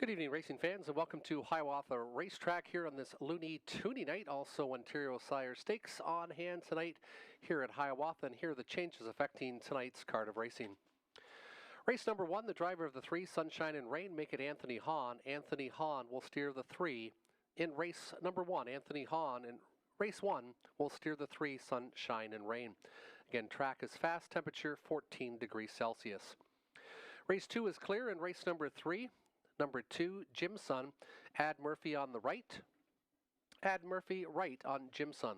Good evening, racing fans, and welcome to Hiawatha Racetrack here on this Looney Tooney night. Also, Ontario Sire Stakes on hand tonight here at Hiawatha, and here are the changes affecting tonight's card of racing. Race number 1, the driver of the 3, Sunshine and Rain, make it Anthony Hahn. Anthony Hahn will steer the 3 in race number 1. Anthony Hahn in race 1 will steer the 3, Sunshine and Rain. Again, track is fast, temperature 14 degrees Celsius. Race 2 is clear in race number 3. Number 2, Jim Sun. Add Murphy on the right. Add Murphy right on Jim Sun.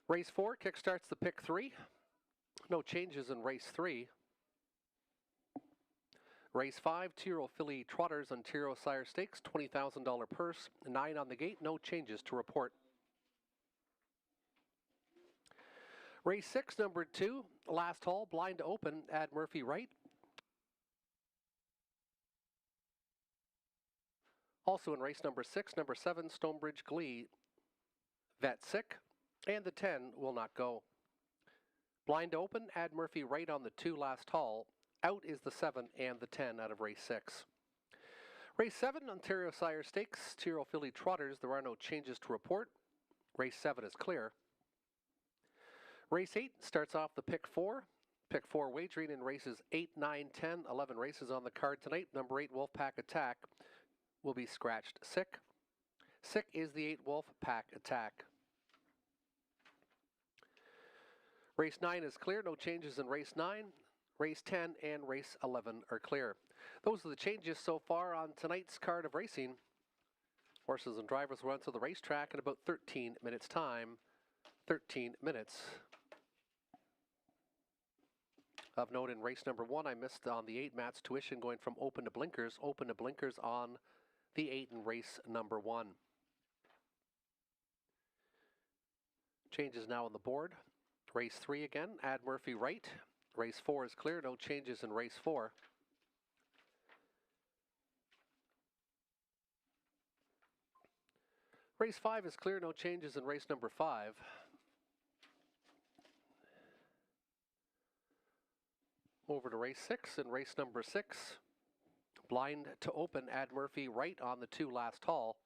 Race 4 kickstarts the pick 3. No changes in race 3. Race 5, 2-year-old filly Trotters, Ontario Sire Stakes, $20,000 purse, 9 on the gate, no changes to report. Race 6, number 2, last hall, blind to open, add Murphy right. Also in race number 6, number 7, Stonebridge Glee, vet sick, and the 10 will not go. Blind to open, add Murphy right on the 2 last hall. Out is the 7 and the 10 out of race 6. Race 7, Ontario Sire Stakes, 2-year-old filly Trotters, there are no changes to report. Race 7 is clear. Race 8 starts off the pick 4. Pick 4 wagering in races 8, 9, 10, 11 races on the card tonight. Number 8, Wolfpack Attack, will be scratched sick. Sick is the 8 Wolfpack Attack. Race 9 is clear, no changes in race 9. Race 10 and race 11 are clear. Those are the changes so far on tonight's card of racing. Horses and drivers will run to the racetrack in about 13 minutes time. 13 minutes. Of note in race number 1, I missed on the 8 Matt's Tuition going from open to blinkers on the 8 in race number 1. Changes now on the board. Race 3 again, add Murphy right. Race 4 is clear, no changes in race 4. Race 5 is clear, no changes in race number 5. Over to race 6, and race number 6. Blind to open, add Murphy right on the 2 last hall.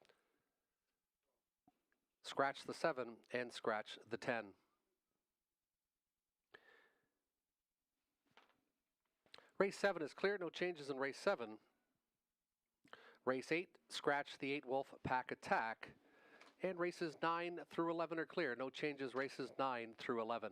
Scratch the 7 and scratch the 10. Race 7 is clear, no changes in race 7. Race 8, scratch the 8 Wolfpack Attack. And races 9 through 11 are clear, no changes races 9 through 11.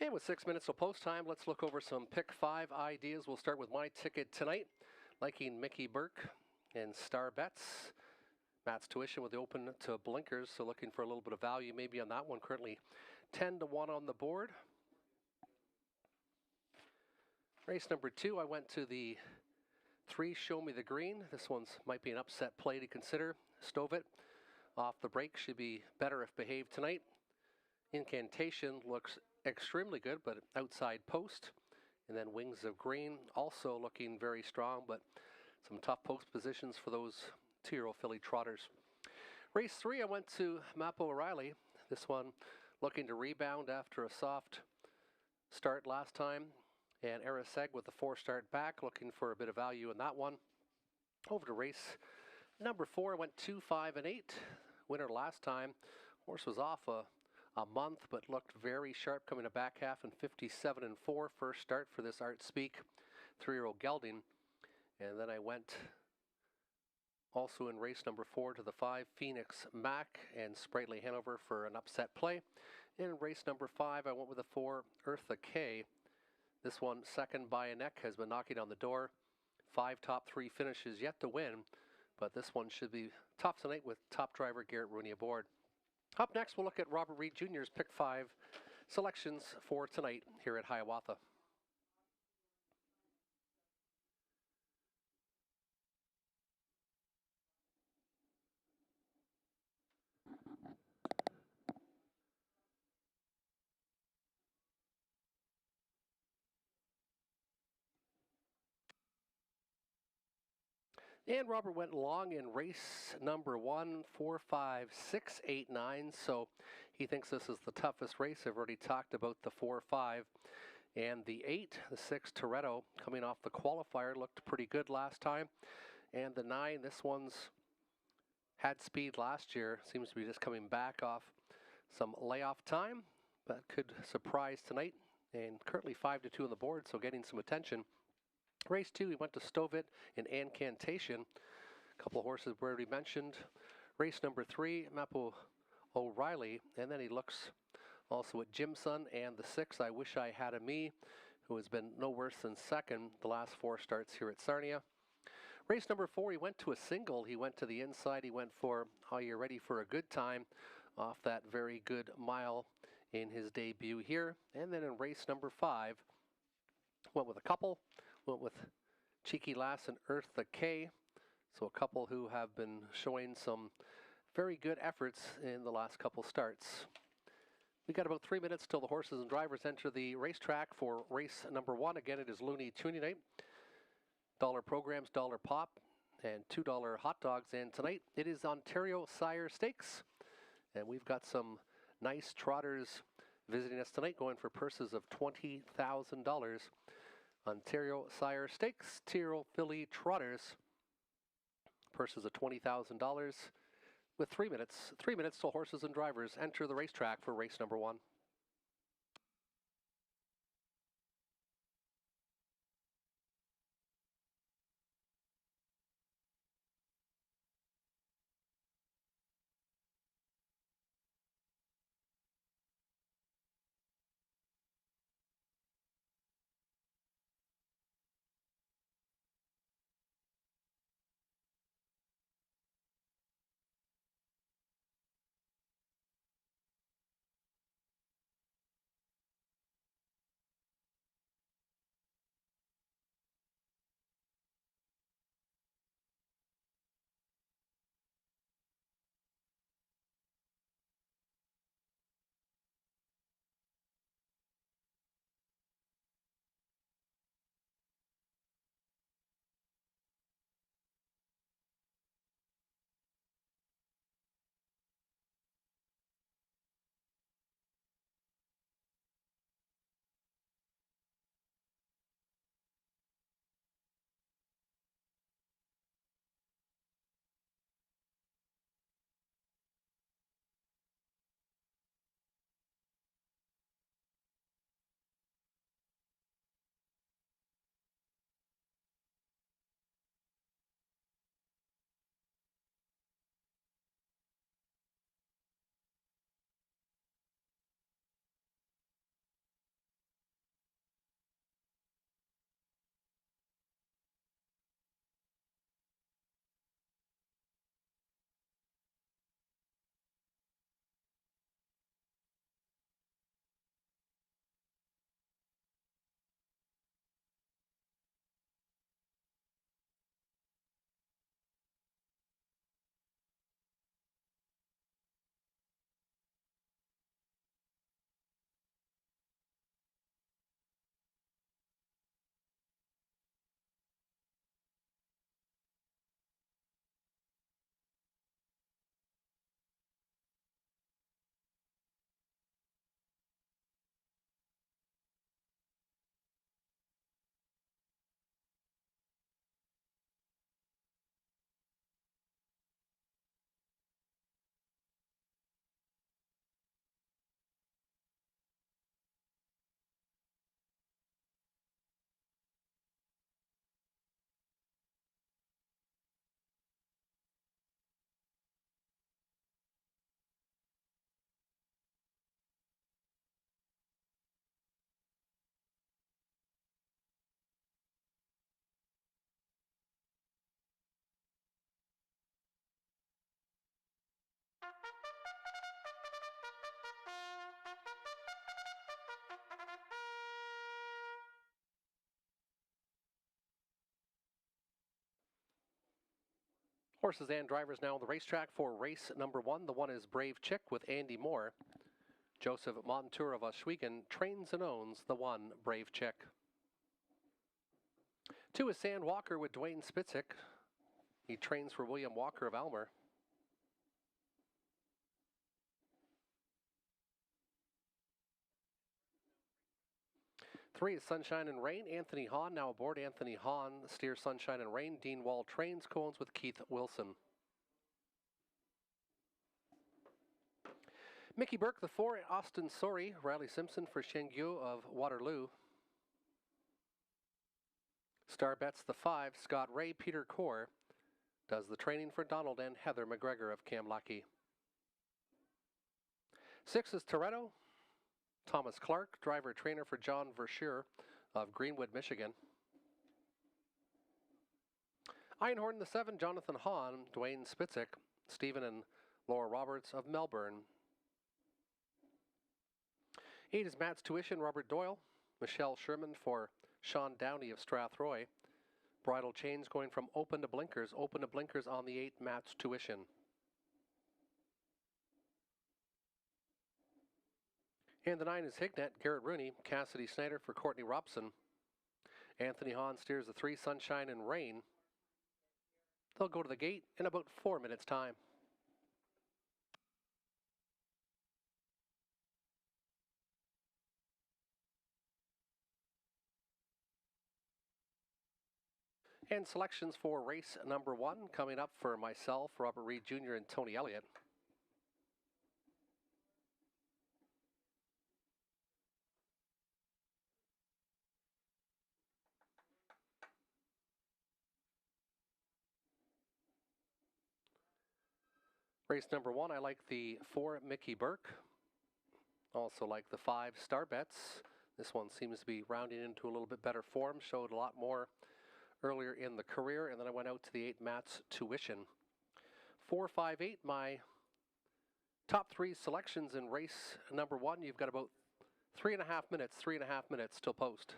And with 6 minutes till post time, let's look over some pick 5 ideas. We'll start with my ticket tonight, liking Mickey Burke and Star Bets. Matt's tuition with the open to blinkers, so looking for a little bit of value maybe on that one. Currently 10 to 1 on the board. Race number 2, I went to the 3 Show Me the Green. This one's might be an upset play to consider. Stove It off the break should be better if behaved tonight. Incantation looks extremely good, but outside post. And then Wings of Green also looking very strong, but some tough post positions for those 2-year-old filly trotters. Race 3, I went to Mappo O'Reilly. This one looking to rebound after a soft start last time. And Eriseg with the 4 start back, looking for a bit of value in that one. Over to race number 4, I went 2, 5, and 8. Winner last time. Horse was off a month, but looked very sharp coming to back half in 57 and 4. First start for this Art Speak 3-year-old gelding. And then I went also in race number 4 to the 5 Phoenix Mac and Sprightly Hanover for an upset play. In race number 5, I went with the 4 Eartha K. This one, second by a neck, has been knocking on the door. 5 top 3 finishes yet to win, but this one should be tough tonight with top driver Garrett Rooney aboard. Up next, we'll look at Robert Reed Jr.'s pick 5 selections for tonight here at Hiawatha. And Robert went long in race number 1, 4, 5, 6, 8, 9. So he thinks this is the toughest race. I've already talked about the 4, 5. And the 8, the 6, Toretto, coming off the qualifier, looked pretty good last time. And the 9, this one's had speed last year. Seems to be just coming back off some layoff time, but could surprise tonight. And currently 5 to 2 on the board, so getting some attention. Race 2, we went to Stove It in Incantation. A couple of horses we already mentioned. Race number 3, Mappo O'Reilly. And then he looks also at Jimson and the 6, I Wish I Had a Me, who has been no worse than second the last 4 starts here at Sarnia. Race number 4, he went to a single. He went to the inside. He went for Are You Ready for a Good Time off that very good mile in his debut here. And then in race number 5, went with a couple. Went with Cheeky Lass and Eartha K. So a couple who have been showing some very good efforts in the last couple starts. We got about 3 minutes till the horses and drivers enter the racetrack for race number 1. Again, it is Looney Tuesday night. $1 programs, $1 pop, and $2 hot dogs. And tonight it is Ontario Sire Stakes. And we've got some nice trotters visiting us tonight, going for purses of $20,000. Ontario Sire Stakes, Tyrrell Filly Trotters. Purses of $20,000 with 3 minutes. 3 minutes till horses and drivers enter the racetrack for race number 1. Horses and drivers now on the racetrack for race number 1. The 1 is Brave Chick with Andy Moore. Joseph Montour of Oswego trains and owns the 1 Brave Chick. 2 is Sand Walker with Dwayne Spitzik. He trains for William Walker of Almer. 3 is Sunshine and Rain. Anthony Hahn now aboard. Anthony Hahn steers Sunshine and Rain. Dean Wall trains co-owns with Keith Wilson. Mickey Burke, the 4, Austin Sori. Riley Simpson for Shengyu of Waterloo. Star Bets, the 5, Scott Ray. Peter Core does the training for Donald and Heather McGregor of Kamlaki. 6 is Toretto. Thomas Clark, driver-trainer for John Verschure of Greenwood, Michigan. Einhorn, the 7, Jonathan Hahn, Dwayne Spitzik, Stephen and Laura Roberts of Melbourne. 8 is Matt's Tuition, Robert Doyle. Michelle Sherman for Sean Downey of Strathroy. Bridle chains going from open to blinkers on the 8, Matt's Tuition. And the 9 is Hignet, Garrett Rooney, Cassidy Snyder for Courtney Robson. Anthony Hahn steers the 3, Sunshine and Rain. They'll go to the gate in about 4 minutes' time. And selections for race number 1 coming up for myself, Robert Reed Jr. and Tony Elliott. Race number 1, I like the 4, Mickey Burke. Also like the 5, Star Bets. This one seems to be rounding into a little bit better form. Showed a lot more earlier in the career. And then I went out to the 8, Matt's Tuition. 4, 5, 8, my top 3 selections in race number 1. You've got about 3.5 minutes till post.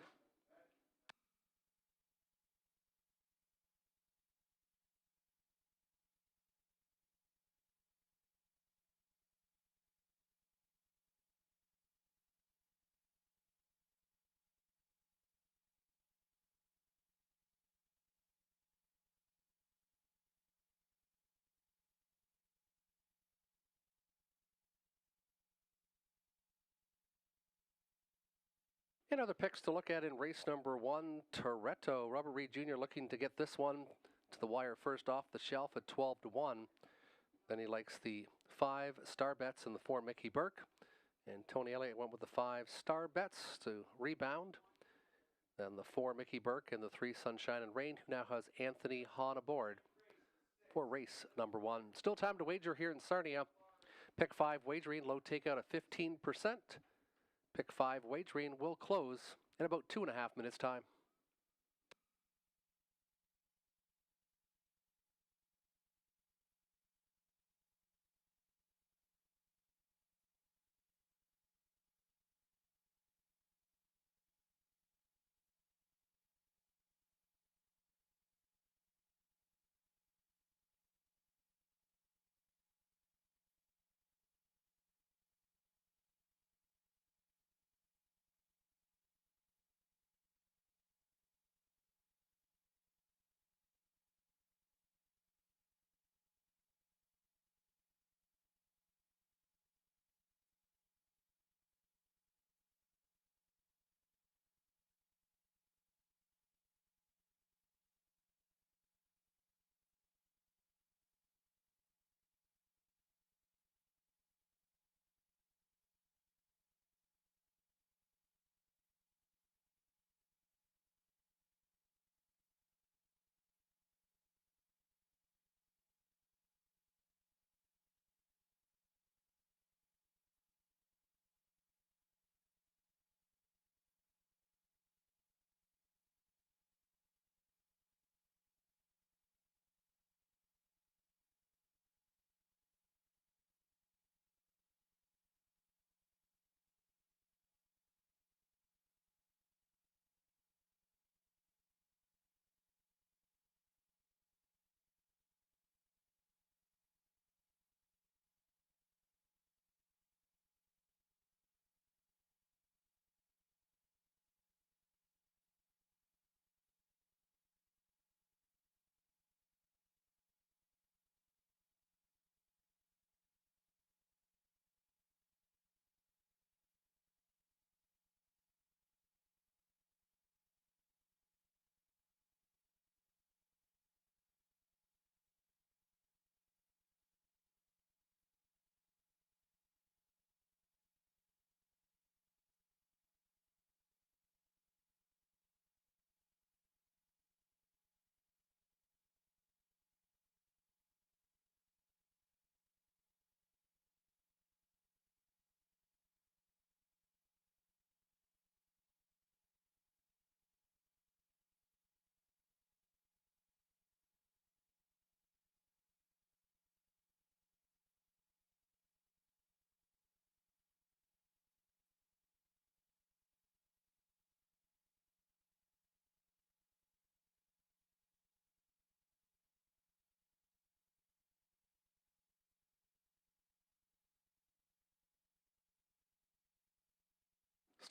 And other picks to look at in race number 1, Toretto. Robert Reed Jr. looking to get this one to the wire first off the shelf at 12-1. Then he likes the 5, Star Bets, and the 4, Mickey Burke. And Tony Elliott went with the 5, Star Bets to rebound. Then the 4, Mickey Burke, and the 3, Sunshine and Rain, who now has Anthony Hahn aboard for race number 1. Still time to wager here in Sarnia. Pick 5 wagering, low takeout of 15%. Pick 5 wagering will close in about 2.5 minutes' time.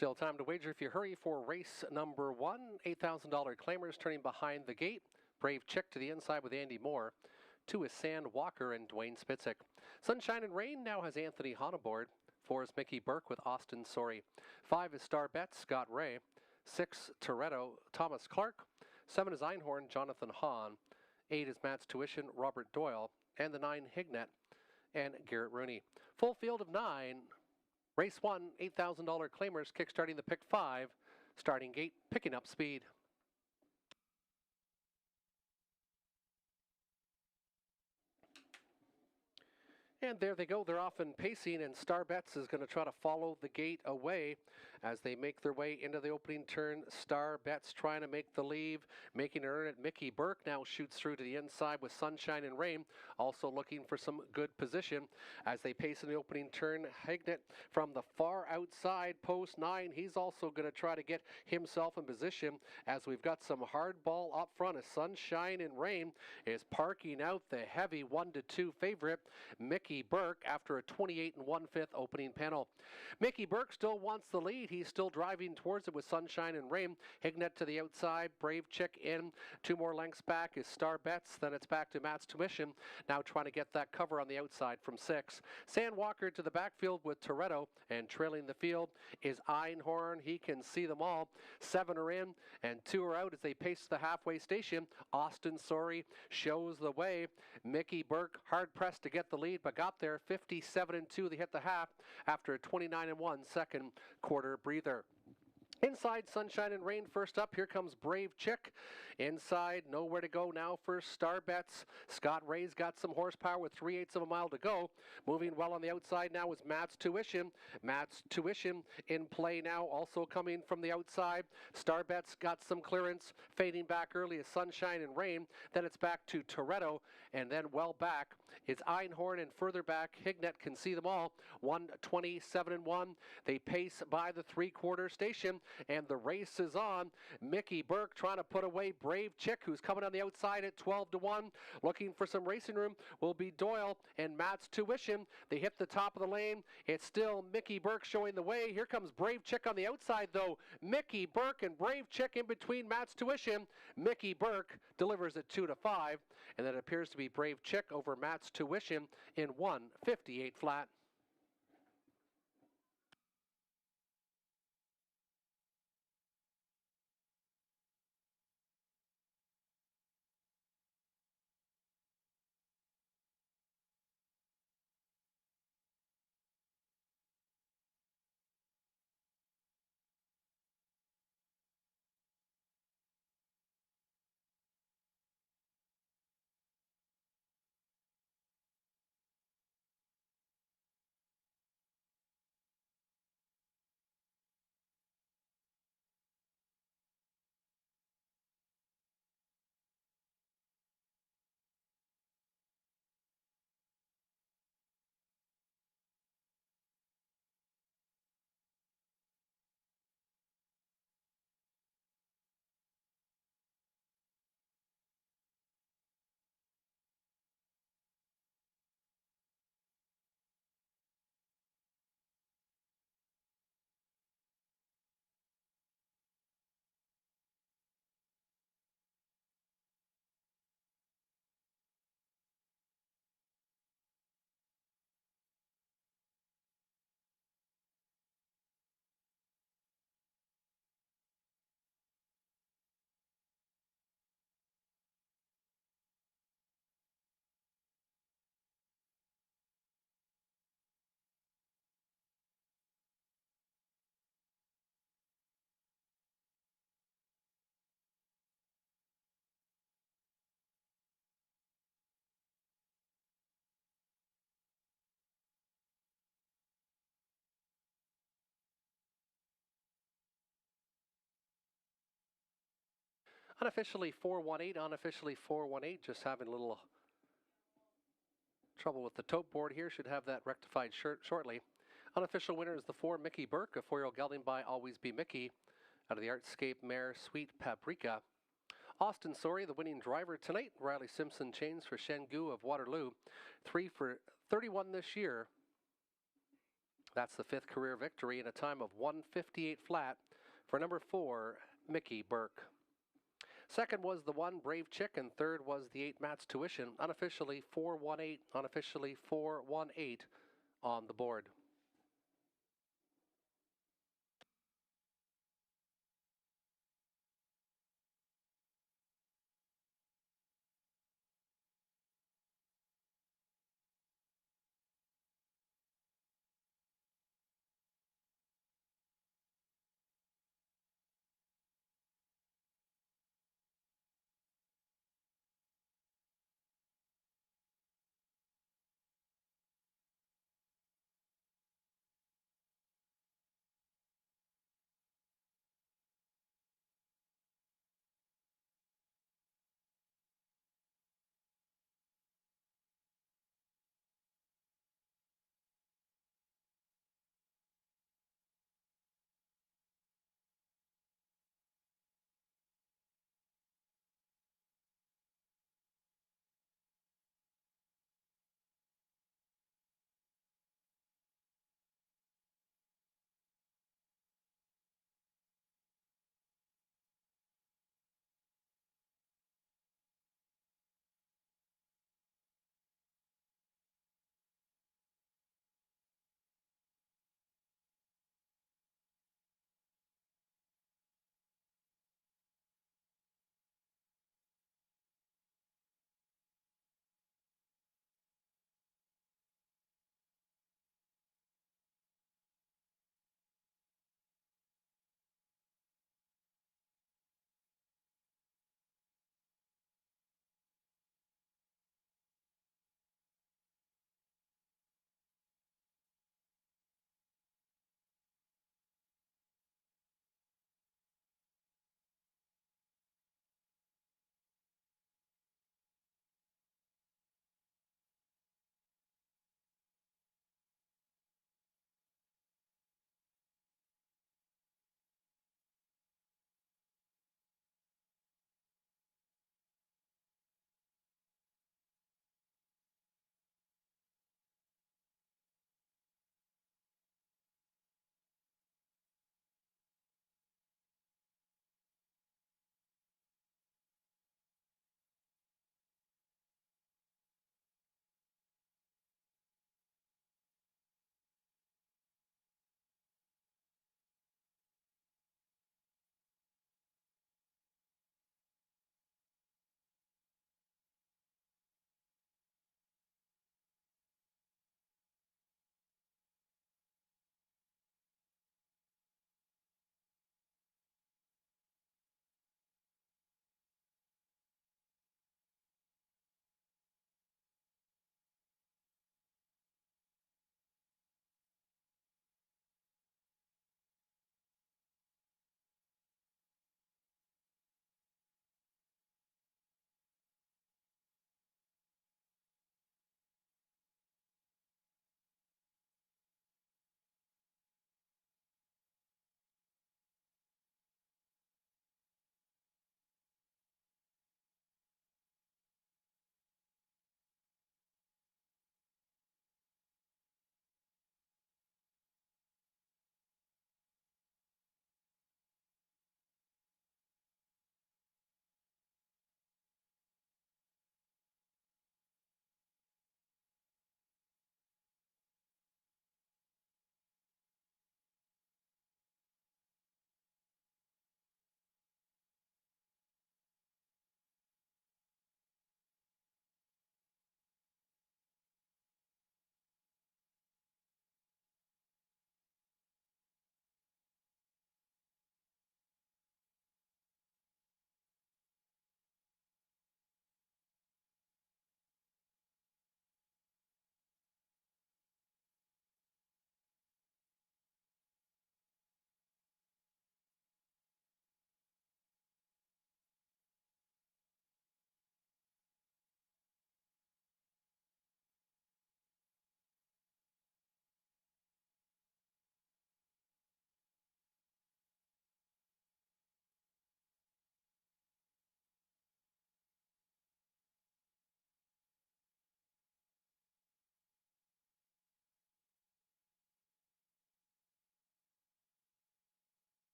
Still time to wager if you hurry for race number 1. $8,000 claimers turning behind the gate. Brave Chick to the inside with Andy Moore. 2 is Sand Walker and Dwayne Spitzik. Sunshine and Rain now has Anthony Hahn aboard. 4 is Mickey Burke with Austin Sorey. 5 is Star Bet, Scott Ray. 6, Toretto, Thomas Clark. 7 is Einhorn, Jonathan Hahn. 8 is Matt's Tuition, Robert Doyle. And the 9, Hignet and Garrett Rooney. Full field of 9. Race 1, $8,000 claimers kickstarting the pick 5. Starting gate, picking up speed. And there they go. They're off and pacing, and Star Bets is going to try to follow the gate away as they make their way into the opening turn. Star Bets trying to make the leave, making an earn it. Mickey Burke now shoots through to the inside with Sunshine and Rain, also looking for some good position as they pace in the opening turn. Hignet from the far outside, post 9. He's also going to try to get himself in position as we've got some hard ball up front as Sunshine and Rain is parking out the heavy 1-2 favorite, Mickey Burke, after a 28 1/5 opening panel. Mickey Burke still wants the lead. He's still driving towards it with Sunshine and Rain. Hignet to the outside, Brave Chick in. 2 more lengths back is Star Bets. Then it's back to Matt's Tuition, now trying to get that cover on the outside from 6. Sand Walker to the backfield with Toretto, and trailing the field is Einhorn. He can see them all. 7 are in and 2 are out as they pace the halfway station. Austin Sorey shows the way. Mickey Burke hard pressed to get the lead, but got there 57-2. They hit the half after a 29-1 second quarter breather. Inside, Sunshine and Rain first up. Here comes Brave Chick. Inside, nowhere to go now for Star Bets. Scott Ray's got some horsepower with 3/8 of a mile to go. Moving well on the outside now is Matt's Tuition. Matt's Tuition in play now, also coming from the outside. Star Bets got some clearance, fading back early as Sunshine and Rain. Then it's back to Toretto, and then well back it's Einhorn, and further back, Hignet can see them all. 1:27-1. They pace by the 3/4 station, and the race is on. Mickey Burke trying to put away Brave Chick, who's coming on the outside at 12-1. Looking for some racing room will be Doyle and Matt's Tuition. They hit the top of the lane. It's still Mickey Burke showing the way. Here comes Brave Chick on the outside, though. Mickey Burke and Brave Chick in between Matt's Tuition. Mickey Burke delivers at 2-5, and then it appears to be Brave Chick over Matt's Tuition in 1:58 flat. Unofficially 418, unofficially 418, just having a little trouble with the tote board here. Should have that rectified shortly. Unofficial winner is the 4, Mickey Burke, a 4-year-old gelding by Always Be Mickey, out of the Artscape mare Sweet Paprika. Austin Sorey, the winning driver tonight. Riley Simpson chains for Shengu of Waterloo. 3 for 31 this year. That's the 5th career victory in a time of 1:58 flat for number 4, Mickey Burke. Second was the 1 Brave Chick, and third was the 8 Matt's Tuition, unofficially 418, unofficially 418 on the board.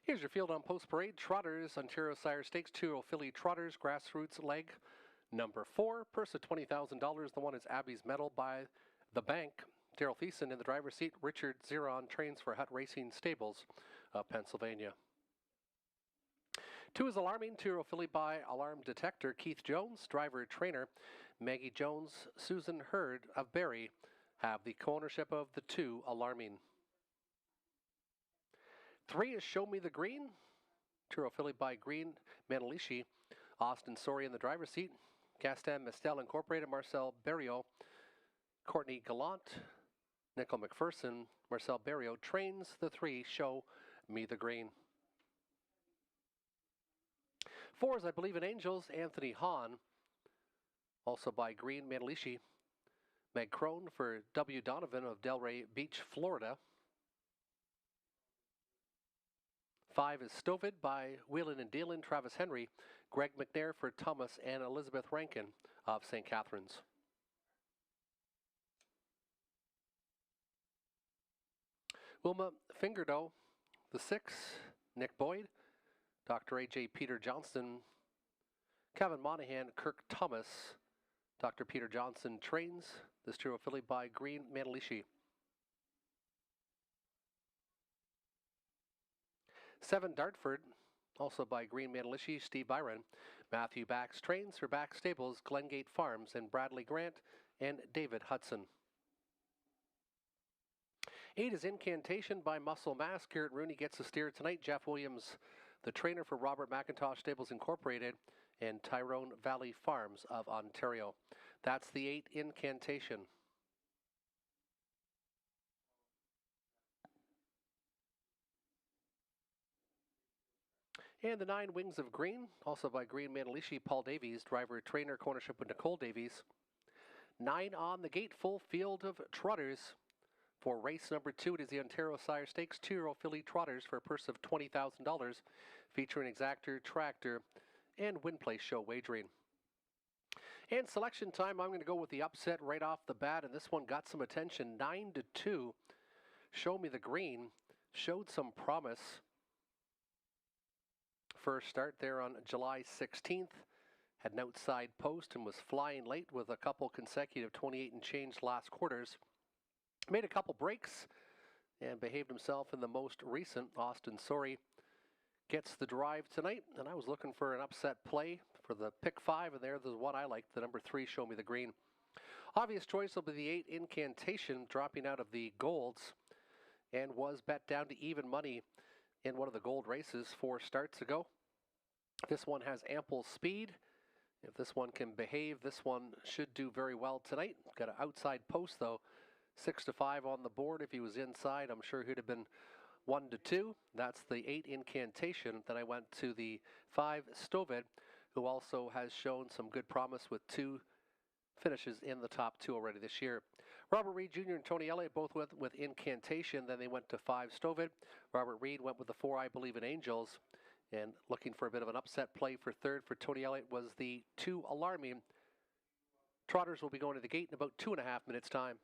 Here's your field on post parade. Trotters, Ontario Sire Stakes, 2-year-old filly Trotters, grassroots leg. Number 4, purse of $20,000. The one is Abby's Medal by the Bank. Daryl Thiessen in the driver's seat. Richard Zeron trains for Hut Racing Stables of Pennsylvania. 2 is Alarming, 2-year-old filly by Alarm Detector. Keith Jones, driver trainer. Maggie Jones, Susan Hurd of Barrie have the co-ownership of the 2 Alarming. 3 is Show Me the Green, 2-year-old filly by Green Manalishi. Austin Sori in the driver's seat. Gaston Mestel Incorporated, Marcel Berriot, Courtney Gallant, Nicole McPherson, Marcel Berriot trains the 3 Show Me the Green. 4 is I Believe in Angels, Anthony Hahn, also by Green Manalishi. Meg Crone for W. Donovan of Delray Beach, Florida. 5 is Stovid by Whelan and Dealin, Travis Henry. Greg McNair for Thomas and Elizabeth Rankin of St. Catharines. Wilma Fingerdoe, the 6, Nick Boyd, Dr. A.J. Peter Johnston, Kevin Monahan, Kirk Thomas, Dr. Peter Johnson trains this 2-year-old filly by Green Manalishi. 7 Dartford, also by Green Manalishi, Steve Byron. Matthew Bax trains for Bax Stables, Glengate Farms, and Bradley Grant and David Hudson. 8 is Incantation by Muscle Mass. Garrett Rooney gets the steer tonight. Jeff Williams, the trainer for Robert McIntosh Stables Incorporated and Tyrone Valley Farms of Ontario. That's the 8 Incantation. And the 9 Wings of Green, also by Green Manalishi, Paul Davies, driver, trainer, co-ownership with Nicole Davies. 9 on the gate, full field of trotters. For race number 2, it is the Ontario Sire Stakes, 2-year-old filly trotters for a purse of $20,000, featuring Exactor, Tractor, and Win Place Show wagering. And selection time, I'm going to go with the upset right off the bat, and this one got some attention. 9-2, Show Me the Green, showed some promise. First start there on July 16th, had an outside post and was flying late with a couple consecutive 28 and change last quarters. Made a couple breaks and behaved himself in the most recent. Austin Sori gets the drive tonight, and I was looking for an upset play for the pick 5, and there's one I like, the number 3, Show Me the Green. Obvious choice will be the 8 Incantation, dropping out of the golds, and was bet down to even money in one of the gold races 4 starts ago. This one has ample speed. If this one can behave, this one should do very well tonight. Got an outside post though, 6-5 on the board. If he was inside, I'm sure he'd have been 1-2. That's the 8 Incantation. Then I went to the 5 Stovid, who also has shown some good promise with 2 finishes in the top 2 already this year. Robert Reed Jr. and Tony Elliott both went with Incantation. Then they went to 5 Stovid. Robert Reed went with the 4 I Believe in Angels. And looking for a bit of an upset play for third for Tony Elliott was the 2 Alarming. Trotters will be going to the gate in about 2.5 minutes' time.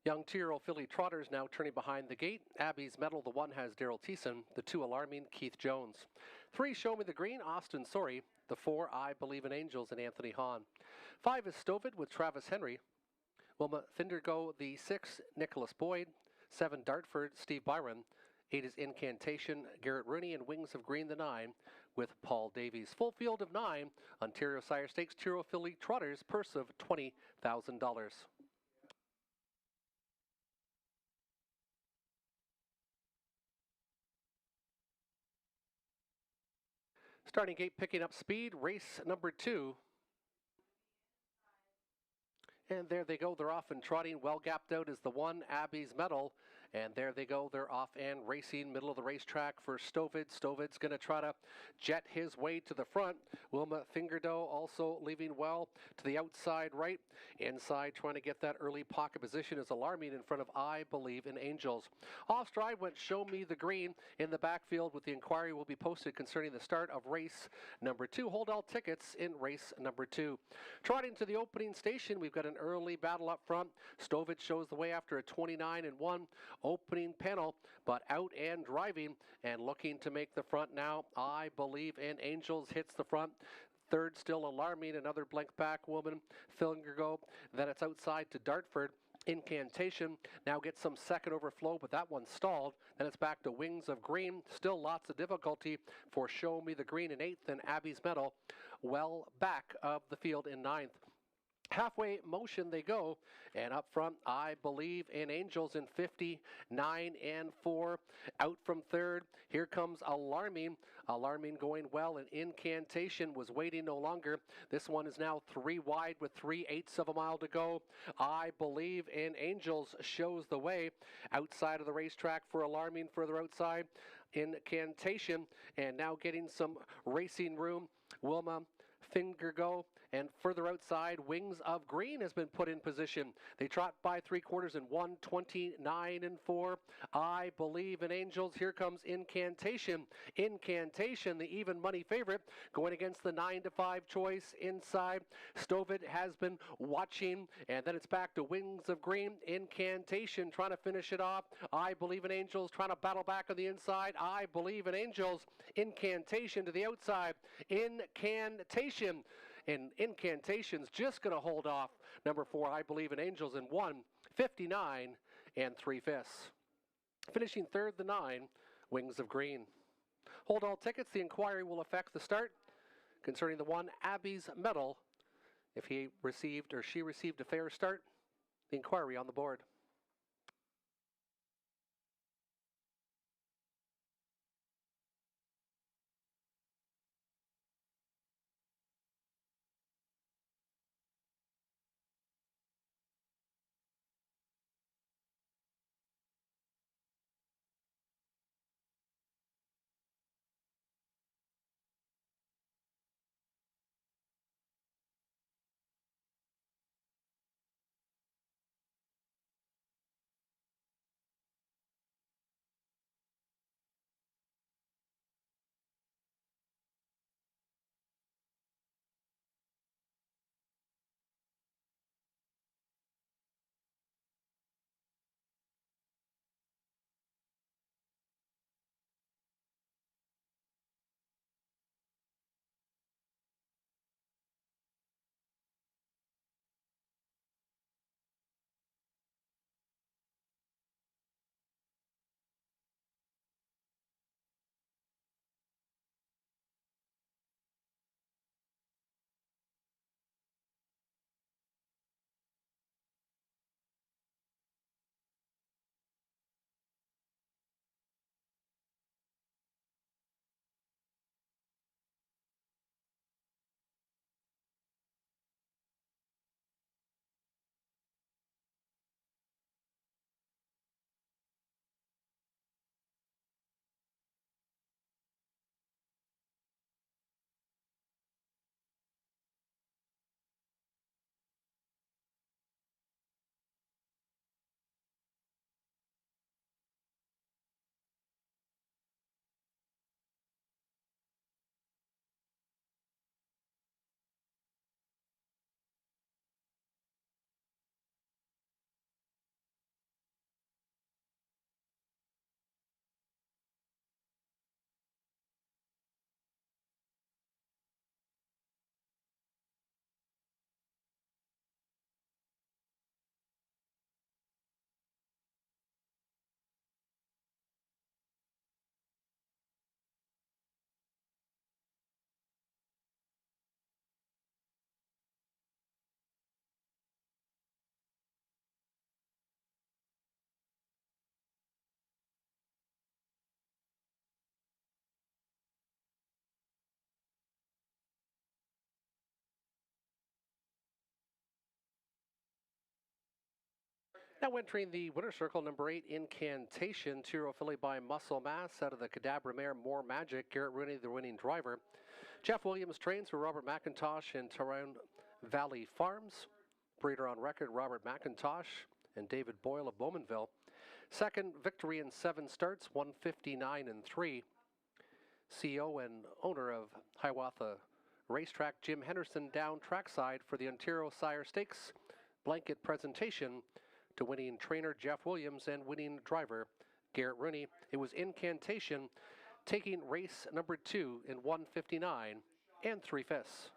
Young 2-year-old filly trotters now turning behind the gate. Abby's Medal, the 1 has Daryl Thiessen. The 2 Alarming, Keith Jones. 3 Show Me the Green, Austin Sorry. The 4 I Believe in Angels and Anthony Hahn. 5 is Stovid with Travis Henry. Wilma Thindergo, the 6 Nicholas Boyd. 7 Dartford, Steve Byron. 8 is Incantation, Garrett Rooney, and Wings of Green, the 9 with Paul Davies. Full field of 9, Ontario Sire Stakes, 2-year-old filly trotters, purse of $20,000. Starting gate picking up speed, race number 2. And there they go, they're off and trotting. Well gapped out is the 1 Abby's Medal. And there they go, they're off and racing, middle of the racetrack for Stovid. Stovid's going to try to jet his way to the front. Wilma Fingerdoe also leaving well to the outside right. Inside trying to get that early pocket position is Alarming in front of I Believe in Angels. Off stride went Show Me the Green in the backfield, with the inquiry will be posted concerning the start of race number 2. Hold all tickets in race number 2. Trotting to the opening station, we've got an early battle up front. Stovid shows the way after a 29-1 opening panel, but out and driving and looking to make the front now. I Believe in Angels hits the front. Third still Alarming, another blank back woman, Fillingergo. Then it's outside to Dartford. Incantation now gets some second overflow, but that one stalled. Then it's back to Wings of Green. Still lots of difficulty for Show Me the Green in 8th, and Abby's Medal well back of the field in 9th. Halfway motion they go, and up front I Believe in Angels in 59-4. Out from third, here comes Alarming. Alarming going well, and Incantation was waiting no longer. This one is now 3 wide with 3/8 of a mile to go. I Believe in Angels shows the way. Outside of the racetrack for Alarming, further outside, Incantation, and now getting some racing room, Wilma Fingergo, and further outside, Wings of Green has been put in position. They trot by 3/4 in 1:29-4. I Believe in Angels. Here comes Incantation. Incantation, the even money favorite, going against the 9-5 choice inside. Stovid has been watching, and then it's back to Wings of Green. Incantation trying to finish it off. I Believe in Angels trying to battle back on the inside. I Believe in Angels. Incantation to the outside. Incantation. And Incantation's just going to hold off number 4, I Believe in Angels, in 1:59 3/5. Finishing third, the 9, Wings of Green. Hold all tickets. The inquiry will affect the start concerning the 1 Abby's Medal. If he received or she received a fair start, the inquiry on the board. Now entering the winner's circle, number 8, Incantation, two-year filly by Muscle Mass out of the Cadabra mare, More Magic. Garrett Rooney, the winning driver. Jeff Williams trains for Robert McIntosh in Tyrone Valley Farms. Breeder on record, Robert McIntosh and David Boyle of Bowmanville. Second, victory in 7 starts, 159 and 3. CEO and owner of Hiawatha Racetrack, Jim Henderson, down trackside for the Ontario Sire Stakes blanket presentation to winning trainer Jeff Williams and winning driver Garrett Rooney. It was Incantation taking race number 2 in 159 and 3/5.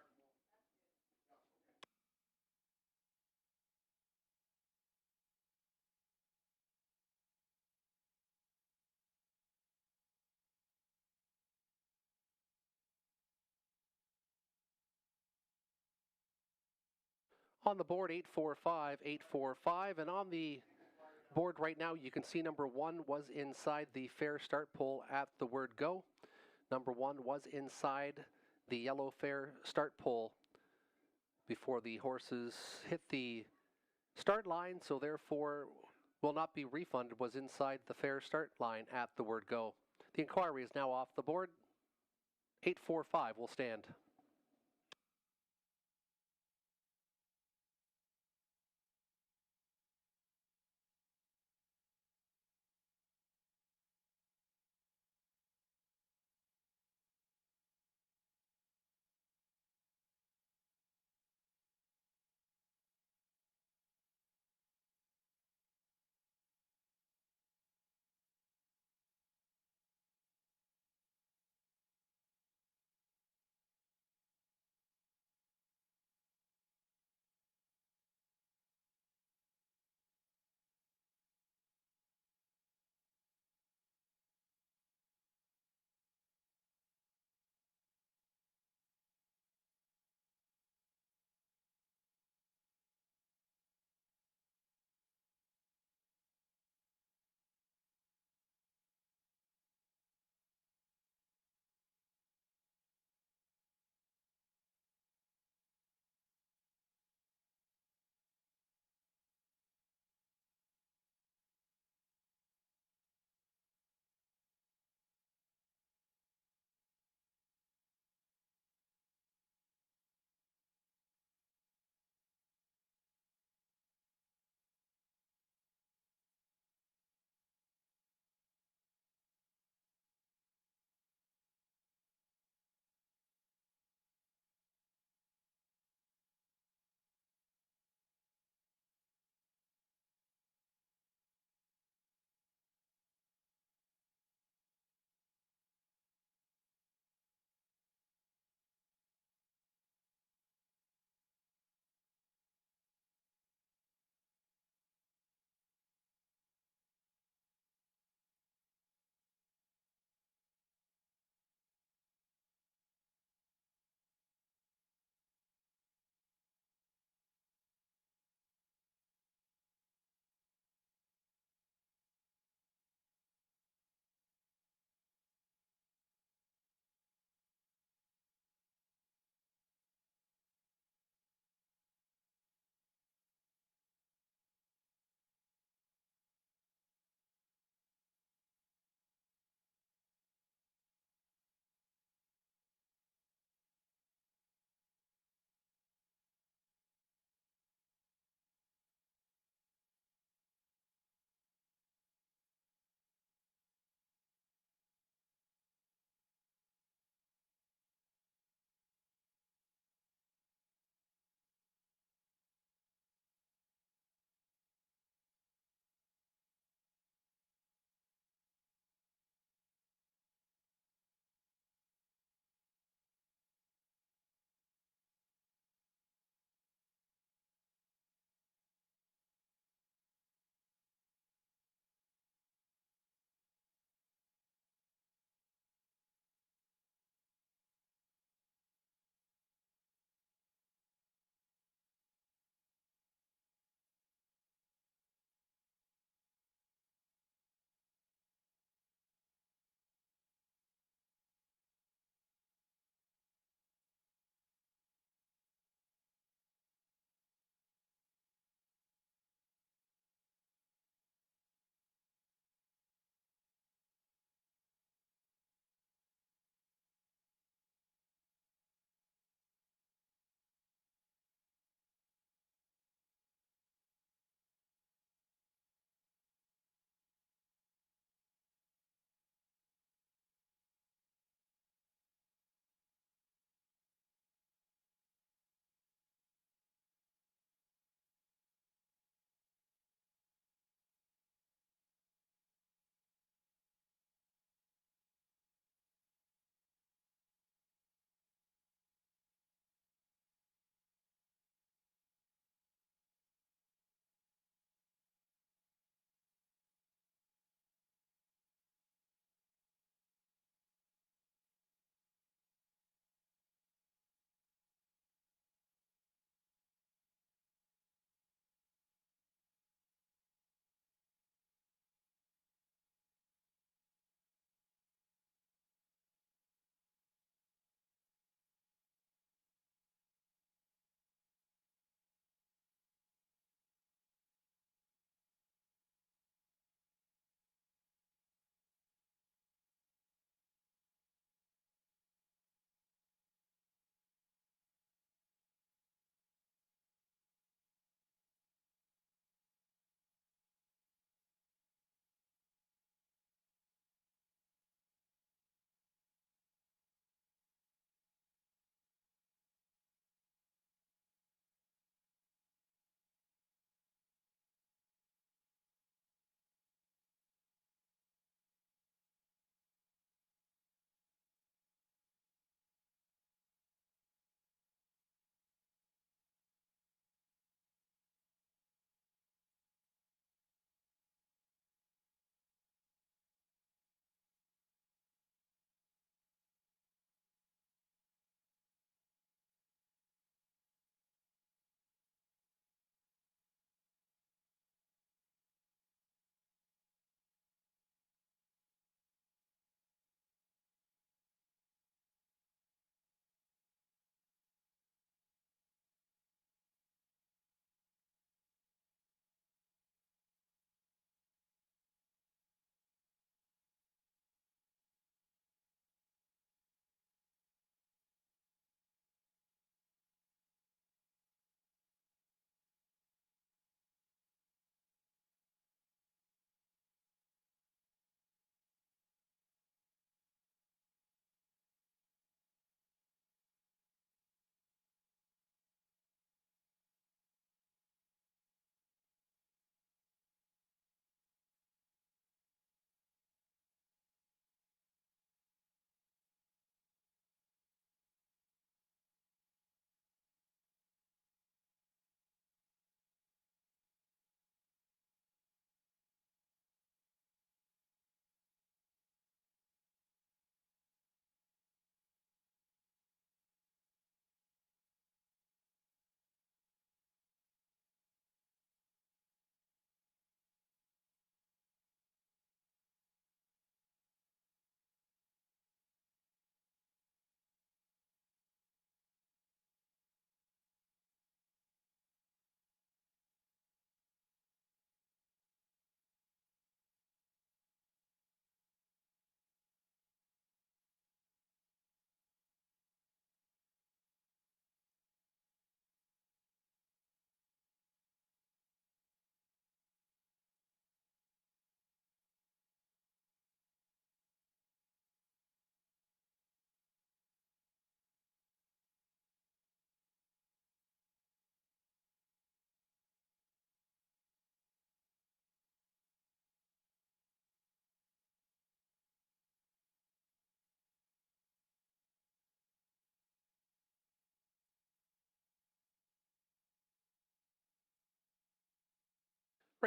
On the board, 845, 845, and on the board right now, you can see number 1 was inside the fair start pole at the word go. Number 1 was inside the yellow fair start pole before the horses hit the start line, so therefore will not be refunded, was inside the fair start line at the word go. The inquiry is now off the board. 845 will stand.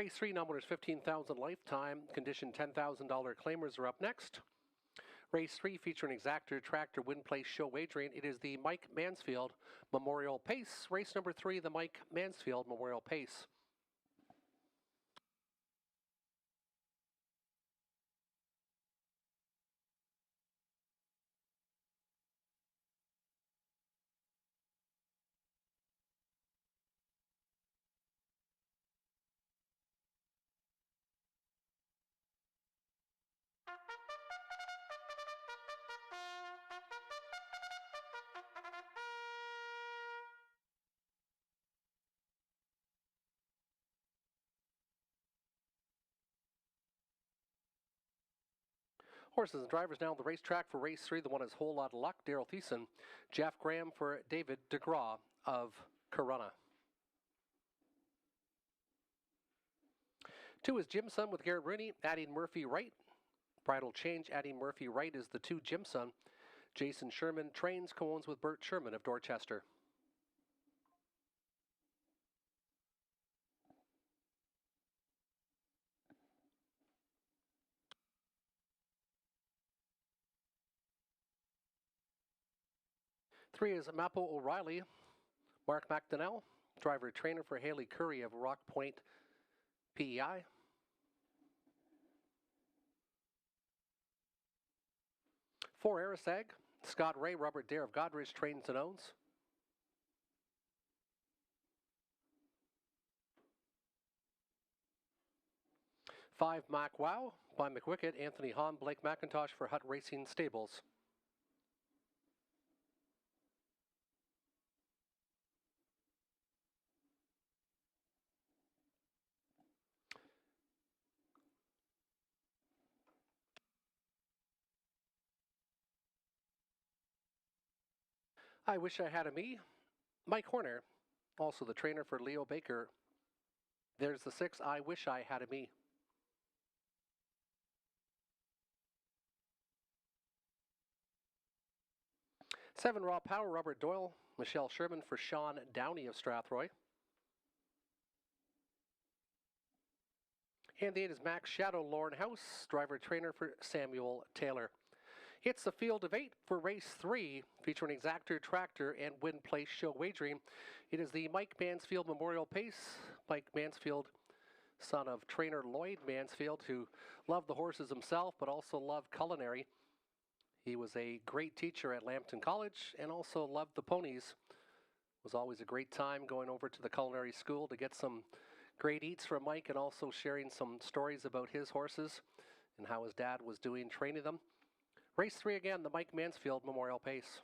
Race 3, numbers 15,000 lifetime, condition $10,000 claimers are up next. Race 3 featuring exactor, tractor, win, place, show wagering. It is the Mike Mansfield Memorial Pace. Race number 3, the Mike Mansfield Memorial Pace. Horses and drivers now on the racetrack for race 3. The one is Whole Lot of Luck, Daryl Thiessen. Jeff Graham for David DeGraw of Corunna. 2 is Jimson with Garrett Rooney, adding Murphy Wright. Bridal Change, adding Murphy Wright is the 2 Jimson. Jason Sherman trains, co-owns with Bert Sherman of Dorchester. Three is Mapo O'Reilly, Mark McDonnell, driver trainer for Haley Curry of Rock Point PEI. 4 Arisag, Scott Ray, Robert Dare of Godrich trains and owns. 5 Mac Wow by McWicked, Anthony Hahn, Blake McIntosh for Hut Racing Stables. I Wish I Had a Me, Mike Horner, also the trainer for Leo Baker. There's the 6, I Wish I Had a Me. 7 Raw Power, Robert Doyle, Michelle Sherman for Sean Downey of Strathroy. And the 8 is Max Shadow, Lauren House, driver trainer for Samuel Taylor. It's the field of 8 for race 3, featuring exactor, tractor, and win, place, show wagering. It is the Mike Mansfield Memorial Pace. Mike Mansfield, son of trainer Lloyd Mansfield, who loved the horses himself, but also loved culinary. He was a great teacher at Lambton College and also loved the ponies. It was always a great time going over to the culinary school to get some great eats from Mike and also sharing some stories about his horses and how his dad was doing training them. Race 3 again, the Mike Mansfield Memorial Pace.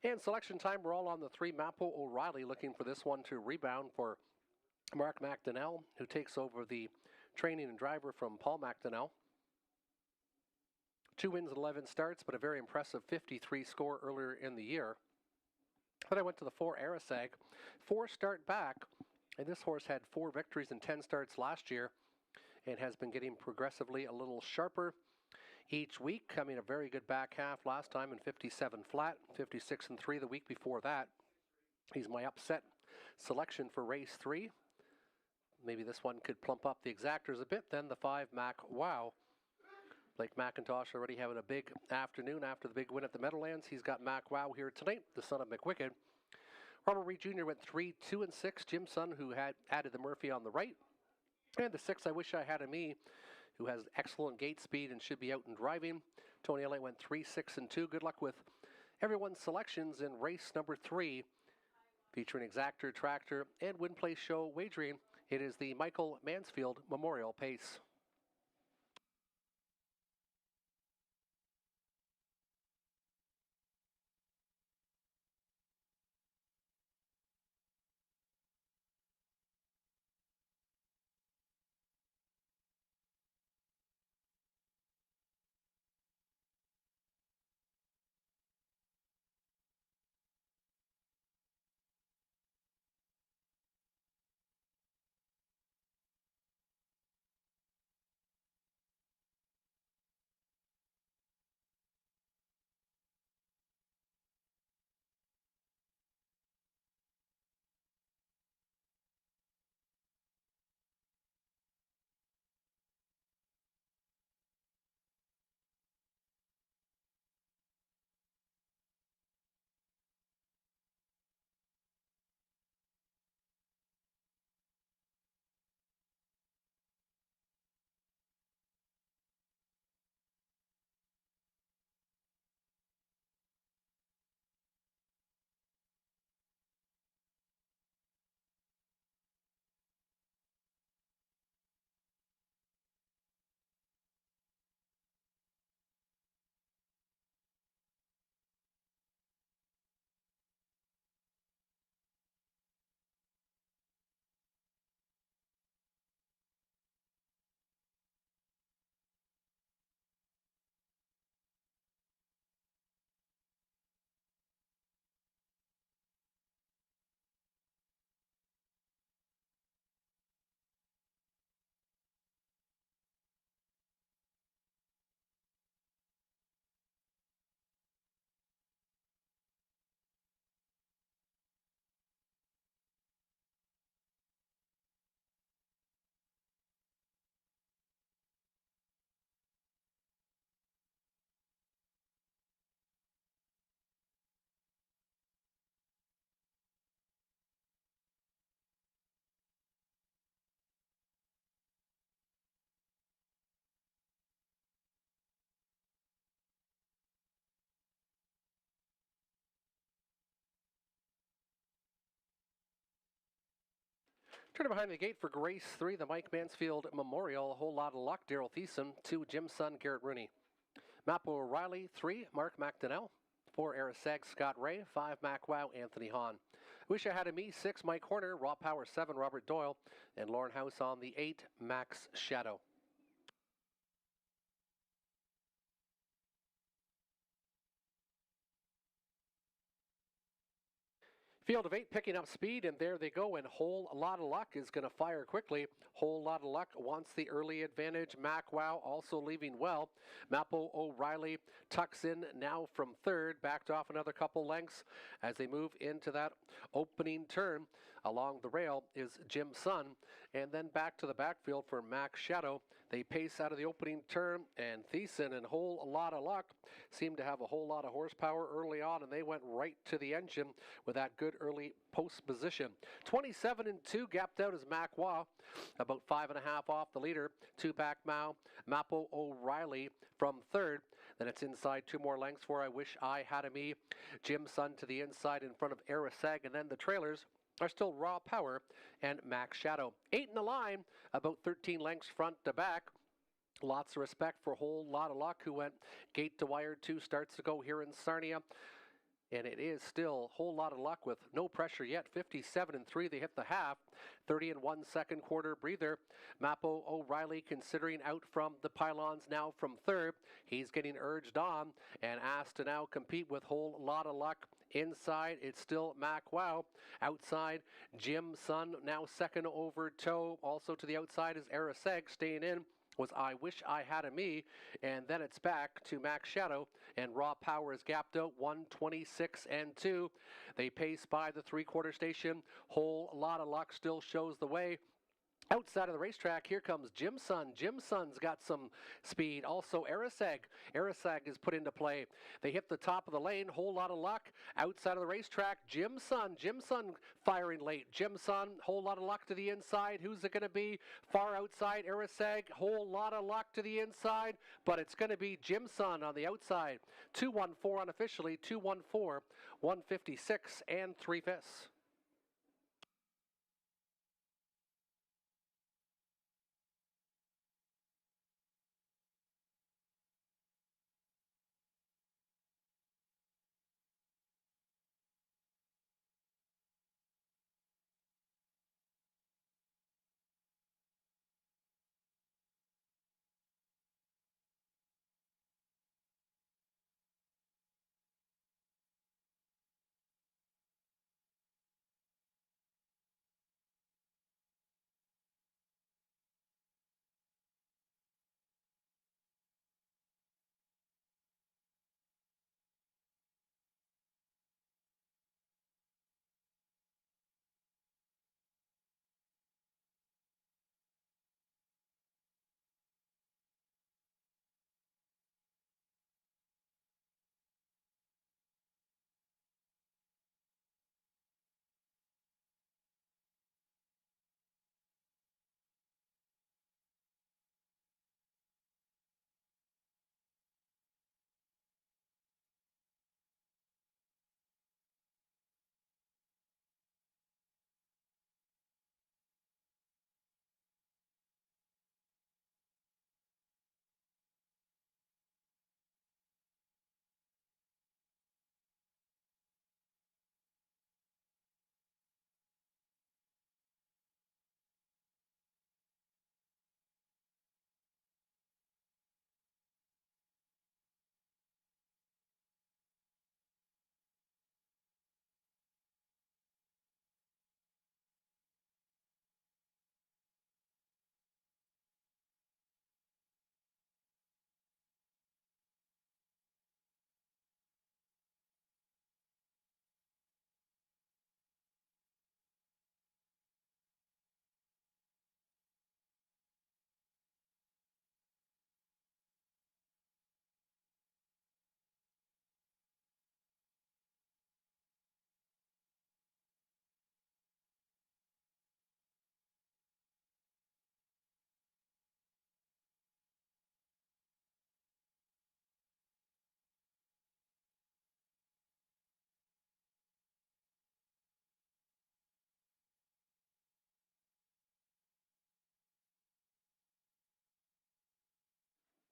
And selection time, we're all on the 3 Mapo O'Reilly, looking for this one to rebound for Mark McDonnell, who takes over the training and driver from Paul McDonnell. 2 wins and 11 starts, but a very impressive 53 score earlier in the year. Then I went to the 4 Arisag, 4 start back, and this horse had 4 victories and 10 starts last year and has been getting progressively a little sharper each week. I mean, a very good back half last time in 57 flat, 56 and 3 the week before that. He's my upset selection for race 3. Maybe this one could plump up the exactors a bit. Then the 5 Mac Wow. Blake McIntosh already having a big afternoon after the big win at the Meadowlands. He's got Mac Wow here tonight, the son of McWicked. Robert Reed Jr. went 3, 2, and 6. Jim Sun, who had added the Murphy on the right. And the 6, I Wish I Had a Me, who has excellent gate speed and should be out and driving. Tony Elliott went 3, 6, and 2. Good luck with everyone's selections in race number 3, featuring exactor, tractor, and win, place, show wagering. It is the Michael Mansfield Memorial Pace. Turning behind the gate for race 3, the Mike Mansfield Memorial. A whole lot of luck. Daryl Thiessen, 2, Jim's son, Garrett Rooney. Mapo O'Reilly, 3, Mark McDonnell. 4, Eriseg, Scott Ray. 5, Mac Wow, Anthony Hahn. Wish I Had a Me, 6, Mike Horner. Raw Power, 7, Robert Doyle. And Lauren House on the 8, Max Shadow. Field of 8 picking up speed, and there they go, and Whole Lot of Luck is going to fire quickly. Whole Lot of Luck wants the early advantage. Mac Wow also leaving well. Mapo O'Reilly tucks in now from third, backed off another couple lengths as they move into that opening turn. Along the rail is Jim's son, and then back to the backfield for Mac Shadow. They pace out of the opening turn, and Thiessen and Whole Lot of Luck seemed to have a whole lot of horsepower early on, and they went right to the engine with that good early post position. 27 and 2 gapped out as Mac Wah, about 5.5 off the leader. 2 back Mao, Mapo O'Reilly from third. Then it's inside 2 more lengths for I Wish I Had a Me. Jim's son to the inside in front of Eriseg, and then the trailers are still Raw Power and Max Shadow. 8 in the line, about 13 lengths front to back. Lots of respect for Whole Lot of Luck, who went gate to wire. 2 starts to go here in Sarnia. And it is still Whole Lot of Luck with no pressure yet. 57 and 3, they hit the half. 30 and 1 second quarter breather. Mapo O'Reilly considering out from the pylons now from third. He's getting urged on and asked to now compete with Whole Lot of Luck. Inside, it's still Mac Wow. Outside, Jim's son now second over toe. Also to the outside is Eriseg staying in. Was I Wish I Had a Me, and then it's back to Max Shadow, and Raw Power is gapped out 126 and 2. They pace by the 3/4 station. Whole Lot of Luck still shows the way. Outside of the racetrack, here comes Jim's son. Jim's son's got some speed. Also, Eriseg. Eriseg is put into play. They hit the top of the lane. Whole Lot of Luck. Outside of the racetrack, Jim's son. Jim's son firing late. Jim's son, Whole Lot of Luck to the inside. Who's it going to be? Far outside, Eriseg. Whole Lot of Luck to the inside. But it's going to be Jim's son on the outside. 214 unofficially. 214, 156 and 3/5.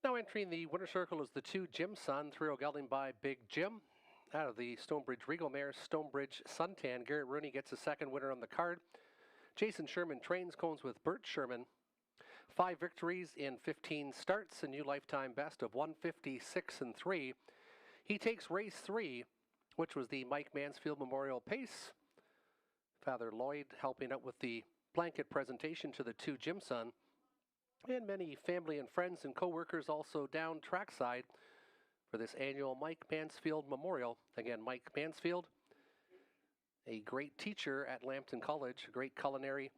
Now entering the winner circle is the 2 Jim Sun, 3-0 gelding by Big Jim. Out of the Stonebridge Regal mare, Stonebridge Suntan, Garrett Rooney gets a second winner on the card. Jason Sherman trains cones with Bert Sherman. 5 victories in 15 starts, a new lifetime best of 156-3. He takes race 3, which was the Mike Mansfield Memorial Pace. Father Lloyd helping out with the blanket presentation to the 2 Jim Sun. And many family and friends and co-workers also down trackside for this annual Mike Mansfield Memorial. Again, Mike Mansfield, a great teacher at Lambton College, a great culinary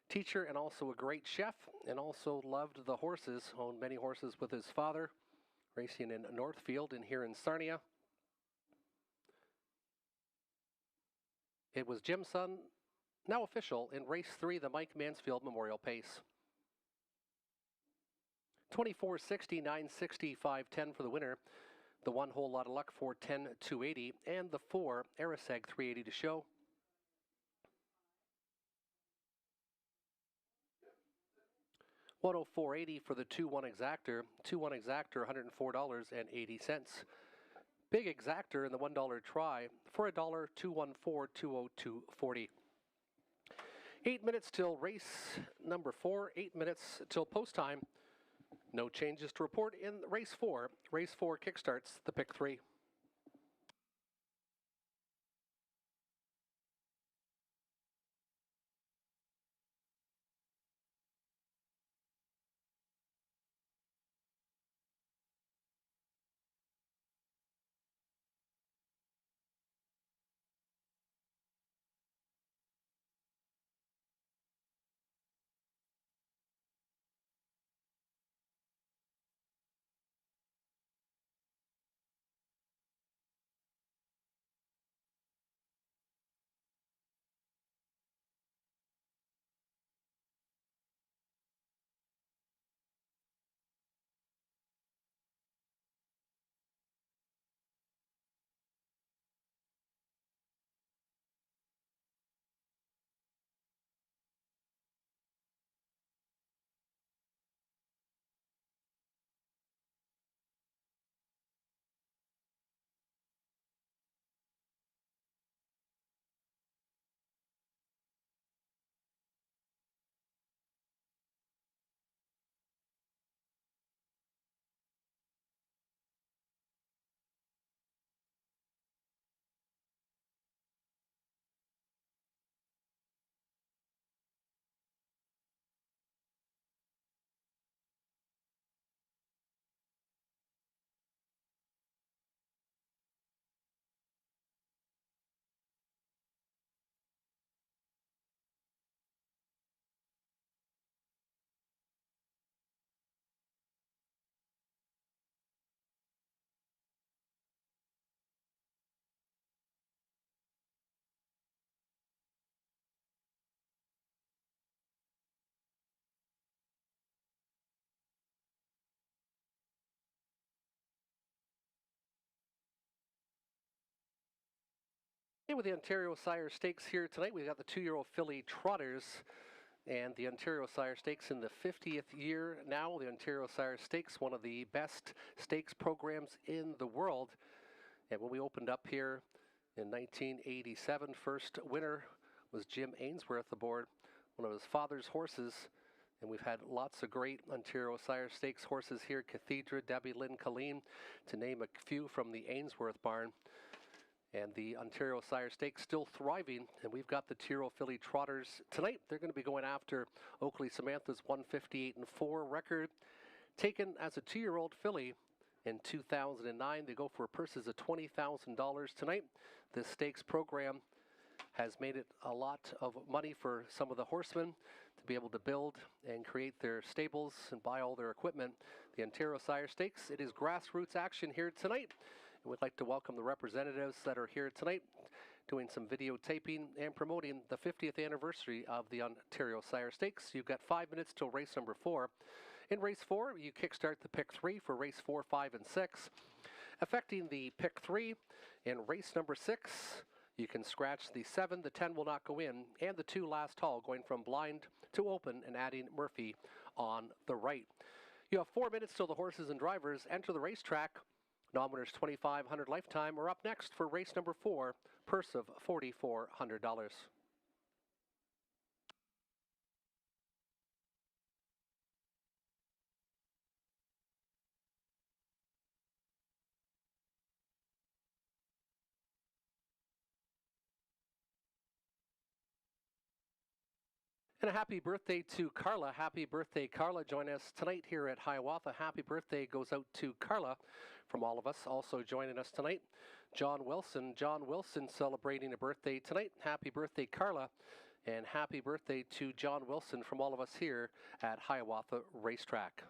teacher and also a great chef, and also loved the horses, owned many horses with his father, racing in Northfield and here in Sarnia. It was Jim Sun, now official, in race 3, the Mike Mansfield Memorial Pace. 24-60, 9-60, 5-10 for the winner. The 1 whole lot of luck for 10-280, and the 4 Ariseg 380 to show. $104.80 for the 2-1 exactor. 2-1 exactor, $104.80. Big exactor in the $1 try for $1, 214, 202.40. 8 minutes till race number 4. 8 minutes till post time. No changes to report in race 4. Race 4 kickstarts the pick 3. And with the Ontario Sire Stakes here tonight, we've got the 2-year-old filly Trotters and the Ontario Sire Stakes in the 50th year now. The Ontario Sire Stakes, one of the best stakes programs in the world. And when we opened up here in 1987, first winner was Jim Ainsworth aboard one of his father's horses. And we've had lots of great Ontario Sire Stakes horses here, Cathedra, Debbie Lynn Colleen, to name a few from the Ainsworth barn. And the Ontario Sire Stakes still thriving, and we've got the 2-year-old filly Trotters tonight. They're going to be going after Oakley Samantha's 158-4 record, taken as a 2-year-old filly in 2009. They go for purses of $20,000 tonight. This stakes program has made it a lot of money for some of the horsemen to be able to build and create their stables and buy all their equipment. The Ontario Sire Stakes, it is grassroots action here tonight. And we'd like to welcome the representatives that are here tonight doing some videotaping and promoting the 50th anniversary of the Ontario Sire Stakes. You've got 5 minutes till race number 4. In race 4, you kickstart the pick 3 for race 4, 5, and 6. Affecting the pick 3 in race number 6, you can scratch the 7, the 10 will not go in, and the 2 last haul going from blind to open and adding Murphy on the right. You have 4 minutes till the horses and drivers enter the racetrack. Nominators $2,500 lifetime are up next for race number 4, purse of $4,400. And a happy birthday to Carla. Happy birthday, Carla. Join us tonight here at Hiawatha. Happy birthday goes out to Carla from all of us. Also joining us tonight, John Wilson. John Wilson celebrating a birthday tonight. Happy birthday, Carla. And happy birthday to John Wilson from all of us here at Hiawatha Racetrack.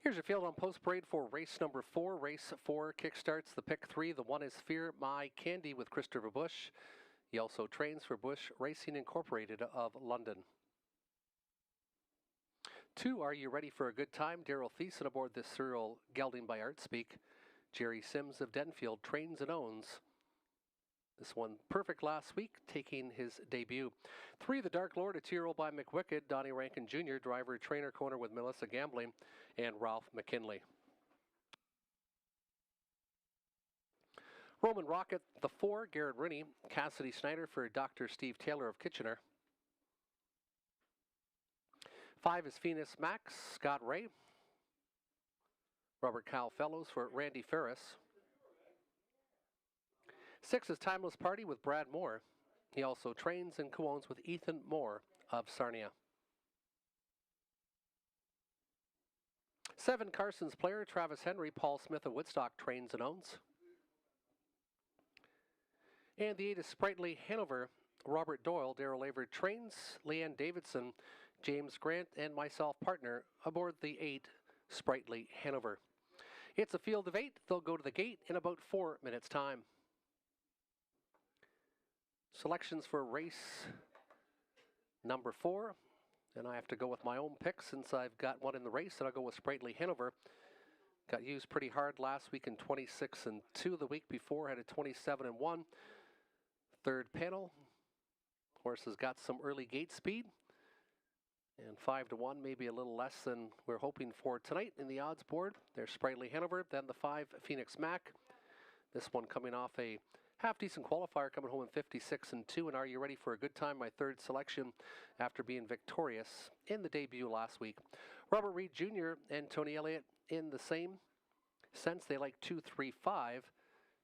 Here's your field on post parade for race number 4. Race 4 kickstarts the pick 3. The one is Fear My Candy with Christopher Bush. He also trains for Bush Racing Incorporated of London. 2, Are You Ready for a Good Time? Daryl Thiessen aboard this serial gelding by Artspeak. Jerry Sims of Denfield trains and owns. This one perfect last week, taking his debut. 3, The Dark Lord, a 2-year-old by McWicked, Donnie Rankin Jr., driver, trainer, corner with Melissa Gambling, and Ralph McKinley. Roman Rocket, the 4, Garrett Rooney, Cassidy Snyder for Dr. Steve Taylor of Kitchener. 5 is Phoenix Max, Scott Ray. Robert Kyle Fellows for Randy Ferris. 6 is Timeless Party with Brad Moore. He also trains and co-owns with Ethan Moore of Sarnia. 7, Carson's Player, Travis Henry, Paul Smith of Woodstock trains and owns. And the 8 is Sprightly Hanover, Robert Doyle, Darrell Aver trains, Leanne Davidson, James Grant, and myself partner aboard the 8 Sprightly Hanover. It's a field of 8. They'll go to the gate in about 4 minutes' time. Selections for race number 4, and I have to go with my own pick since I've got one in the race, and I'll go with Sprightly Hanover. Got used pretty hard last week in 26-2. The week before had a 27-1. Third panel. Horse has got some early gate speed, and 5-1, maybe a little less than we're hoping for tonight in the odds board. There's Sprightly Hanover, then the 5 Phoenix Mac. This one coming off a half-decent qualifier, coming home in 56-2. And Are You Ready for a Good Time? My third selection after being victorious in the debut last week. Robert Reed Jr. and Tony Elliott in the same sense. They like 2-3-5.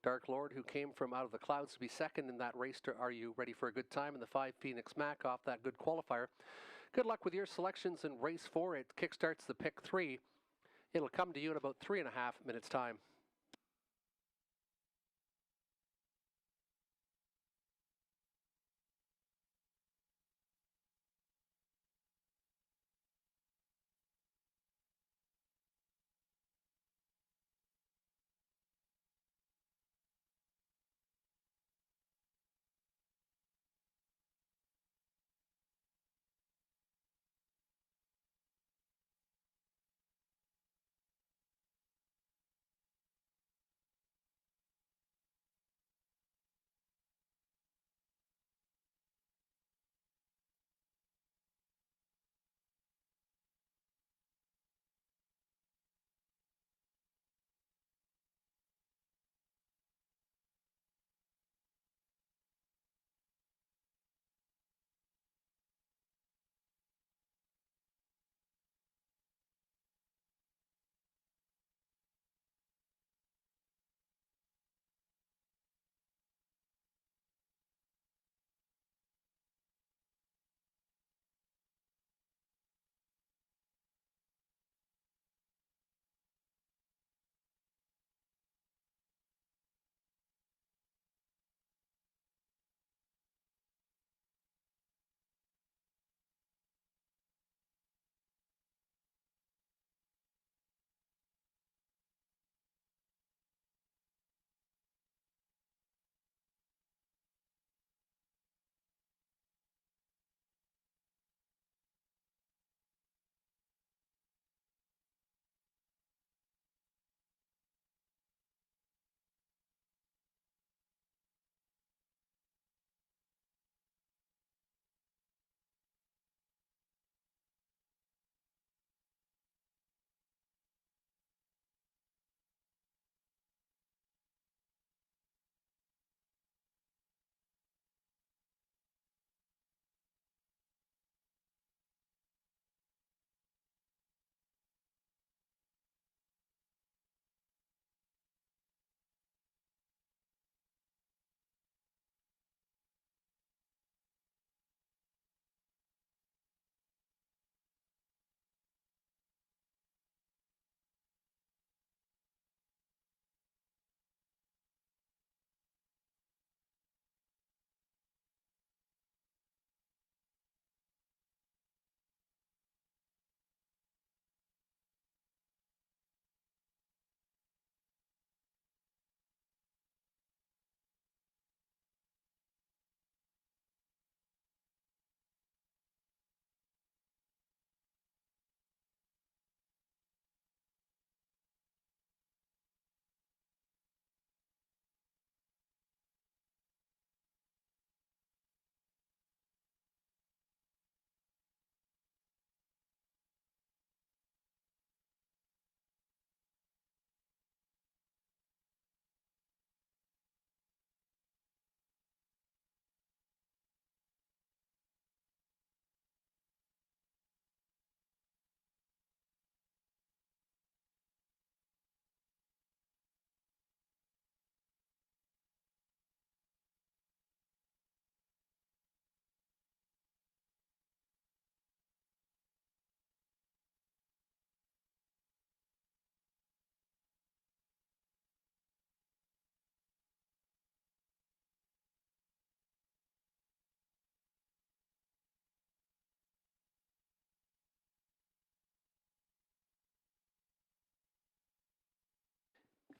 Dark Lord, who came from out of the clouds to be second in that race to Are You Ready for a Good Time? And the 5 Phoenix Mac off that good qualifier. Good luck with your selections in race 4. It kickstarts the pick 3. It'll come to you in about 3.5 minutes' time.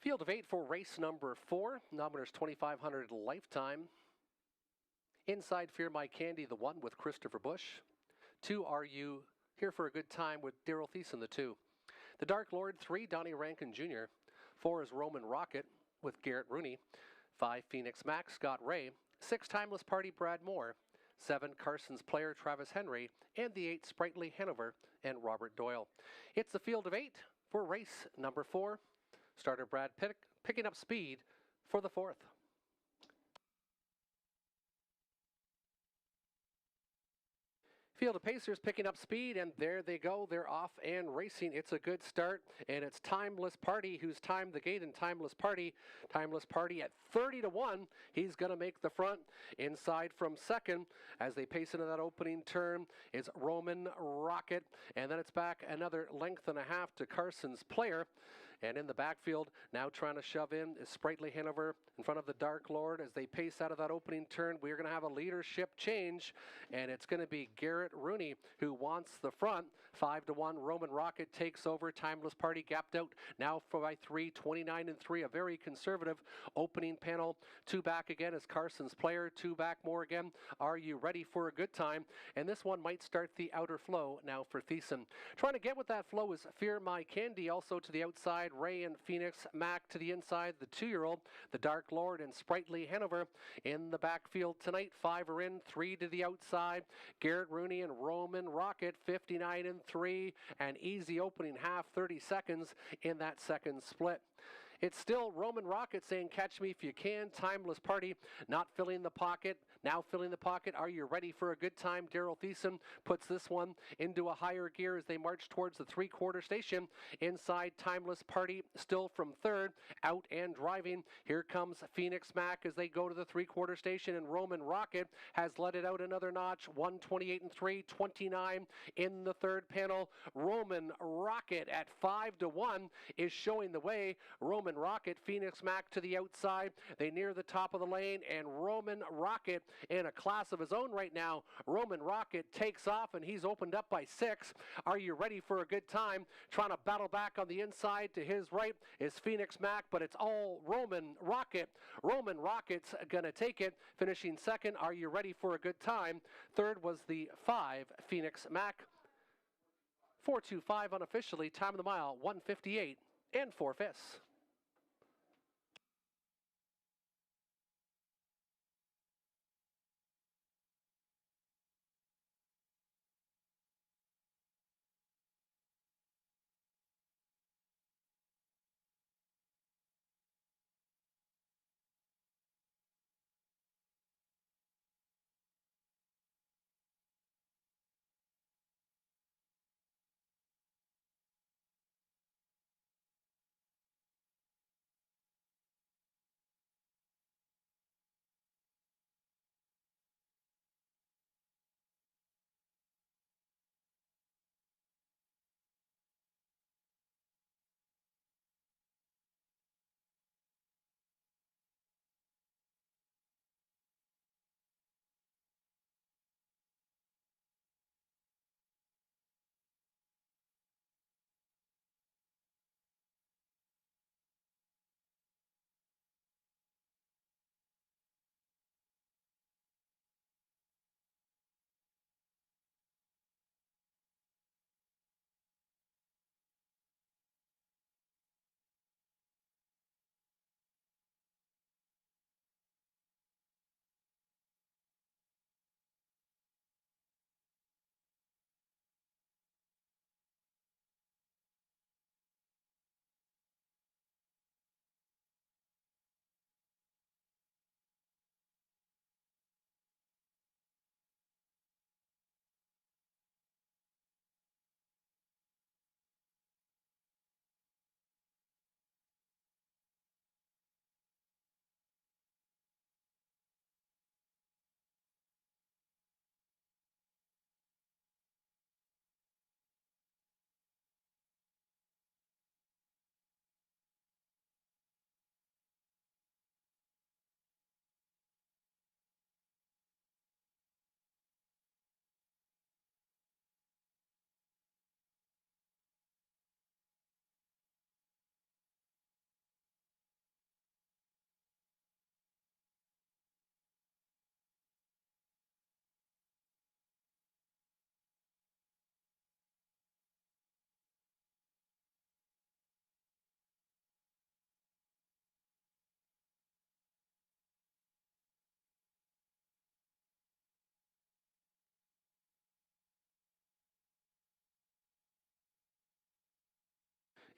Field of 8 for race number 4. Nominators 2,500 lifetime. Inside Fear My Candy, the 1 with Christopher Bush. 2, Are You Here for a Good Time with Daryl Thiessen, the 2. The Dark Lord, 3, Donnie Rankin Jr. 4 is Roman Rocket with Garrett Rooney. 5, Phoenix Max, Scott Ray. 6, Timeless Party, Brad Moore. 7, Carson's Player, Travis Henry. And the 8, Sprightly Hanover and Robert Doyle. It's the field of 8 for race number 4. Starter Brad Pitt picking up speed for the 4th. Field of Pacers picking up speed, and there they go. They're off and racing. It's a good start, and it's Timeless Party who's timed the gate, and Timeless Party at 30-1. He's going to make the front. Inside from second as they pace into that opening turn is Roman Rocket, and then it's back another length and a half to Carson's Player. And in the backfield, now trying to shove in is Sprightly Hanover in front of the Dark Lord as they pace out of that opening turn. We're going to have a leadership change, and it's going to be Garrett Rooney who wants the front. 5-1, Roman Rocket takes over. Timeless Party gapped out now by 3, 29-3. A very conservative opening panel. 2 back again is Carson's Player. 2 back more again. Are You Ready for a Good Time? And this one might start the outer flow now for Thiessen. Trying to get with that flow is Fear My Candy, also to the outside. Ray and Phoenix Mac to the inside. The 2-year-old, the Dark Lord and Sprightly Hanover in the backfield tonight. 5 are in, 3 to the outside. Garrett Rooney and Roman Rocket, 59-3. An easy opening half, 30 seconds in that second split. It's still Roman Rocket saying, catch me if you can. Timeless Party not filling the pocket. Now filling the pocket. Are you ready for a good time? Daryl Thiessen puts this one into a higher gear as they march towards the 3-quarter station. Inside, Timeless Party still from third. Out and driving. Here comes Phoenix Mac as they go to the 3-quarter station, and Roman Rocket has let it out another notch. 128-3, 29 in the third panel. Roman Rocket at 5-1 is showing the way. Roman Rocket, Phoenix Mac to the outside. They near the top of the lane, and Roman Rocket in a class of his own right now. Roman Rocket takes off, and he's opened up by 6. Are you ready for a good time? Trying to battle back on the inside to his right is Phoenix Mac, but it's all Roman Rocket. Roman Rocket's going to take it, finishing second. Are you ready for a good time? Third was the 5, Phoenix Mac. 4:25 unofficially, time of the mile, 1:58 and 4/5.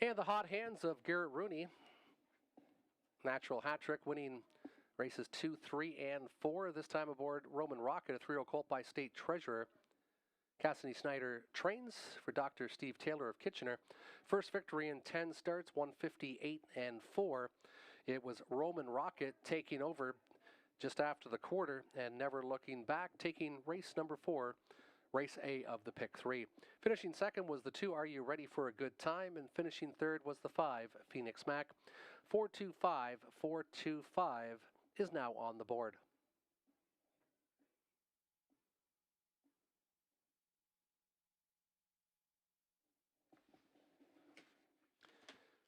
And the hot hands of Garrett Rooney. Natural hat trick, winning races 2, 3, and 4. This time aboard Roman Rocket, a 3-year-old colt by State Treasurer. Cassidy Snyder trains for Dr. Steve Taylor of Kitchener. First victory in 10 starts, 158 and 4. It was Roman Rocket taking over just after the quarter and never looking back, taking race number 4, race A of the pick 3. Finishing second was the 2, Are You Ready for a Good Time? And finishing third was the 5, Phoenix Mac. 425, 425 is now on the board.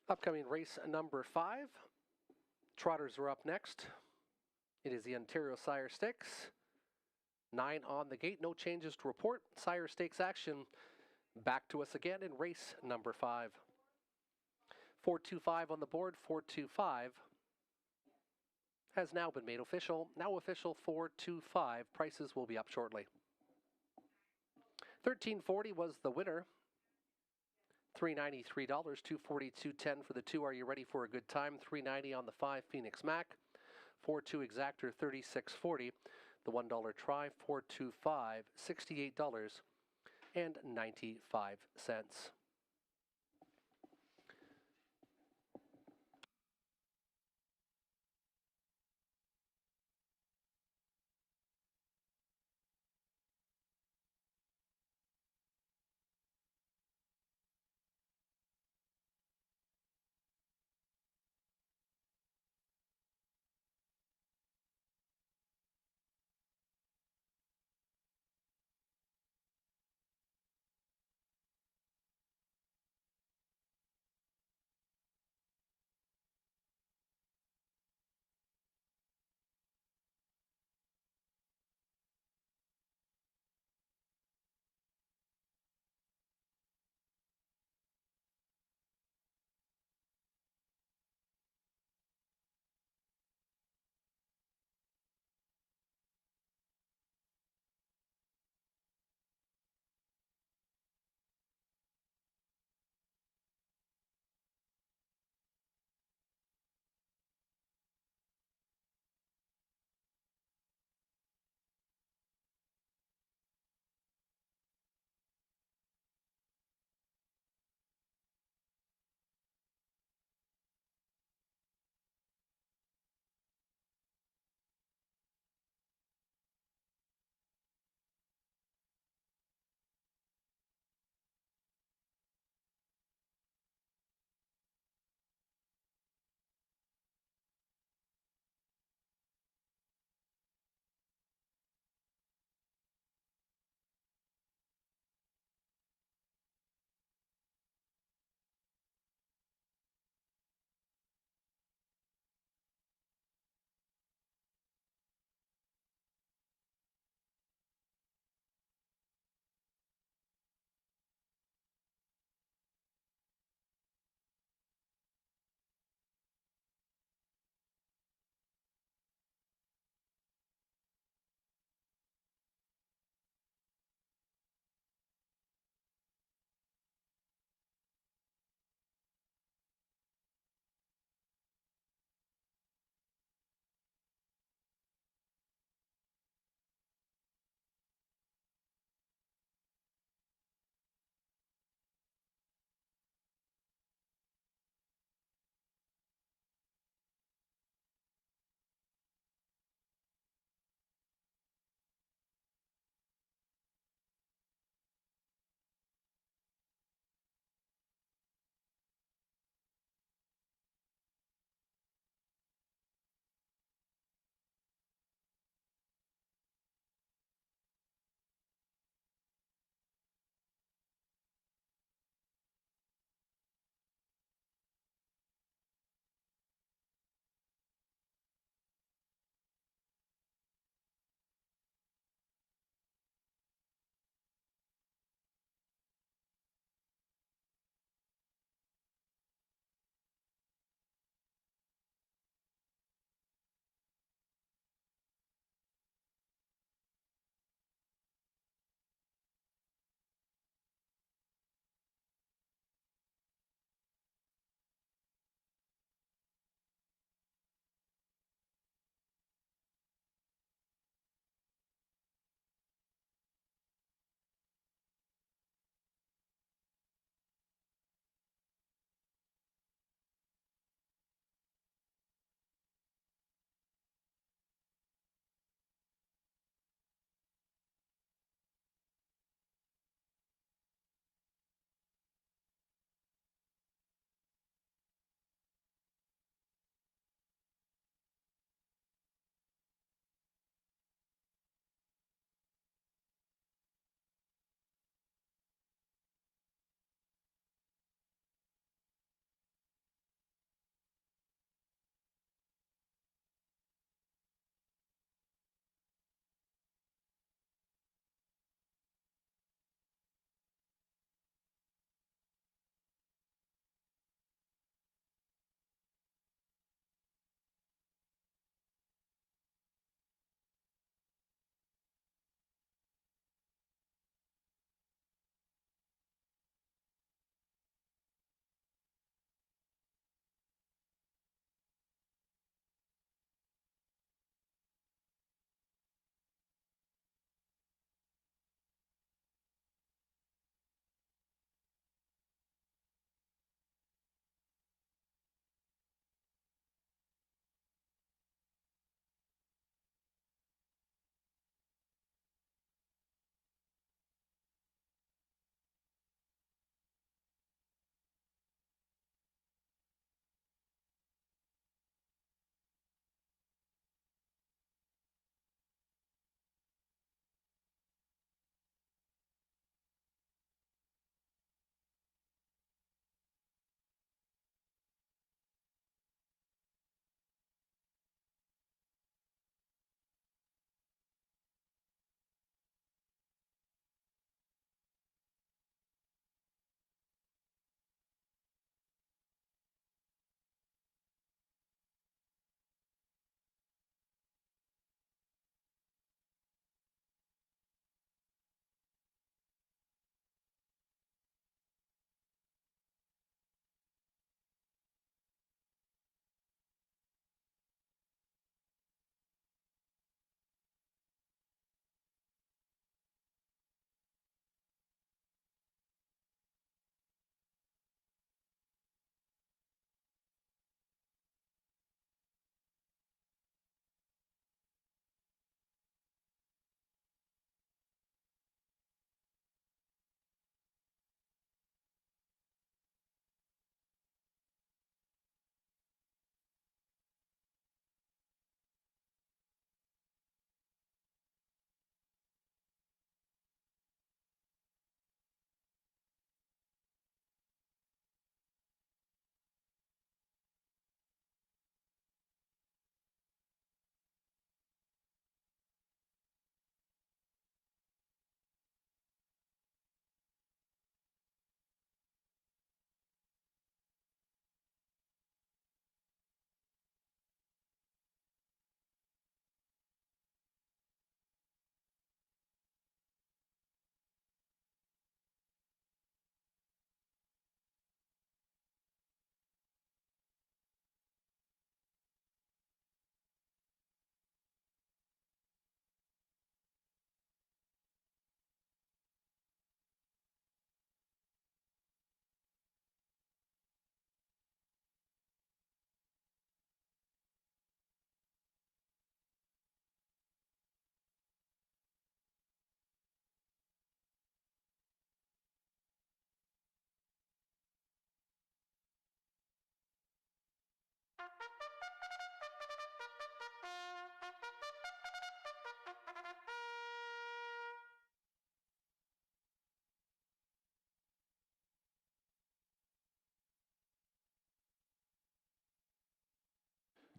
Upcoming race number 5. Trotters are up next. It is the Ontario Sire Stakes. 9 on the gate, no changes to report. Sire Stakes action back to us again in race number 5. 425 on the board, 425 has now been made official. Now official 425. Prices will be up shortly. 1340 was the winner. $393, $240, $210 for the 2, Are You Ready for a Good Time? $390 on the 5, Phoenix Mac. 4-2 exactor, $36.40. The $1 try, 425, $68.95.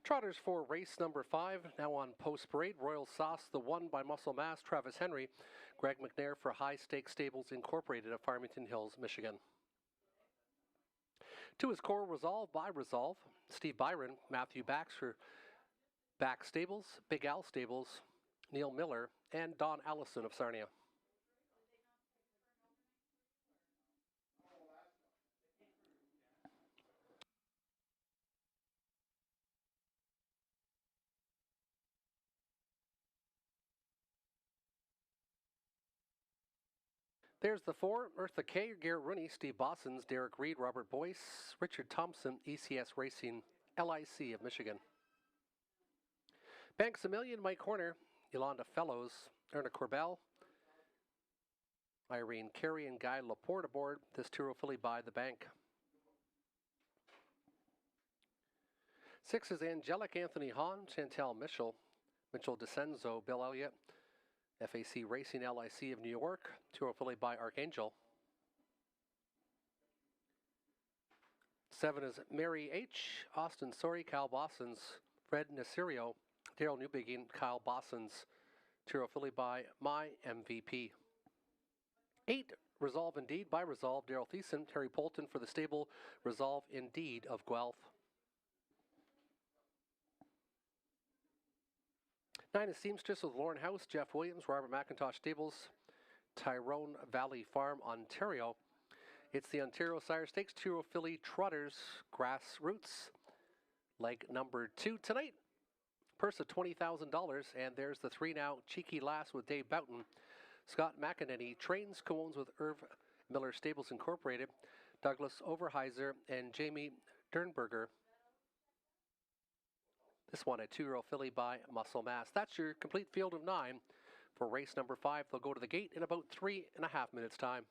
Trotters for race number 5, now on post parade. Royal Sauce, the 1 by Muscle Mass, Travis Henry. Greg McNair for High Stakes Stables Incorporated of Farmington Hills, Michigan. To his core, Resolve by Resolve. Steve Byron, Matthew Baxter, Back Stables, Big Al Stables, Neil Miller, and Don Allison of Sarnia. There's the 4, Eartha K, Garrett Rooney, Steve Bossons, Derek Reed, Robert Boyce, Richard Thompson, ECS Racing, LIC of Michigan. Banks a Million, Mike Horner, Yolanda Fellows, Erna Corbell, Irene Carey, and Guy Laporte aboard this Turo filly by the bank. 6 is Angelic, Anthony Hahn, Chantal Mitchell, Mitchell DeCenzo, Bill Elliott, FAC Racing LIC of New York, Turo filly by Archangel. 7 is Mary H, Austin Sorry, Kyle Bossons, Fred Nasirio, Daryl Newbegin, Kyle Bossons, Turo filly by My MVP. 8, Resolve Indeed by Resolve, Daryl Thiessen, Terry Polton for the stable Resolve Indeed of Guelph. 9 is Seamstress with Lauren House, Jeff Williams, Robert McIntosh Stables, Tyrone Valley Farm, Ontario. It's the Ontario Sire Stakes Turo filly Trotters Grassroots, leg number 2 tonight. Purse of $20,000, and there's the 3 now. Cheeky Lass with Dave Boughton. Scott McEnany trains, co-owns with Irv Miller Stables Incorporated. Douglas Overheiser and Jamie Dernberger. This one a 2-year-old filly by Muscle Mass. That's your complete field of 9 for race number 5. They'll go to the gate in about 3.5 minutes time.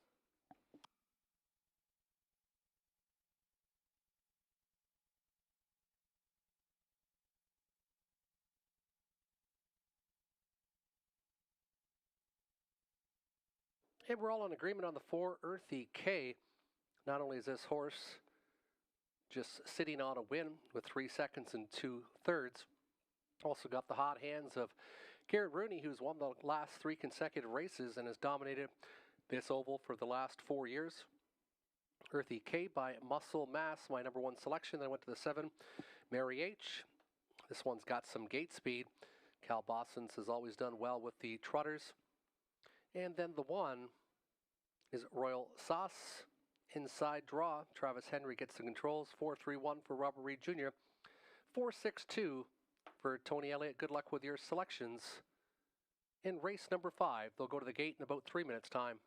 And we're all in agreement on the 4, Earthy K. Not only is this horse just sitting on a win with 3 seconds and 2/3, also got the hot hands of Garrett Rooney, who's won the last 3 consecutive races and has dominated this oval for the last 4 years. Earthy K by Muscle Mass, my number 1 selection. Then I went to the 7, Mary H. This one's got some gate speed. Cal Bossons has always done well with the trotters. And then the 1 is Royal Sauce. Inside draw, Travis Henry gets the controls. 4-3-1 for Robert Reed Jr. 4-6-2 for Tony Elliott. Good luck with your selections. In race number 5, they'll go to the gate in about 3 minutes' time.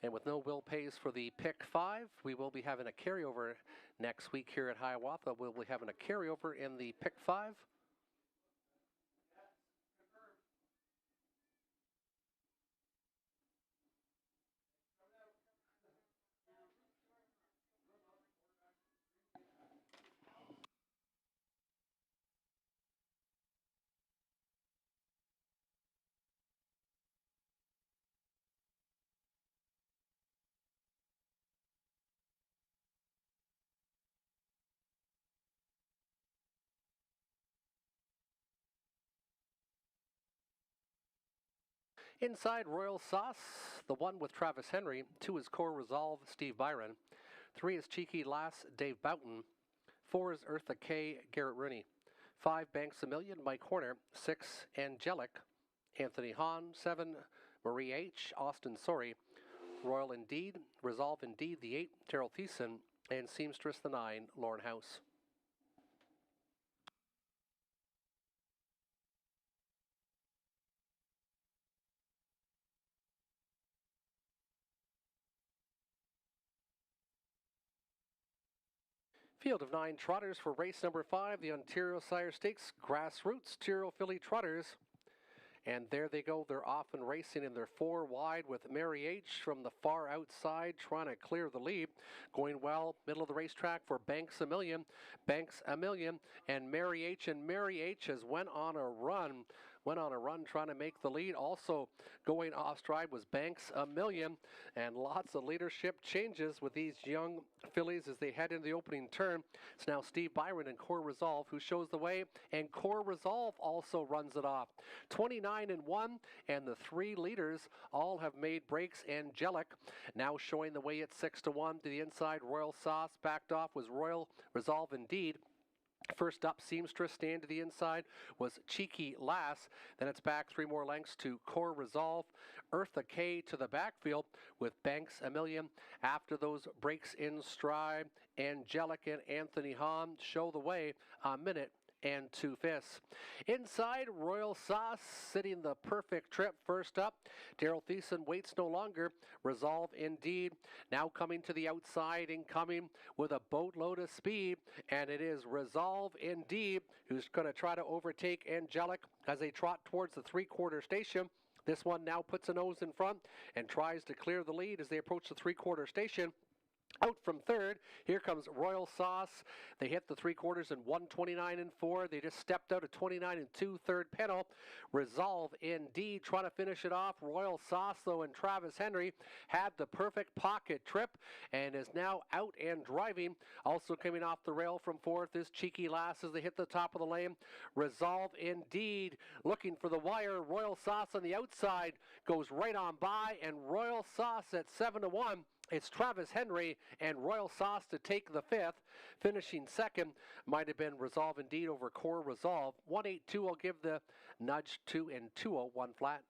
And with no will pays for the pick 5, we will be having a carryover next week here at Hiawatha. We'll be having a carryover in the pick 5. Inside, Royal Sauce, the 1 with Travis Henry. 2 is Core Resolve, Steve Byron. 3 is Cheeky Lass, Dave Boughton. 4 is Eartha K, Garrett Rooney. 5, Banks a Million, Mike Horner. 6, Angelic, Anthony Hahn. 7, Marie H, Austin Sorry. Royal Indeed, Resolve Indeed, the 8, Terrell Thiessen. And Seamstress, the 9, Lauren House. Field of 9 trotters for race number 5, the Ontario Sire Stakes Grassroots Tiro Filly Trotters. And there they go. They're off and racing in their 4 wide with Mary H from the far outside trying to clear the lead. Going well, middle of the racetrack for Banks a Million. Banks a Million and Mary H. And Mary H has went on a run trying to make the lead. Also going off stride was Banks a Million, and lots of leadership changes with these young fillies as they head into the opening turn. It's now Steve Byron and Core Resolve who shows the way, and Core Resolve also runs it off. 29 and 1, and the 3 leaders all have made breaks. Angelic now showing the way at 6 to 1 to the inside. Royal Sauce backed off was Royal Resolve Indeed. First up, Seamstress, stand to the inside, was Cheeky Lass. Then it's back 3 more lengths to Core Resolve. Eartha K to the backfield with Banks a Million. After those breaks in stride, Angelic and Anthony Hahn show the way a minute and 2/5. Inside, Royal Sauce sitting the perfect trip. First up, Daryl Thiessen waits no longer. Resolve Indeed now coming to the outside and coming with a boatload of speed, and it is Resolve Indeed who's going to try to overtake Angelic as they trot towards the 3/4 station. This one now puts a nose in front and tries to clear the lead as they approach the 3/4 station. Out from third, here comes Royal Sauce. They hit the 3/4 in 1:29 and 4. They just stepped out at 29 and 2, third pedal. Resolve Indeed trying to finish it off. Royal Sauce, though, and Travis Henry had the perfect pocket trip and is now out and driving. Also coming off the rail from fourth is Cheeky Lass as they hit the top of the lane. Resolve Indeed looking for the wire. Royal Sauce on the outside goes right on by, and Royal Sauce at 7 to 1. It's Travis Henry and Royal Sauce to take the 5th. Finishing second might have been Resolve Indeed over Core Resolve. 182 will give the nudge 2 and 201 flat.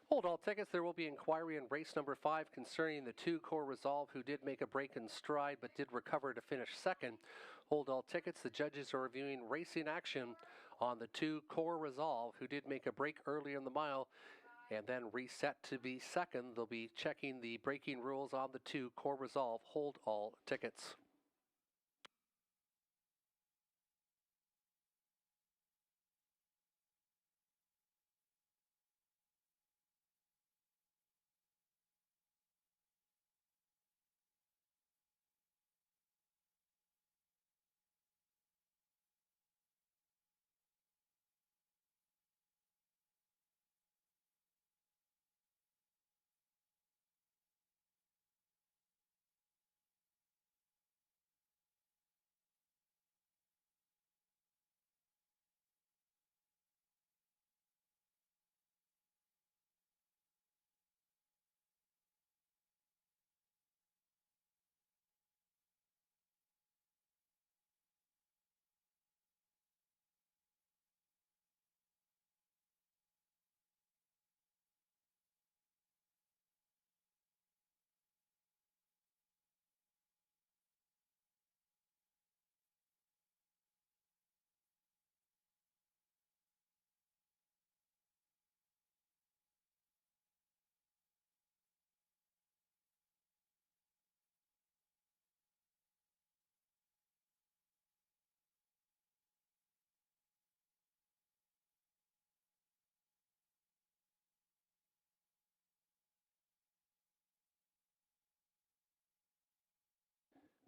Hold all tickets. There will be inquiry in race number 5 concerning the 2 Core Resolve who did make a break in stride but did recover to finish second. Hold all tickets. The judges are reviewing racing action on the 2 Core Resolve who did make a break early in the mile and then reset to be second. They'll be checking the braking rules on the 2 Core Resolve. Hold all tickets.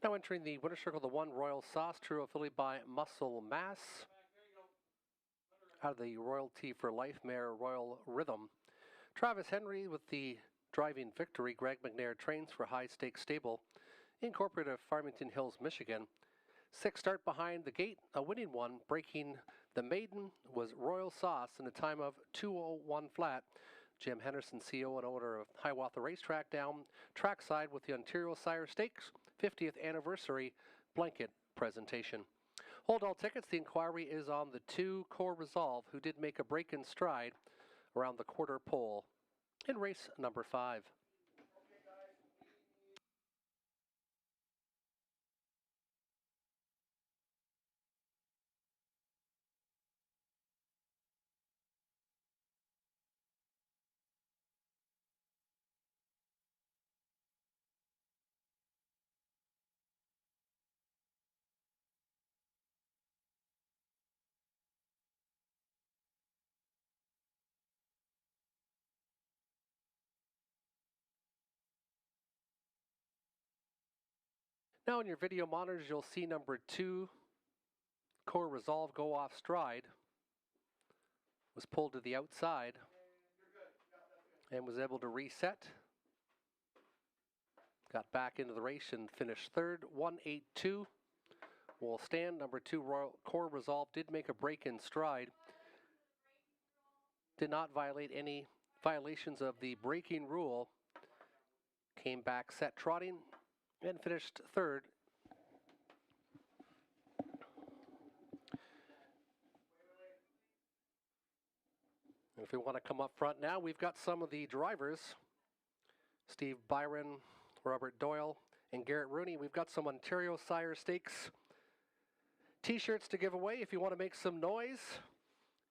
Now entering the winner's circle, the 1 Royal Sauce, true filly by Muscle Mass. Out of the Royalty for Life mare Royal Rhythm. Travis Henry with the driving victory. Greg McNair trains for High Stakes Stable, Incorporated of Farmington Hills, Michigan. 6th start behind the gate, a winning one. Breaking the maiden was Royal Sauce in a time of 2:01 flat. Jim Henderson, CEO and owner of Hiawatha Racetrack, down trackside with the Ontario Sire Stakes 50th anniversary blanket presentation. Hold all tickets. The inquiry is on the 2 Core Resolve, who did make a break in stride around the quarter pole in race number 5. Now in your video monitors, you'll see number 2 Core Resolve go off stride. Was pulled to the outside and was able to reset. Got back into the race and finished 3rd. 182 will stand. Number 2 Royal Core Resolve did make a break in stride. Did not violate any violations of the braking rule. Came back set trotting and finished 3rd. If we want to come up front now, we've got some of the drivers. Steve Byron, Robert Doyle, and Garrett Rooney. We've got some Ontario Sire Stakes t-shirts to give away if you want to make some noise.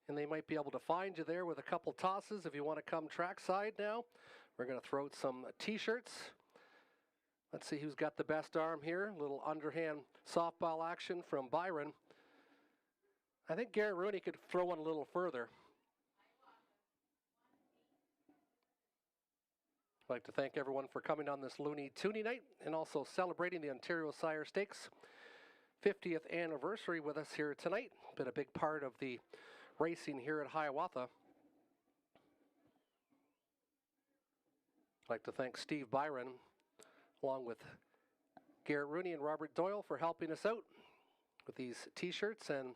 And they might be able to find you there with a couple tosses if you want to come trackside now. We're going to throw out some t-shirts. Let's see who's got the best arm here. A little underhand softball action from Byron. I think Garrett Rooney could throw one a little further. I'd like to thank everyone for coming on this Looney Toonie night and also celebrating the Ontario Sire Stakes 50th anniversary with us here tonight. Been a big part of the racing here at Hiawatha. I'd like to thank Steve Byron along with Garrett Rooney and Robert Doyle for helping us out with these t-shirts, and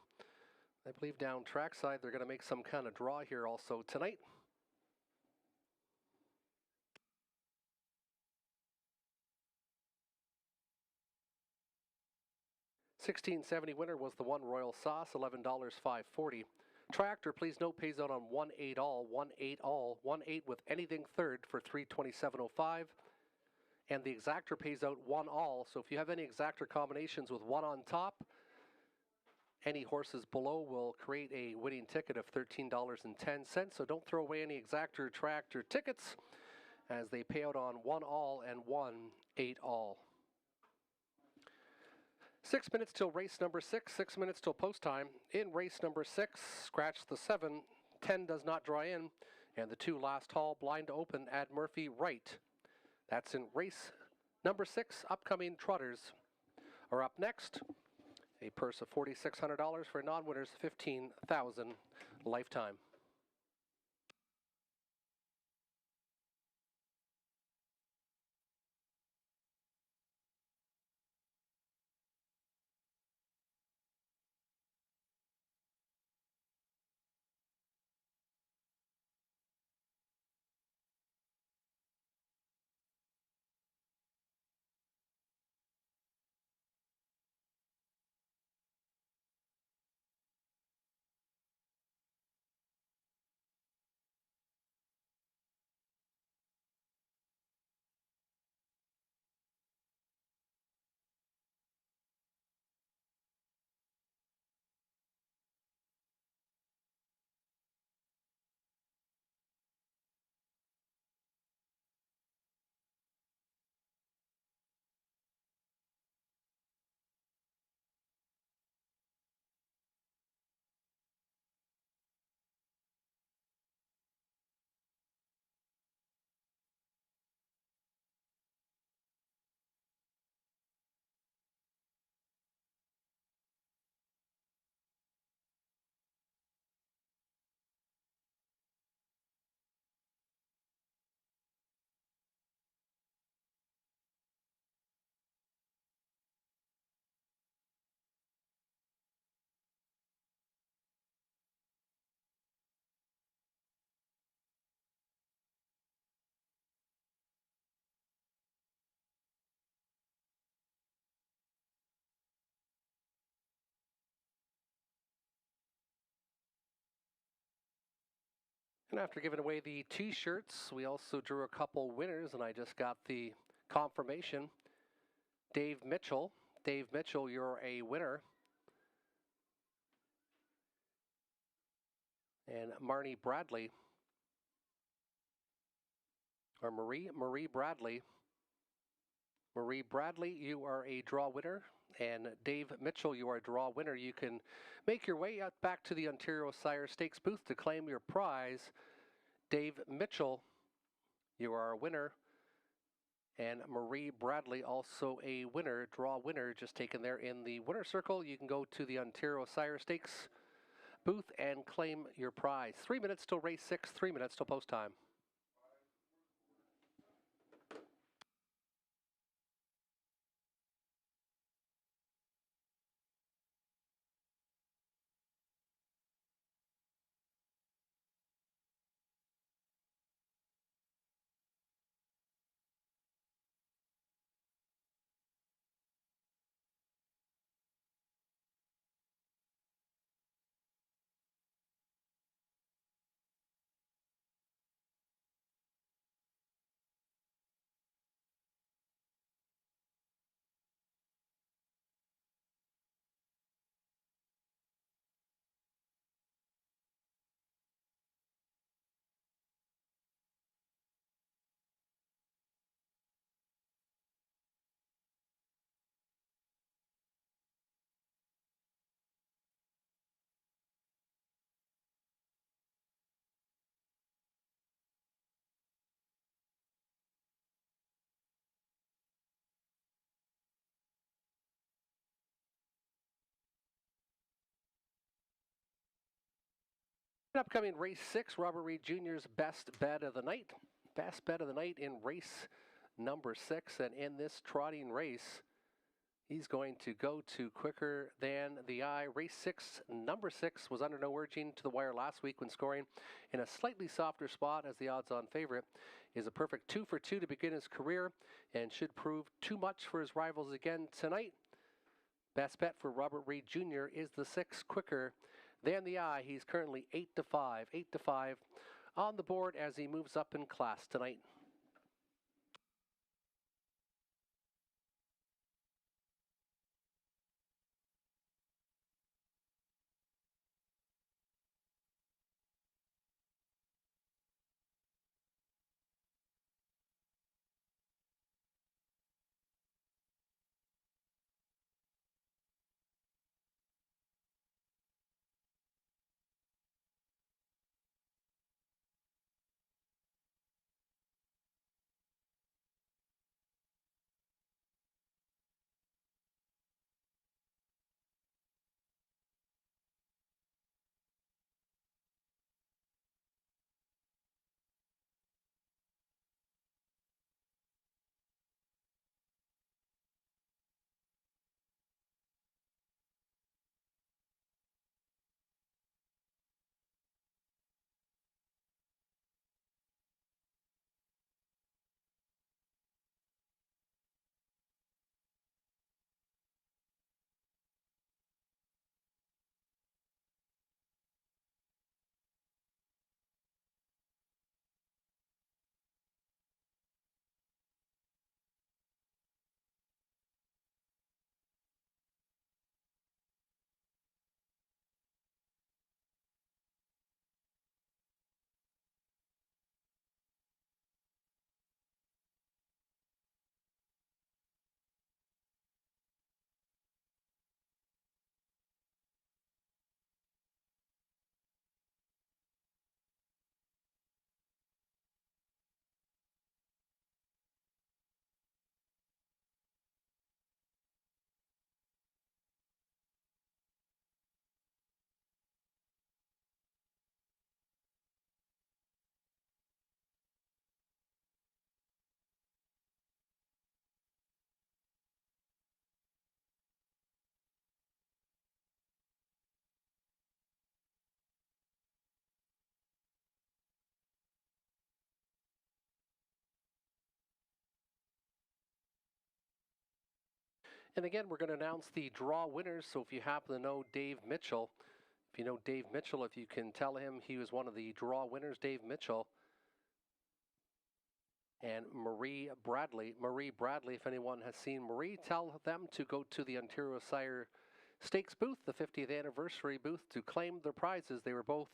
I believe down trackside they're going to make some kind of draw here also tonight. $16.70 winner was the 1 Royal Sauce, $11.540. Tractor, please note, pays out on 1-8 all, 1-8 all, 1-8 with anything 3rd for $327.05. And the exactor pays out 1 all, so if you have any exactor combinations with 1 on top, any horses below will create a winning ticket of $13.10. So don't throw away any exactor tractor tickets as they pay out on 1 all and 1-8 all. 6 minutes till race number 6, 6 minutes till post time. In race number 6, scratch the 7, 10 does not draw in, and the 2 last haul blind to open at Murphy right. That's in race number 6. Upcoming trotters are up next. A purse of $4,600 for non-winners, $15,000 lifetime. And after giving away the t-shirts, we also drew a couple winners, and I just got the confirmation. Dave Mitchell, you're a winner. And Marnie Bradley, or Marie Bradley. Marie Bradley, you are a draw winner. And Dave Mitchell, you are a draw winner. You can make your way out back to the Ontario Sire Stakes booth to claim your prize. Dave Mitchell, you are a winner. And Marie Bradley, also a winner, draw winner, just taken there in the winner circle. You can go to the Ontario Sire Stakes booth and claim your prize. 3 minutes till race 6, 3 minutes till post time. Upcoming race 6, Robert Reed Jr.'s best bet of the night. Best bet of the night in race number 6. And in this trotting race, he's going to go to quicker than the eye. Race 6, number 6, was under no urging to the wire last week when scoring in a slightly softer spot as the odds-on favorite. Is a perfect 2 for 2 to begin his career and should prove too much for his rivals again tonight. Best bet for Robert Reed Jr. is the 6, quicker than the eye. He's currently 8 to 5 on the board as he moves up in class tonight. And again, we're going to announce the draw winners. So if you happen to know Dave Mitchell, If you know Dave Mitchell, if you can tell him he was one of the draw winners, Dave Mitchell. And Marie Bradley, if anyone has seen Marie, tell them to go to the Ontario Sire Stakes booth, the 50th anniversary booth, to claim their prizes. They were both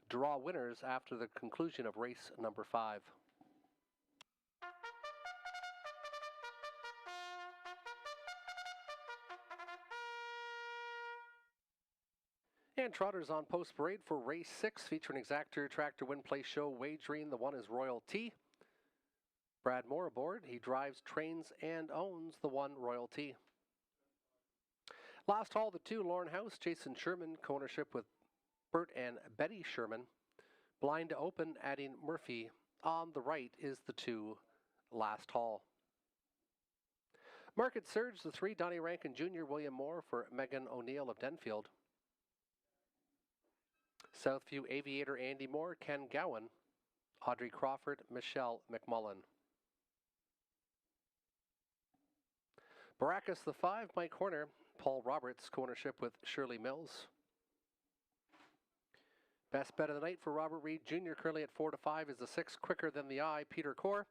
draw winners after the conclusion of race number 5. And trotters on post parade for race 6, featuring exactor tractor win place show wagering. The one is Royal T. Brad Moore aboard. He drives, trains, and owns the one Royal T. Last haul, the 2 Lorne House, Jason Sherman, co-ownership with Bert and Betty Sherman. Blind to open, adding Murphy. On the right is the 2 Last haul. Market Surge, the 3 Donnie Rankin Jr., William Moore for Megan O'Neill of Denfield. Southview Aviator Andy Moore, Ken Gowan, Audrey Crawford, Michelle McMullen. Baracus the 5, Mike Horner, Paul Roberts, co-ownership with Shirley Mills. Best bet of the night for Robert Reed Jr., currently at 4 to 5, is the 6 Quicker Than the Eye, Peter Core.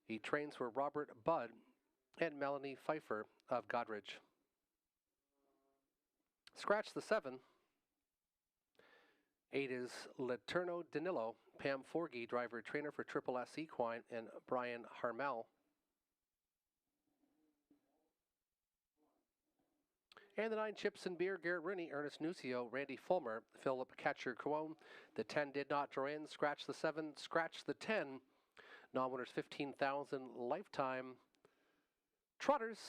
He trains for Robert Budd and Melanie Pfeiffer of Godridge. Scratch the 7. 8 is Laterno Danilo, Pam Forgy, driver trainer for Triple S Equine, and Brian Harmel. And the 9 Chips and Beer, Garrett Rooney, Ernest Nucio, Randy Fulmer, Philip Catcher-Coone. The 10 did not draw in. Scratch the 7, scratch the 10. Non-winners 15,000 lifetime. Trotters,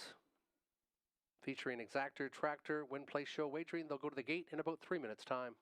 featuring exactor, tractor, win place show wagering. They'll go to the gate in about 3 minutes' time.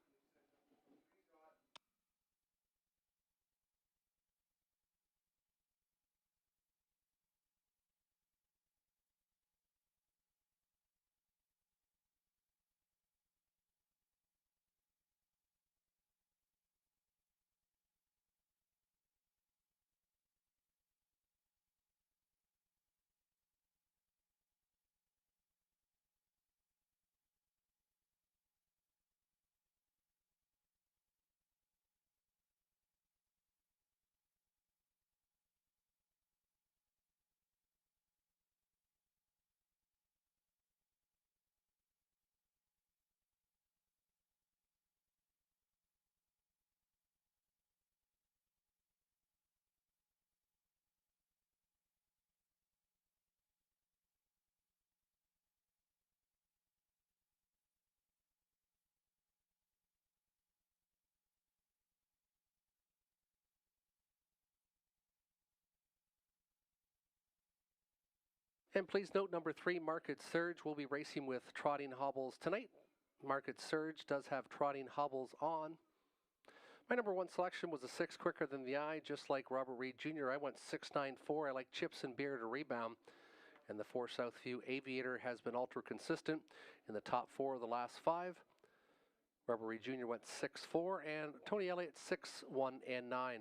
And please note, number 3, Market Surge, will be racing with trotting hobbles tonight. Market Surge does have trotting hobbles on. My number 1 selection was a 6 Quicker Than the Eye, just like Robert Reed Jr. I went 6-9-4. I like Chips and Beer to rebound. And the 4 Southview Aviator has been ultra consistent in the top 4 of the last 5. Robert Reed Jr. went 6-4, and Tony Elliott 6-1 and 9.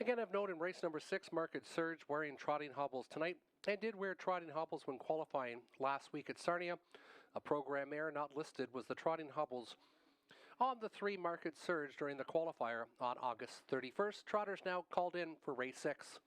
Again, of note in race number 6, Market Surge wearing trotting hobbles tonight and did wear trotting hobbles when qualifying last week at Sarnia. A program mare not listed was the trotting hobbles on the 3 Market Surge during the qualifier on August 31st. Trotters now called in for race 6.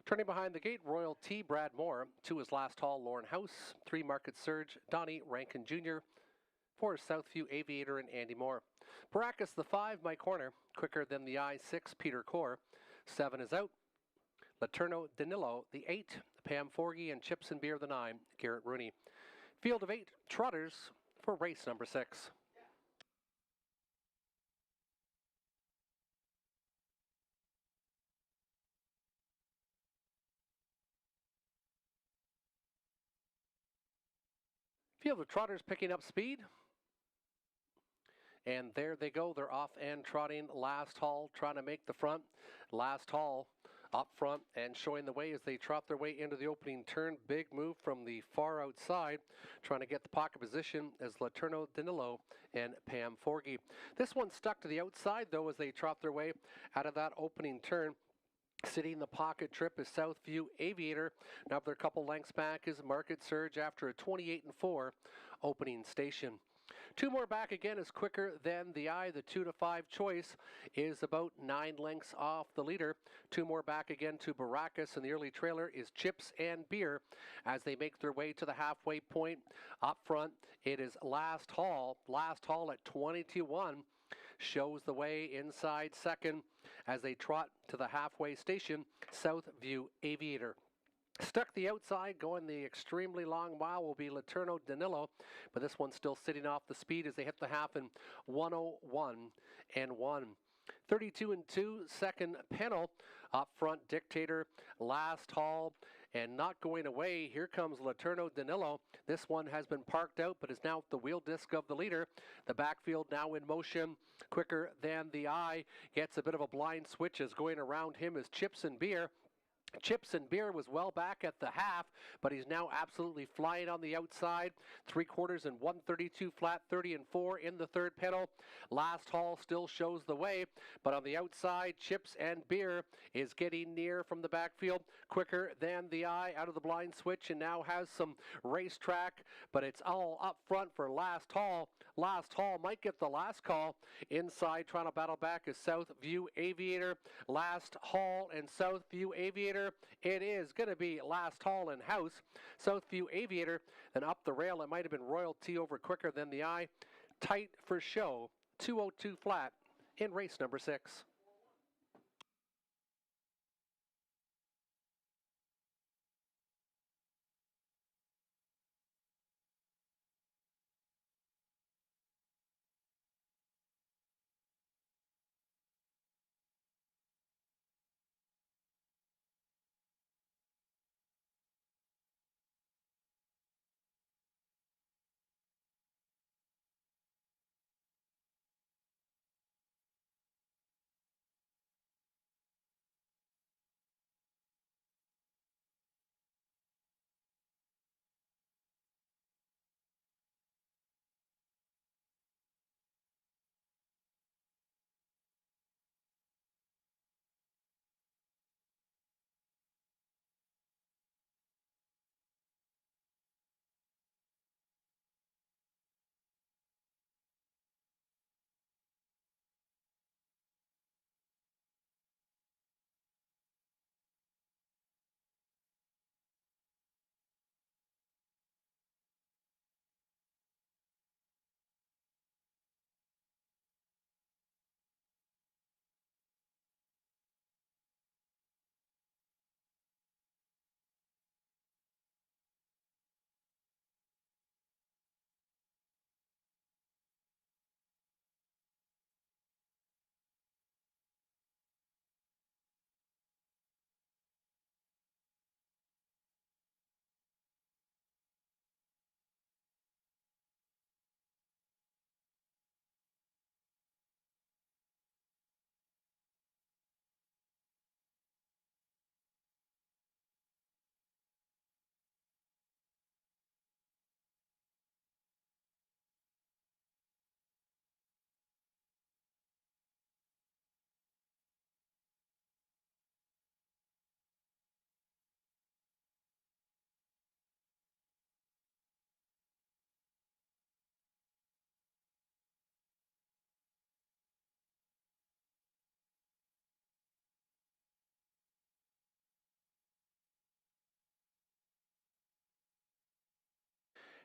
Turning behind the gate, Royal T. Brad Moore. 2 is Last Hall, Lauren House. 3 Market Surge, Donnie Rankin Jr. 4 is Southview Aviator and Andy Moore. Baracus the 5, Mike Horner. Quicker Than the Eye 6, Peter Core. 7 is out. Laterno Danilo the 8, Pam Forgy and Chips and Beer the 9, Garrett Rooney. Field of 8 trotters for race number 6. Field of trotters picking up speed. And there they go. They're off and trotting. Last Hall trying to make the front. Last Hall up front and showing the way as they trot their way into the opening turn. Big move from the far outside, trying to get the pocket position as Laterno Danilo and Pam Forgy. This one stuck to the outside, though, as they trot their way out of that opening turn. Sitting in the pocket trip is Southview Aviator. Now they're a couple lengths back is Market Surge after a 28-4 opening station. 2 more back again is Quicker Than the Eye. The 2 to 5 choice is about 9 lengths off the leader. 2 more back again to Baracus, and the early trailer is Chips and Beer as they make their way to the halfway point. Up front, it is Last Hall. Last Hall at 20-1 shows the way inside second as they trot to the halfway station. Southview Aviator. Stuck the outside, going the extremely long mile will be Laterno Danilo, but this one's still sitting off the speed as they hit the half in 1:01.1. 32-2, second panel. Up front, Dictator, Last Hall, and not going away. Here comes Laterno Danilo. This one has been parked out, but is now at the wheel disc of the leader. The backfield now in motion. Quicker Than the Eye gets a bit of a blind switch as going around him is Chips and Beer. Chips and Beer was well back at the half, but he's now absolutely flying on the outside. 3/4 and 132 flat, 30-4 in the third pedal. Last Hall still shows the way, but on the outside, Chips and Beer is getting near from the backfield. Quicker Than the Eye out of the blind switch and now has some racetrack, but it's all up front for Last Hall. Last Hall might get the last call. Inside, trying to battle back is Southview Aviator. Last Hall and Southview Aviator. It is going to be Last Hall in house. Southview Aviator, and up the rail, it might have been Royal T over Quicker Than the Eye. Tight for show, 2:02 flat in race number 6.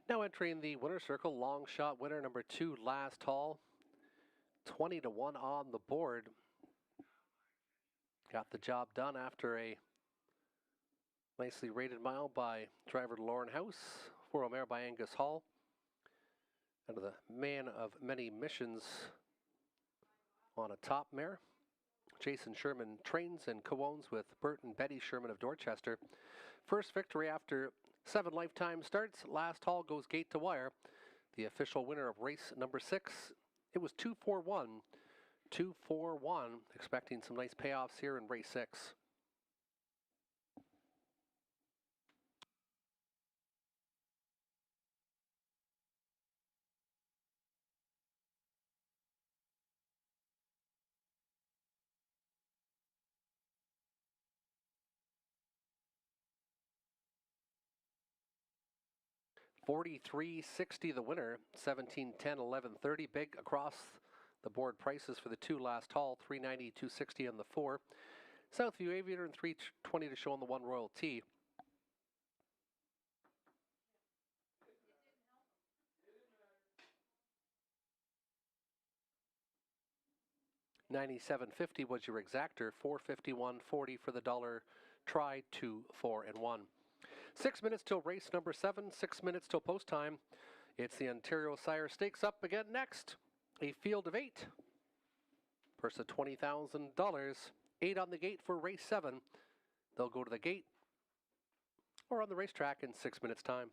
Now entering the winner's circle, long shot winner number 2, Last Hall. 20 to 1 on the board. Got the job done after a nicely rated mile by driver Lauren House, 4 mare by Angus Hall. And the man of many missions on a top mare. Jason Sherman trains and co-owns with Bert and Betty Sherman of Dorchester. First victory after 7 lifetime starts. Last Hall goes gate to wire. The official winner of race number 6. It was 2-4-1. 2-4-1. Expecting some nice payoffs here in race 6. $43.60 the winner, 17.10, 11.30. Big across the board prices for the 2 Last Hall, $3.90, $2.60 on the 4. Southview Aviator and $3.20 to show on the 1 Royal T. $97.50 was your exactor, $451.40 for the dollar try, 2, 4, and 1. 6 minutes till race number 7, 6 minutes till post time. It's the Ontario Sire Stakes up again next. A field of 8. Purse of $20,000. 8 on the gate for race 7. They'll go to the gate or on the racetrack in 6 minutes time.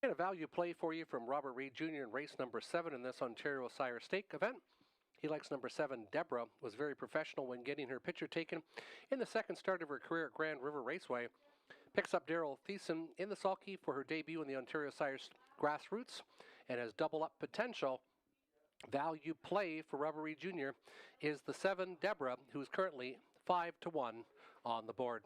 And a value play for you from Robert Reed Jr. in race number 7 in this Ontario Sire Stake event. He likes number 7, Deborah, was very professional when getting her picture taken in the second start of her career at Grand River Raceway. Picks up Daryl Thiessen in the sulky for her debut in the Ontario Sire Grassroots and has double up potential. Value play for Robert Reed Jr. is the 7, Deborah, who is currently 5-1 on the board.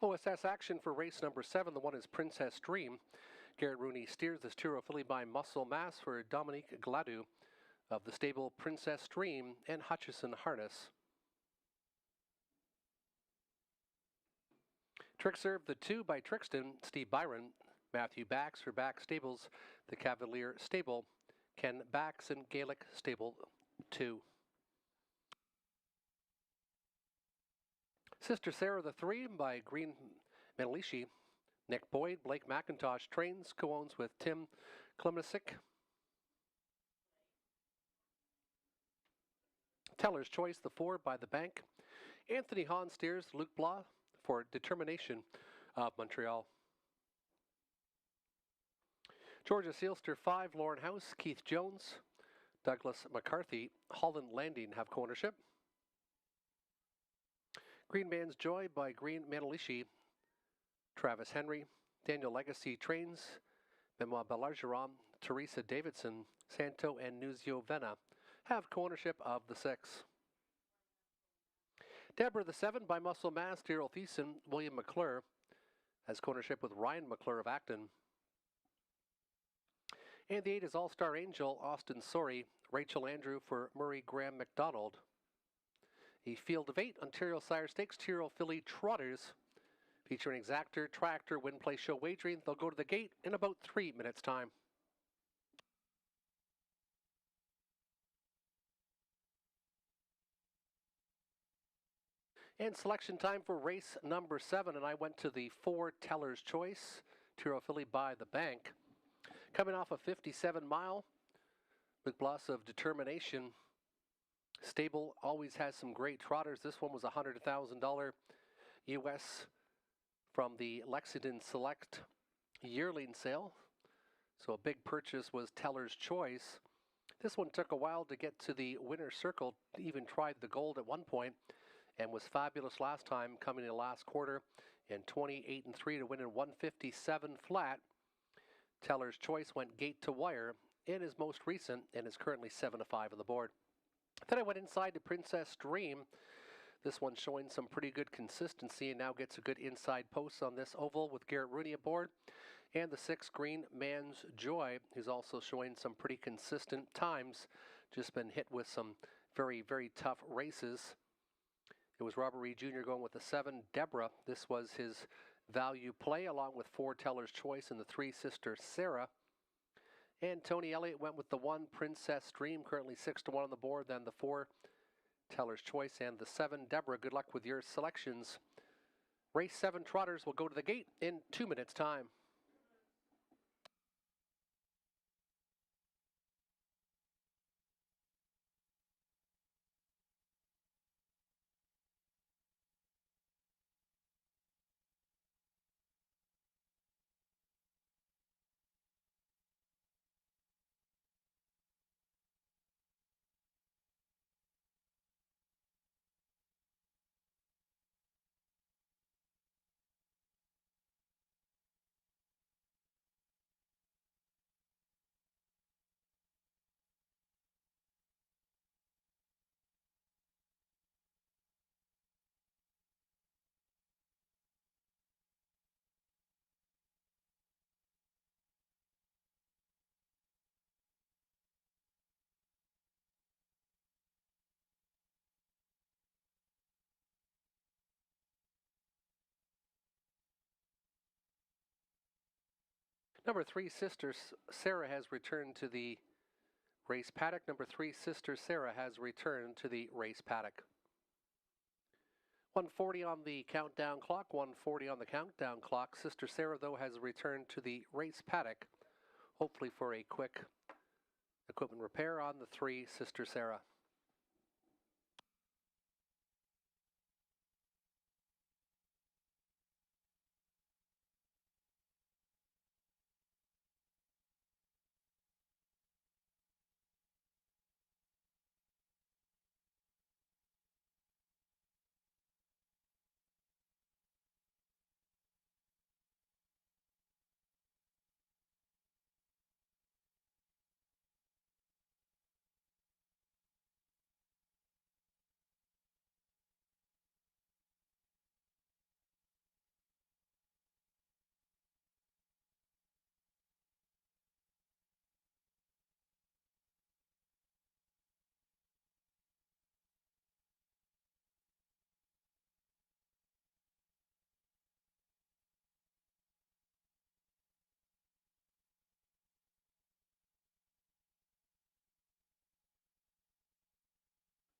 OSS action for race number 7. The one is Princess Dream. Garrett Rooney steers this Turo filly by Muscle Mass for Dominique Gladu of the stable Princess Dream and Hutchison Harness. Trick serve the 2 by Trixton, Steve Byron. Matthew Bax for Bax Stables, the Cavalier Stable. Ken Bax and Gaelic Stable 2. Sister Sarah the 3 by Green Menelishi. Nick Boyd, Blake McIntosh trains, co-owns with Tim Klemnisik. Teller's Choice, the 4 by the Bank. Anthony Hahn steers Luc Blas for Determination of Montreal. Georgia Sealster 5, Lauren House, Keith Jones, Douglas McCarthy, Holland Landing have co-ownership. Green Man's Joy by Green Manalishi, Travis Henry, Daniel Legacy trains, Benoit Bellargeron, Teresa Davidson, Santo and Nuzio Vena have co-ownership of the 6. Deborah the 7 by Muscle Mass, Daryl Thiessen, William McClure has co-ownership with Ryan McClure of Acton. And the 8 is All-Star Angel, Austin Sorey, Rachel Andrew for Murray Graham McDonald. A field of 8 Ontario Sire Stakes Tyrrell Filly Trotters featuring Exactor, Tractor, Win Play Show wagering. They'll go to the gate in about 3 minutes' time. And selection time for race number 7, and I went to the 4 Teller's Choice, Tyrrell Filly by the Bank. Coming off a 57-mile, with lots of determination. Stable always has some great trotters. This one was a $100,000 US from the Lexington Select yearling sale. So a big purchase was Teller's Choice. This one took a while to get to the winner's circle, even tried the gold at one point, and was fabulous last time, coming in the last quarter in 28-3 to win in 157 flat. Teller's Choice went gate to wire in his most recent and is currently 7-5 on the board. Then I went inside to Princess Dream. This one showing some pretty good consistency and now gets a good inside post on this oval with Garrett Rooney aboard. And the 6 Green Man's Joy, who's also showing some pretty consistent times. Just been hit with some very, very tough races. It was Robert Reed Jr. going with the 7 Deborah. This was his value play along with 4 Teller's Choice and the 3 Sister Sarah. And Tony Elliott went with the 1 Princess Dream, currently 6-1 on the board, then the 4 Teller's Choice and the 7 Deborah. Good luck with your selections. Race 7 trotters will go to the gate in 2 minutes' time. Number 3 Sister Sarah has returned to the race paddock. Number 3 Sister Sarah has returned to the race paddock. 140 on the countdown clock, 140 on the countdown clock. Sister Sarah, though, has returned to the race paddock, hopefully for a quick equipment repair on the 3 Sister Sarah.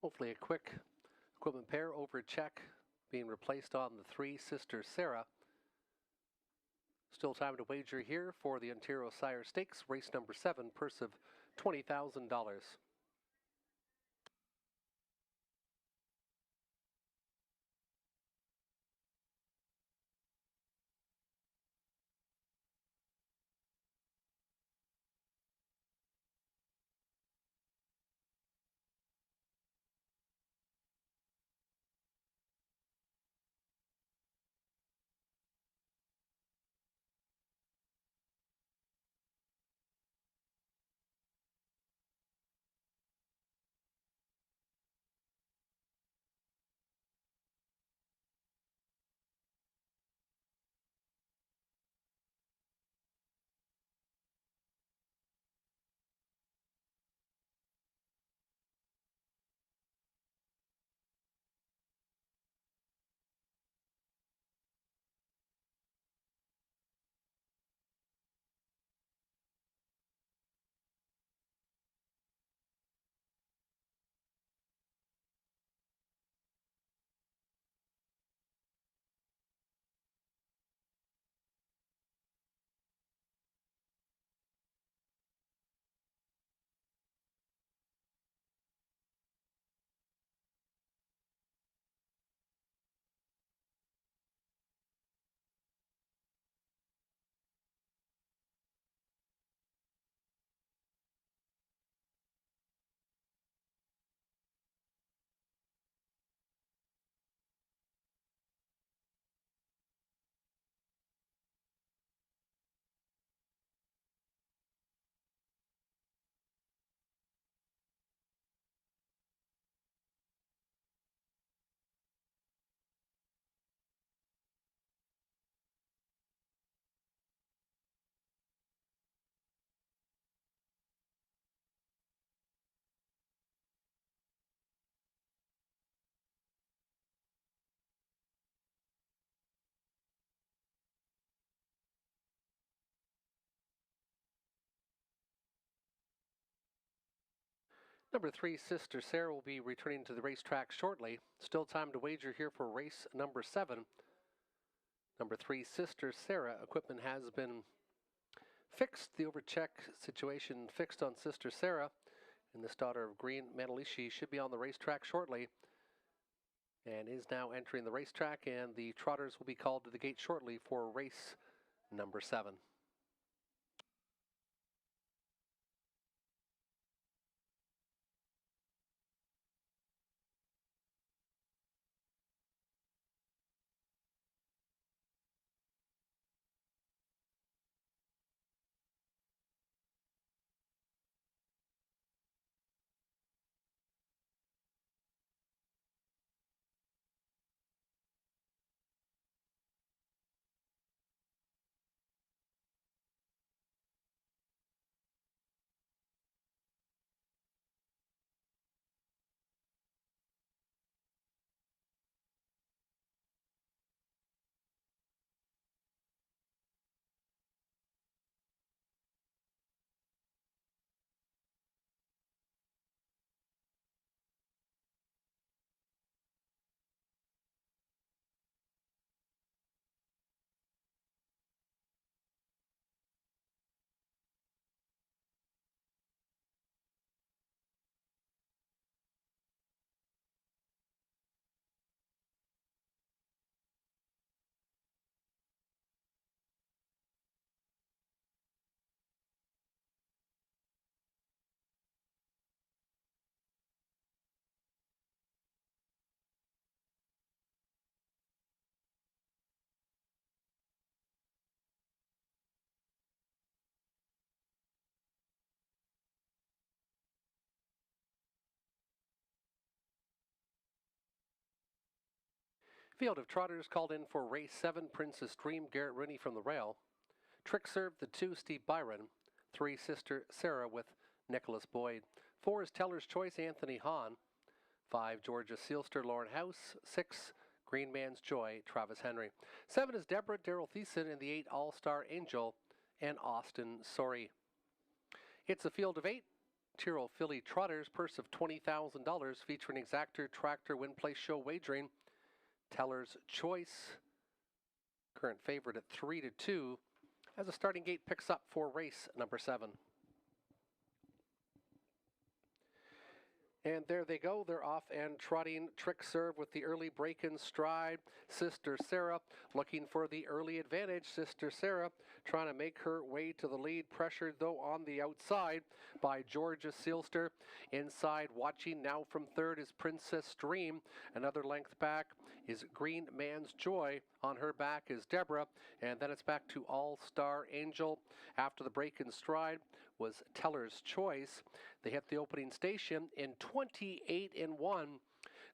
Hopefully a quick equipment pair over check being replaced on the 3 Sister Sarah. Still time to wager here for the Ontario Sire Stakes, race number 7, purse of $20,000. Number 3, Sister Sarah, will be returning to the racetrack shortly. Still time to wager here for race number 7. Number 3, Sister Sarah. Equipment has been fixed. The overcheck situation fixed on Sister Sarah. And this daughter of Green Manalishi should be on the racetrack shortly and is now entering the racetrack, and the trotters will be called to the gate shortly for race number 7. Field of trotters called in for race 7, Princess Dream, Garrett Rooney from the rail. Trick serve, the 2, Steve Byron. 3, Sister Sarah with Nicholas Boyd. 4 is Teller's Choice, Anthony Hahn. 5, Georgia Sealster, Lauren House. 6, Green Man's Joy, Travis Henry. 7 is Deborah, Daryl Thiessen, and the 8, All-Star Angel, and Austin Sorry. It's a field of 8. Tyrrell Philly Trotters, purse of $20,000, featuring exactor, tractor, win place show wagering. Teller's Choice, current favorite at 3-2, as a starting gate picks up for race number 7. And there they go. They're off and trotting. Trick serve with the early break in stride. Sister Sarah looking for the early advantage. Sister Sarah trying to make her way to the lead. Pressured, though, on the outside by Georgia Sealster. Inside, watching now from third, is Princess Dream. Another length back is Green Man's Joy. On her back is Deborah. And then it's back to All-Star Angel. After the break in stride was Teller's Choice. They hit the opening station in 28-1.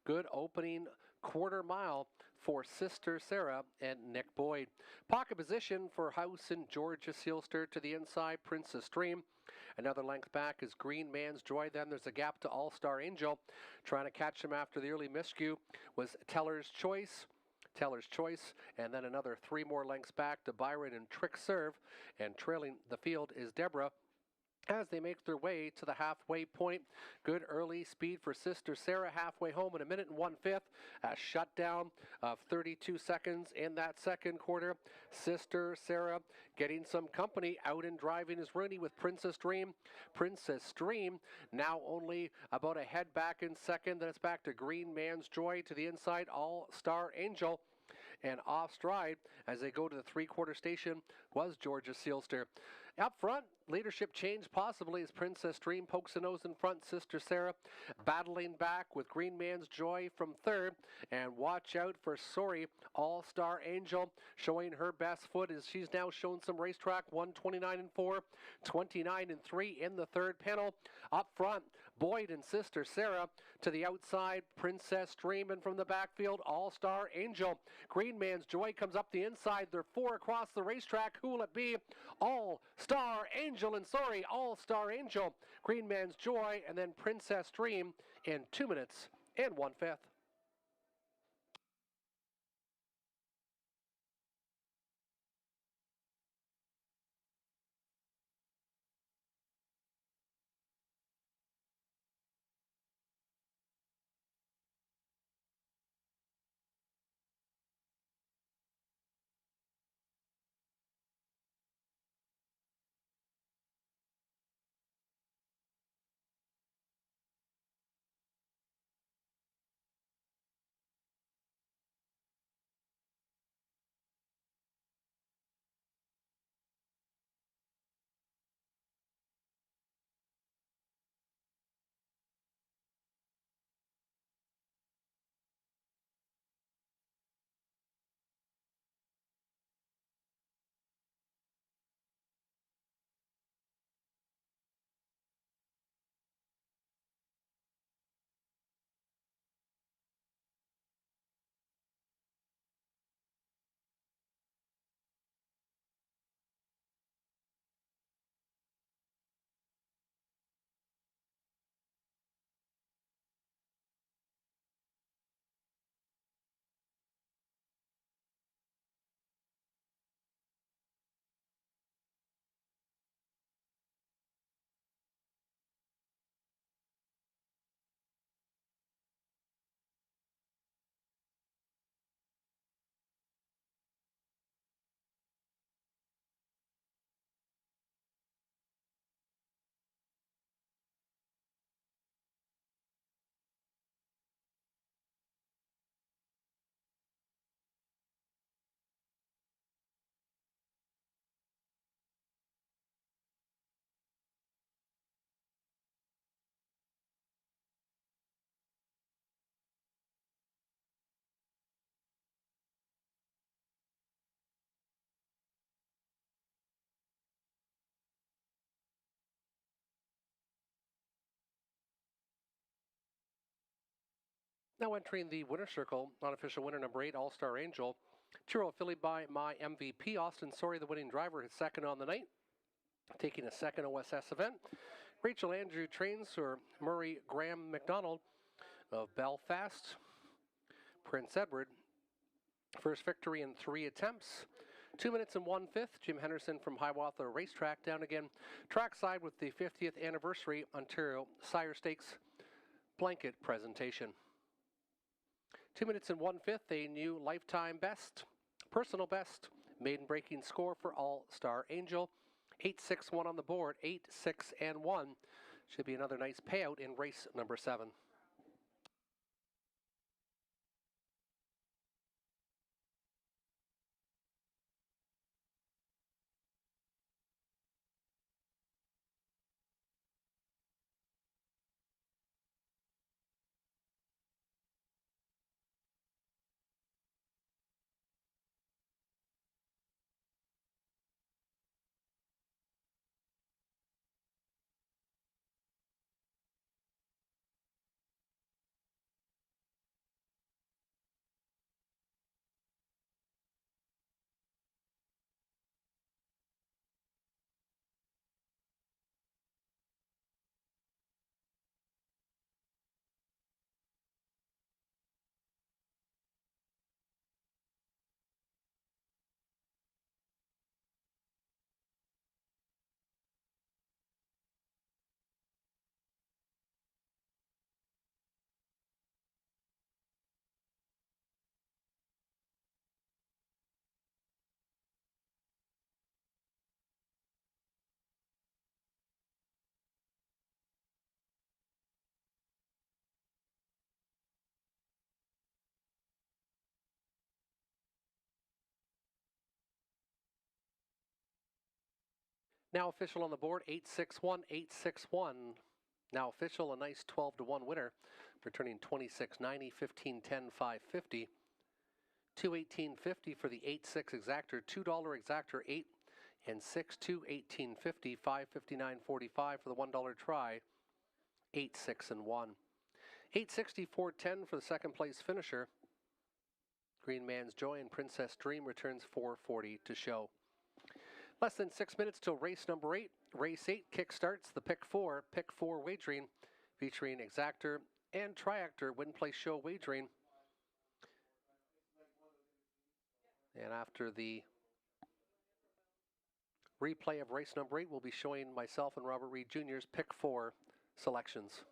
Good opening quarter mile for Sister Sarah and Nick Boyd. Pocket position for House and Georgia Sealster to the inside, Princess Dream. Another length back is Green Man's Joy. Then there's a gap to All-Star Angel. Trying to catch him after the early miscue was Teller's Choice. Teller's Choice, and then another 3 more lengths back to Byron and Trick Serve. And trailing the field is Deborah as they make their way to the halfway point. Good early speed for Sister Sarah, halfway home in 1 minute and 1/5. A shutdown of 32 seconds in that second quarter. Sister Sarah getting some company out and driving is Rooney with Princess Dream. Princess Dream now only about a head back in second. Then it's back to Green Man's Joy to the inside, All-Star Angel. And off stride as they go to the 3/4 station was Georgia Sealster. Up front, leadership change possibly as Princess Dream pokes the nose in front. Sister Sarah battling back with Green Man's Joy from third. And watch out for Sorry, All-Star Angel showing her best foot as she's now shown some racetrack. 1:29-4, 29-3 in the third panel. Up front, Boyd and Sister Sarah to the outside. Princess Dream, and from the backfield, All-Star Angel. Green Man's Joy comes up the inside. They're 4 across the racetrack. Who will it be? All-Star Angel, and Sorry, All-Star Angel. Green Man's Joy, and then Princess Dream in 2 minutes and 1/5. Now entering the winner circle, unofficial winner number 8, All-Star Angel. 2-year-old filly by my MVP, Austin Sorry, the winning driver, his second on the night, taking a second OSS event. Rachel Andrew trains for Murray Graham McDonald of Belfast. Prince Edward, first victory in 3 attempts. 2 minutes and 1/5. Jim Henderson from Hiawatha Racetrack down again. Trackside with the 50th anniversary Ontario Sire Stakes blanket presentation. 2 minutes and 1/5, a new lifetime best, personal best, maiden breaking score for All-Star Angel. 8-6-1 on the board, 8-6-1. Should be another nice payout in race number 7. Now official on the board, 8-6-1, 8-6-1. Now official, a nice 12-1 winner, returning 26.90, 15.10, 5.50. 218.50 for the 8-6 exactor, $2 exactor 8 and 6, 218.50, 559.45 for the $1 try, 8-6-1. 864.10 for the second place finisher. Green Man's Joy and Princess Dream returns 440 to show. Less than 6 minutes till race number 8. Race 8 kick starts the pick 4 wagering, featuring exactor and triactor win place show wagering. And after the replay of race number 8, we'll be showing myself and Robert Reed Jr.'s pick 4 selections.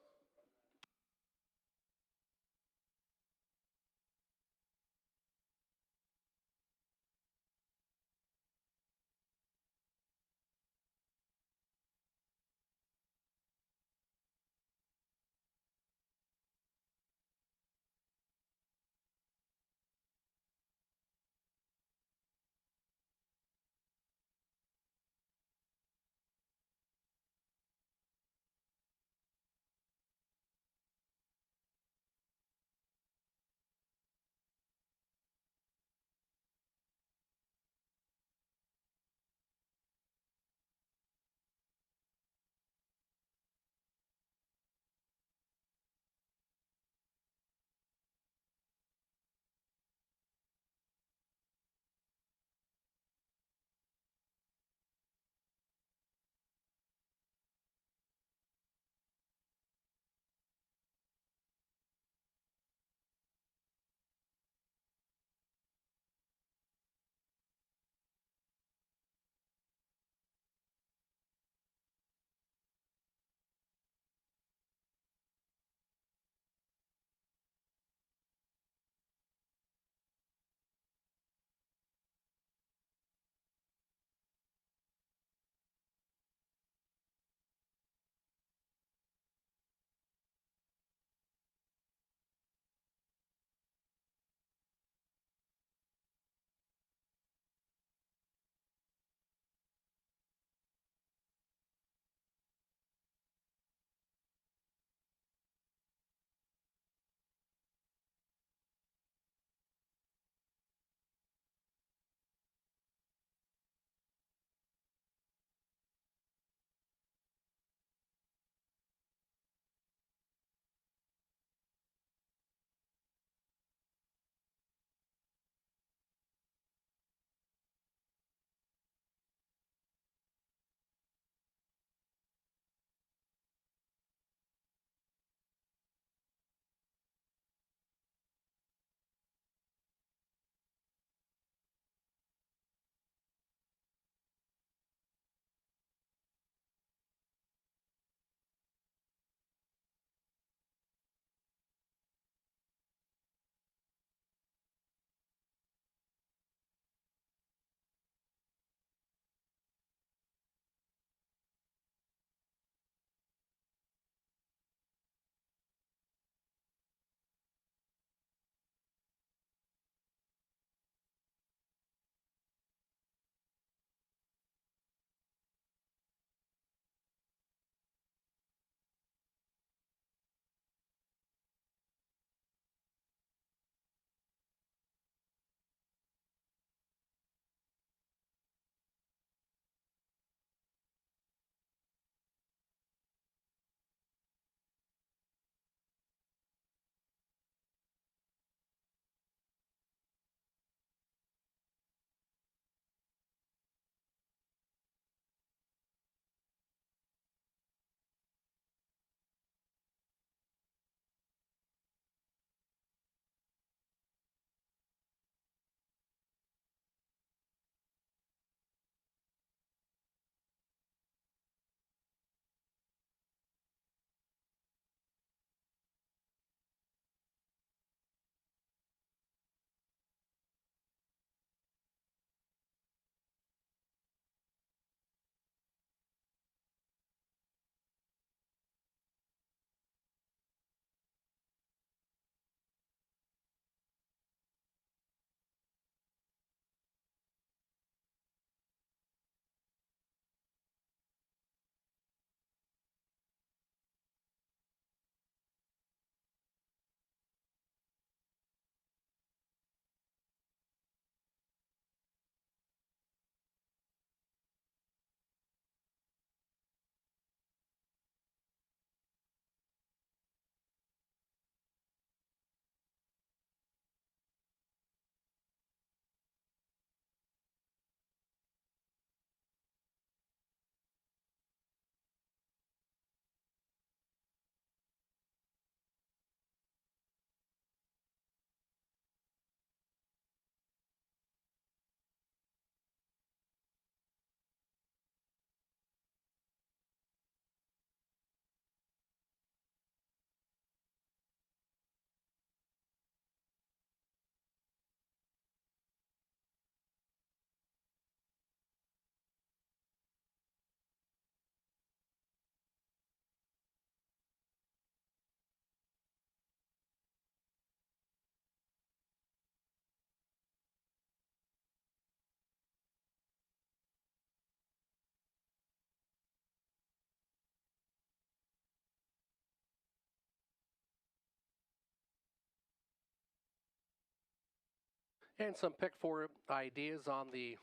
And some pick four ideas on the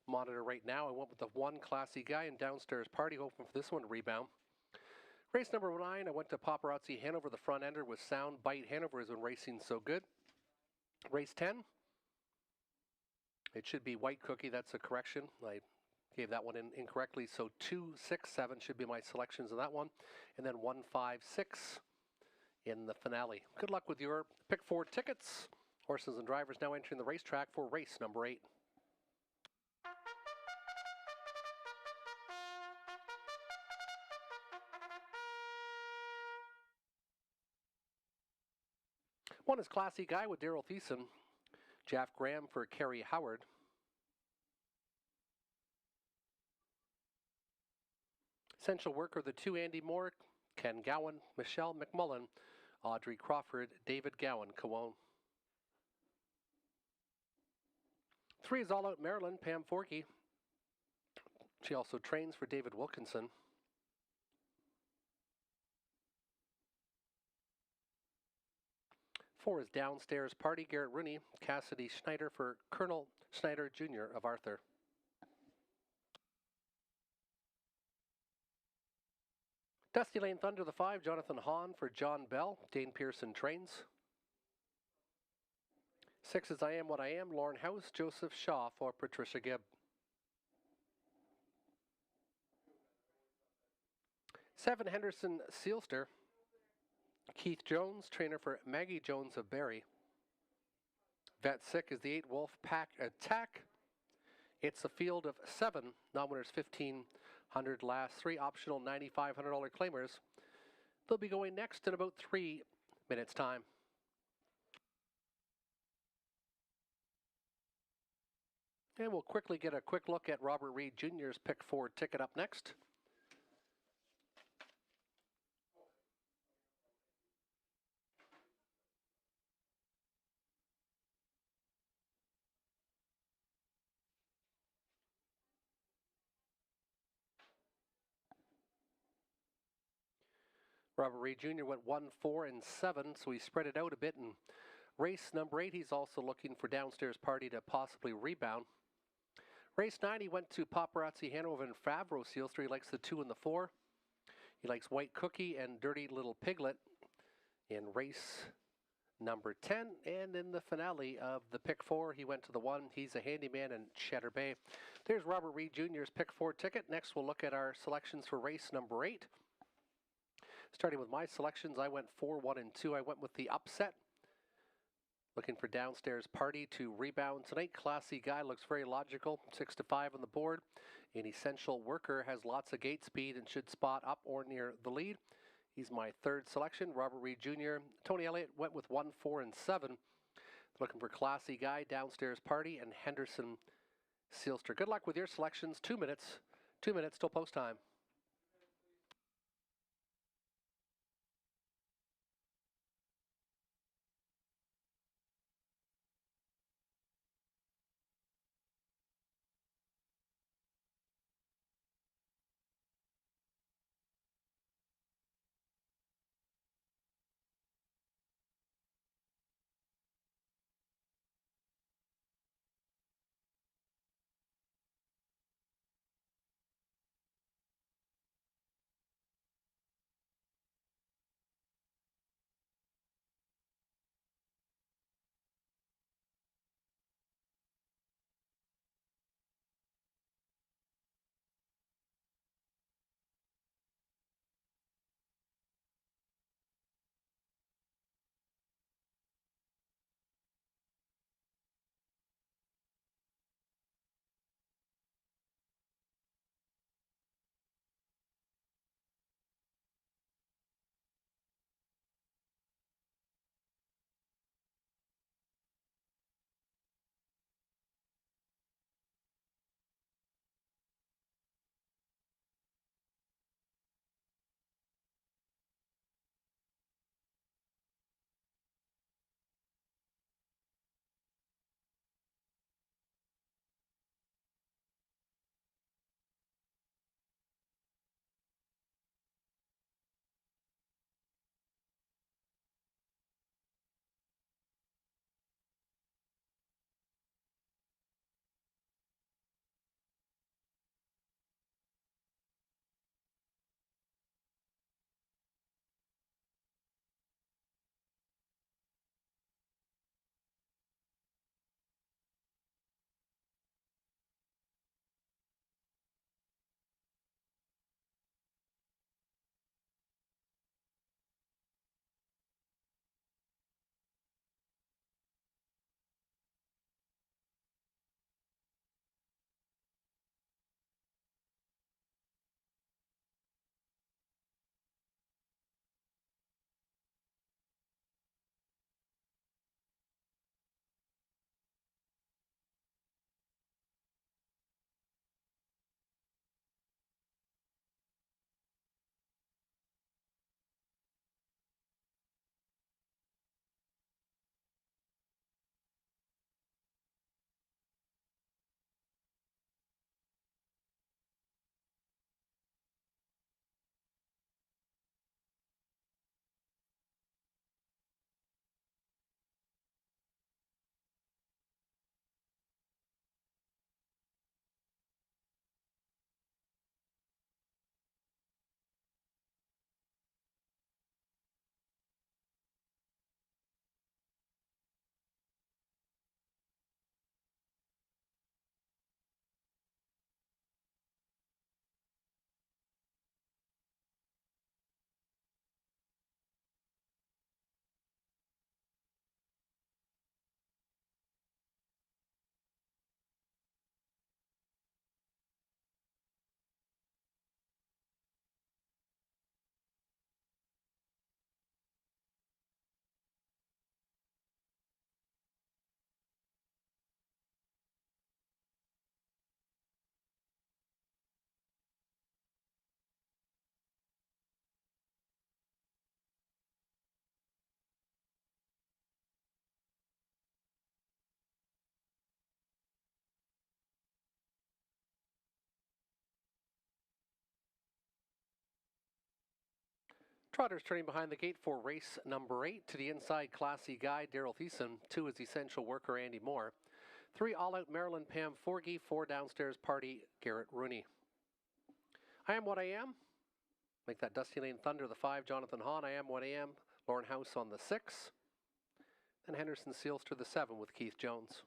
monitor right now. I went with the one Classy Guy and Downstairs Party, hoping for this one to rebound. Race number 9, I went to Paparazzi Hanover, the front ender with Sound Bite. Hanover has been racing so good. Race 10, it should be White Cookie. That's a correction. I gave that one in incorrectly. So 2, 6, 7 should be my selections of that one. And then 1, 5, 6 in the finale. Good luck with your pick four tickets. Horses and drivers now entering the racetrack for race number 8. One is Classy Guy with Daryl Thiessen. Jeff Graham for Kerry Howard. Essential Worker, the 2 Andy Moore, Ken Gowan, Michelle McMullen, Audrey Crawford, David Gowan, Coone. 3 is All Out Maryland, Pam Forkey. She also trains for David Wilkinson. 4 is Downstairs Party, Garrett Rooney, Cassidy Schneider for Colonel Schneider Jr. of Arthur. Dusty Lane Thunder, the 5, Jonathan Hahn for John Bell, Dane Pearson trains. 6 is I Am What I Am, Lauren House, Joseph Shaw for Patricia Gibb. 7, Henderson Sealster, Keith Jones, trainer for Maggie Jones of Barrie. Vet Sick is the 8, Wolf Pack Attack. It's a field of 7, non-winners 1,500 last 3, optional $9,500 claimers. They'll be going next in about 3 minutes' time. And we'll quickly get a quick look at Robert Reed Jr.'s pick four ticket up next. Robert Reed Jr. went 1, 4, and 7, so he spread it out a bit. In race number 8, he's also looking for Downstairs Party to possibly rebound. Race 9, he went to Paparazzi Hanover and Favreau Sealster. He likes the 2 and the 4. He likes White Cookie and Dirty Little Piglet in race number 10. And in the finale of the pick 4, he went to the 1. He's a Handyman and Cheddar Bay. There's Robert Reed Jr.'s pick 4 ticket. Next, we'll look at our selections for race number 8. Starting with my selections, I went 4, 1, and 2. I went with the upset. Looking for Downstairs Party to rebound tonight. Classy Guy looks very logical. 6 to 5 on the board. An Essential Worker has lots of gate speed and should spot up or near the lead. He's my 3rd selection. Robert Reed Jr. Tony Elliott went with 1, 4, and 7. Looking for Classy Guy, Downstairs Party, and Henderson Sealster. Good luck with your selections. 2 minutes. 2 minutes till post time. Trotters turning behind the gate for race number 8. To the inside, Classy Guy, Daryl Thiessen. 2 is Essential Worker, Andy Moore. 3, All Out Maryland, Pam Forgy. 4, Downstairs Party, Garrett Rooney. I Am What I Am. Make that Dusty Lane Thunder the 5, Jonathan Hahn. I Am What I Am, Lauren House on the 6. And Henderson Sealster the 7 with Keith Jones.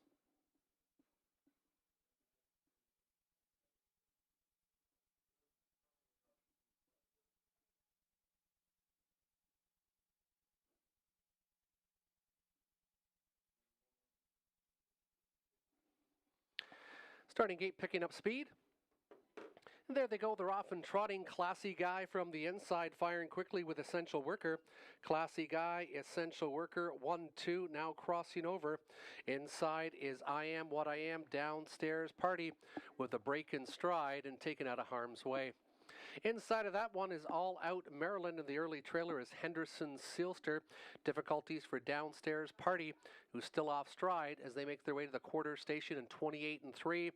Starting gate picking up speed. And there they go, they're off and trotting. Classy Guy from the inside, firing quickly with Essential Worker. Classy Guy, Essential Worker, 1-2, now crossing over. Inside is I Am What I Am, Downstairs Party, with a break in stride and taken out of harm's way. Inside of that one is All Out Maryland, and the early trailer is Henderson Sealster. Difficulties for Downstairs Party, who's still off stride as they make their way to the quarter station in 28-3.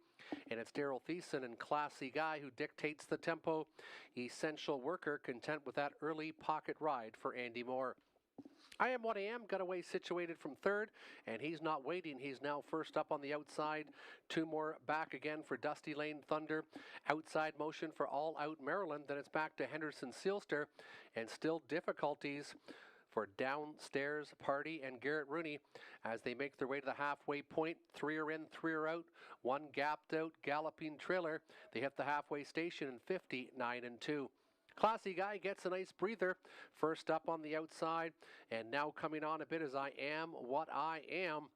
And it's Daryl Thiessen and Classy Guy who dictates the tempo. Essential Worker content with that early pocket ride for Andy Moore. I Am What I Am got away situated from third, and he's not waiting. He's now first up on the outside. 2 more back again for Dusty Lane Thunder. Outside motion for All Out Maryland. Then it's back to Henderson Sealster, and still difficulties for Downstairs Party and Garrett Rooney as they make their way to the halfway point. 3 are in, 3 are out. 1 gapped out, galloping trailer. They hit the halfway station in 59-2. Classy Guy gets a nice breather. First up on the outside, and now coming on a bit as I Am What I Am.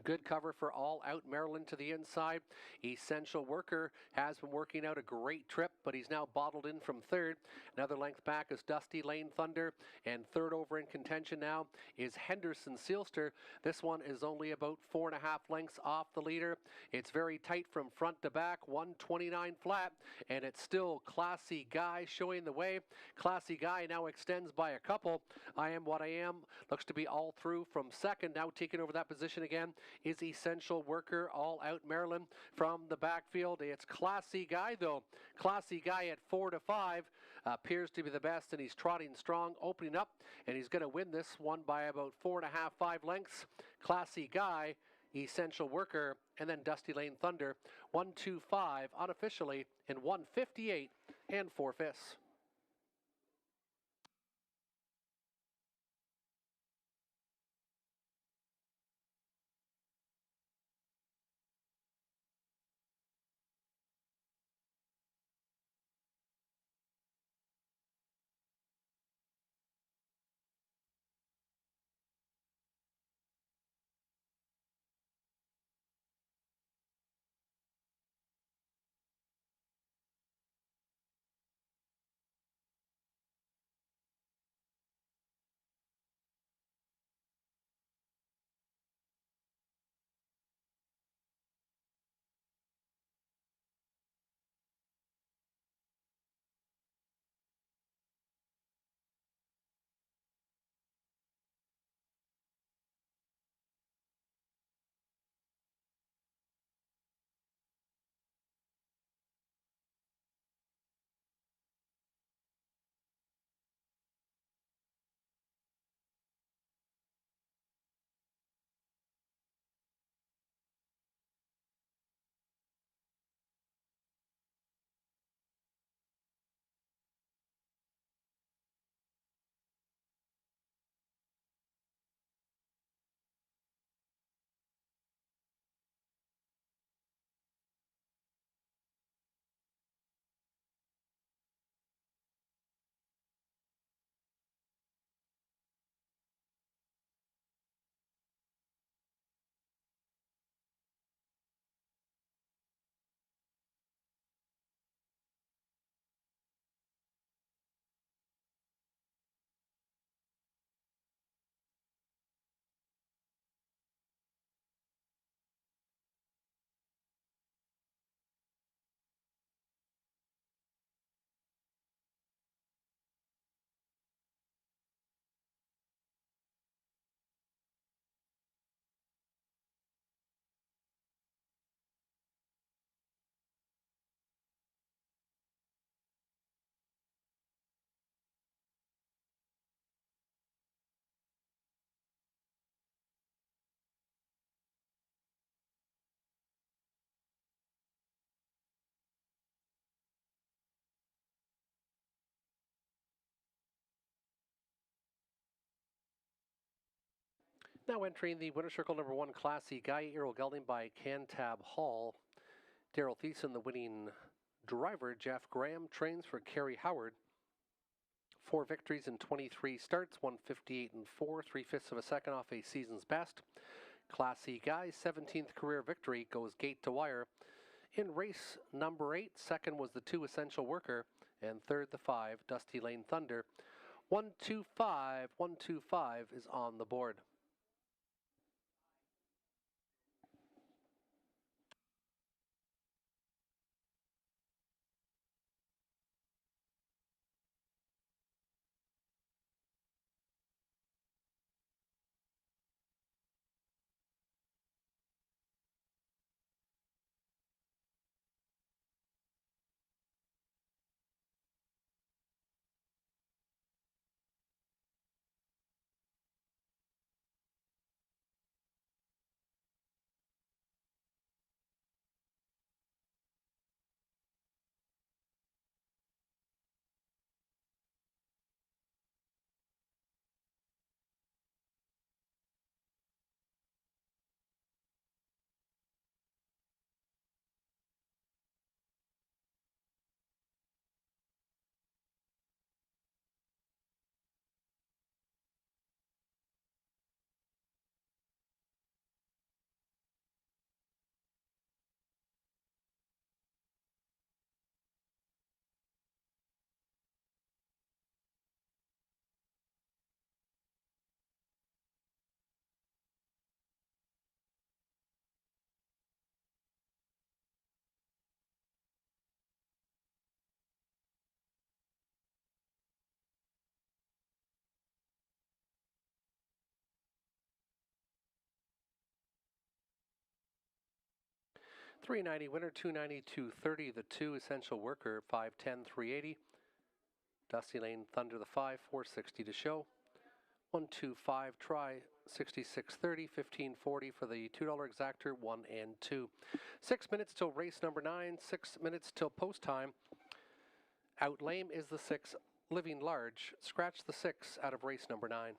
Good cover for All Out Maryland to the inside. Essential Worker has been working out a great trip, but he's now bottled in from third. Another length back is Dusty Lane Thunder, and third over in contention now is Henderson Sealster. This one is only about 4.5 lengths off the leader. It's very tight from front to back, 129 flat, and it's still Classy Guy showing the way. Classy Guy now extends by a couple. I Am What I Am looks to be all through from second, now taking over that position again is Essential Worker, All Out Maryland from the backfield. It's Classy Guy, though. Classy Guy at 4-5 appears to be the best, and he's trotting strong, opening up, and he's going to win this one by about 4.5, 5 lengths. Classy Guy, Essential Worker, and then Dusty Lane Thunder, 1-2-5 unofficially in 1:58 4/5. Now entering the winner circle number 1 Class C Guy, Aero Gelding by Cantab Hall. Daryl Thiessen, the winning driver. Jeff Graham trains for Kerry Howard. 4 victories in 23 starts, 158 and 4, 3/5 of a second off a season's best. Class C Guy, 17th career victory, goes gate to wire. In race number 8, second was the 2 Essential Worker, and third the 5 Dusty Lane Thunder. 125 is on the board. $390 winner, $290, $230. The 2 Essential Worker, $510, $380. Dusty Lane Thunder, the 5, $460 to show. 125 try, $66.30, $15.40 for the $2 exactor, 1 and 2. 6 minutes till race number 9, 6 minutes till post time. Out lame is the 6 Living Large. Scratch the 6 out of race number 9.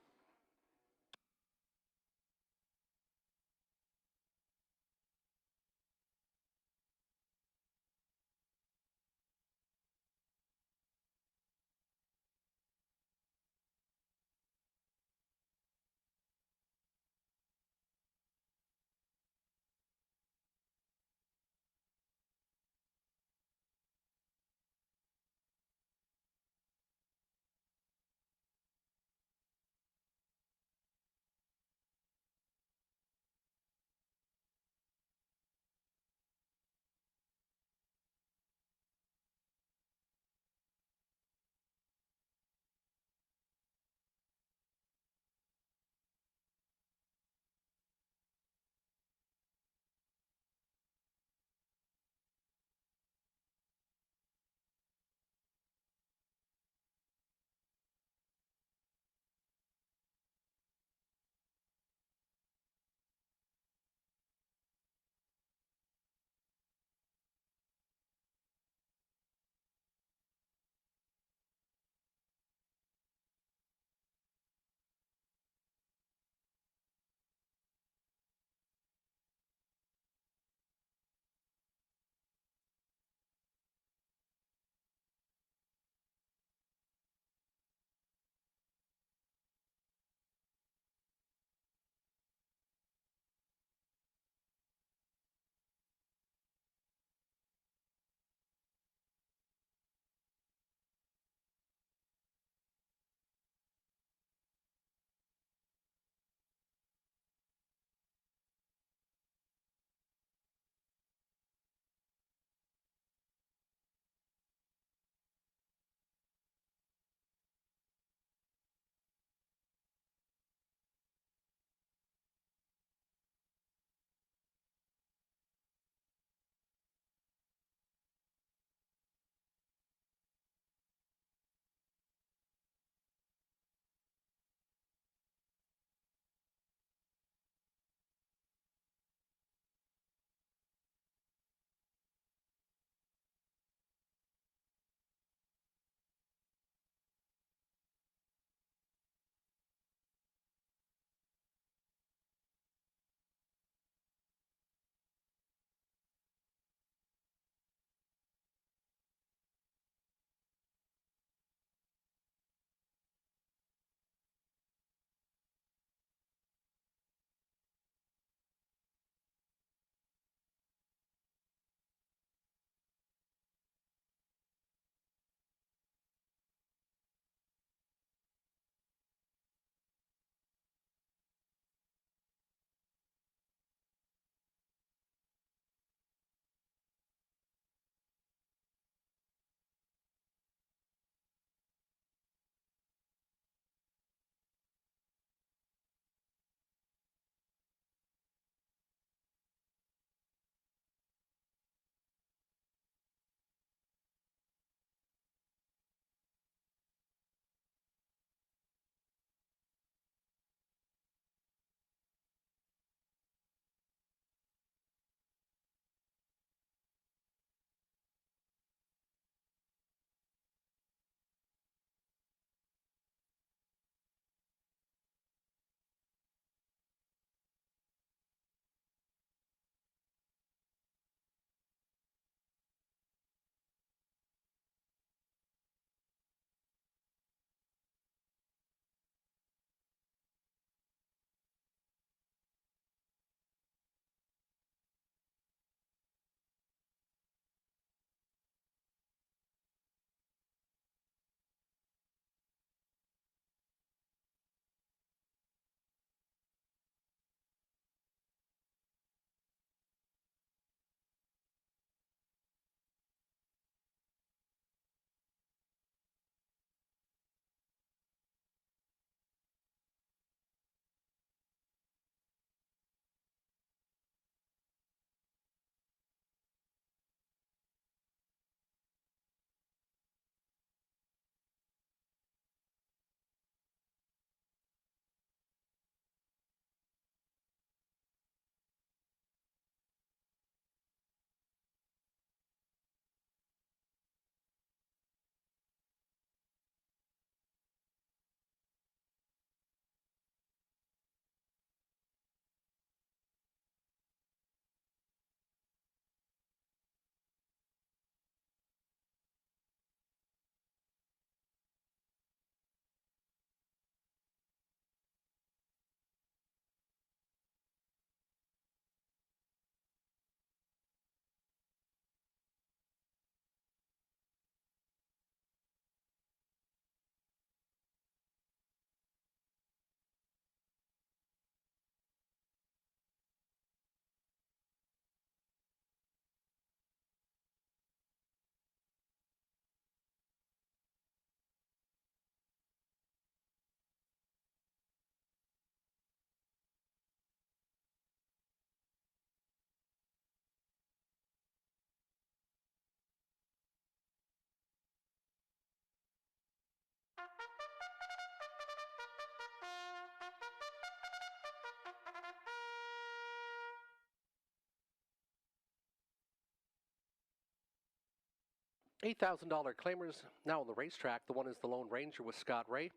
$8,000 claimers now on the racetrack. The one is the Lone Ranger with Scott Ray.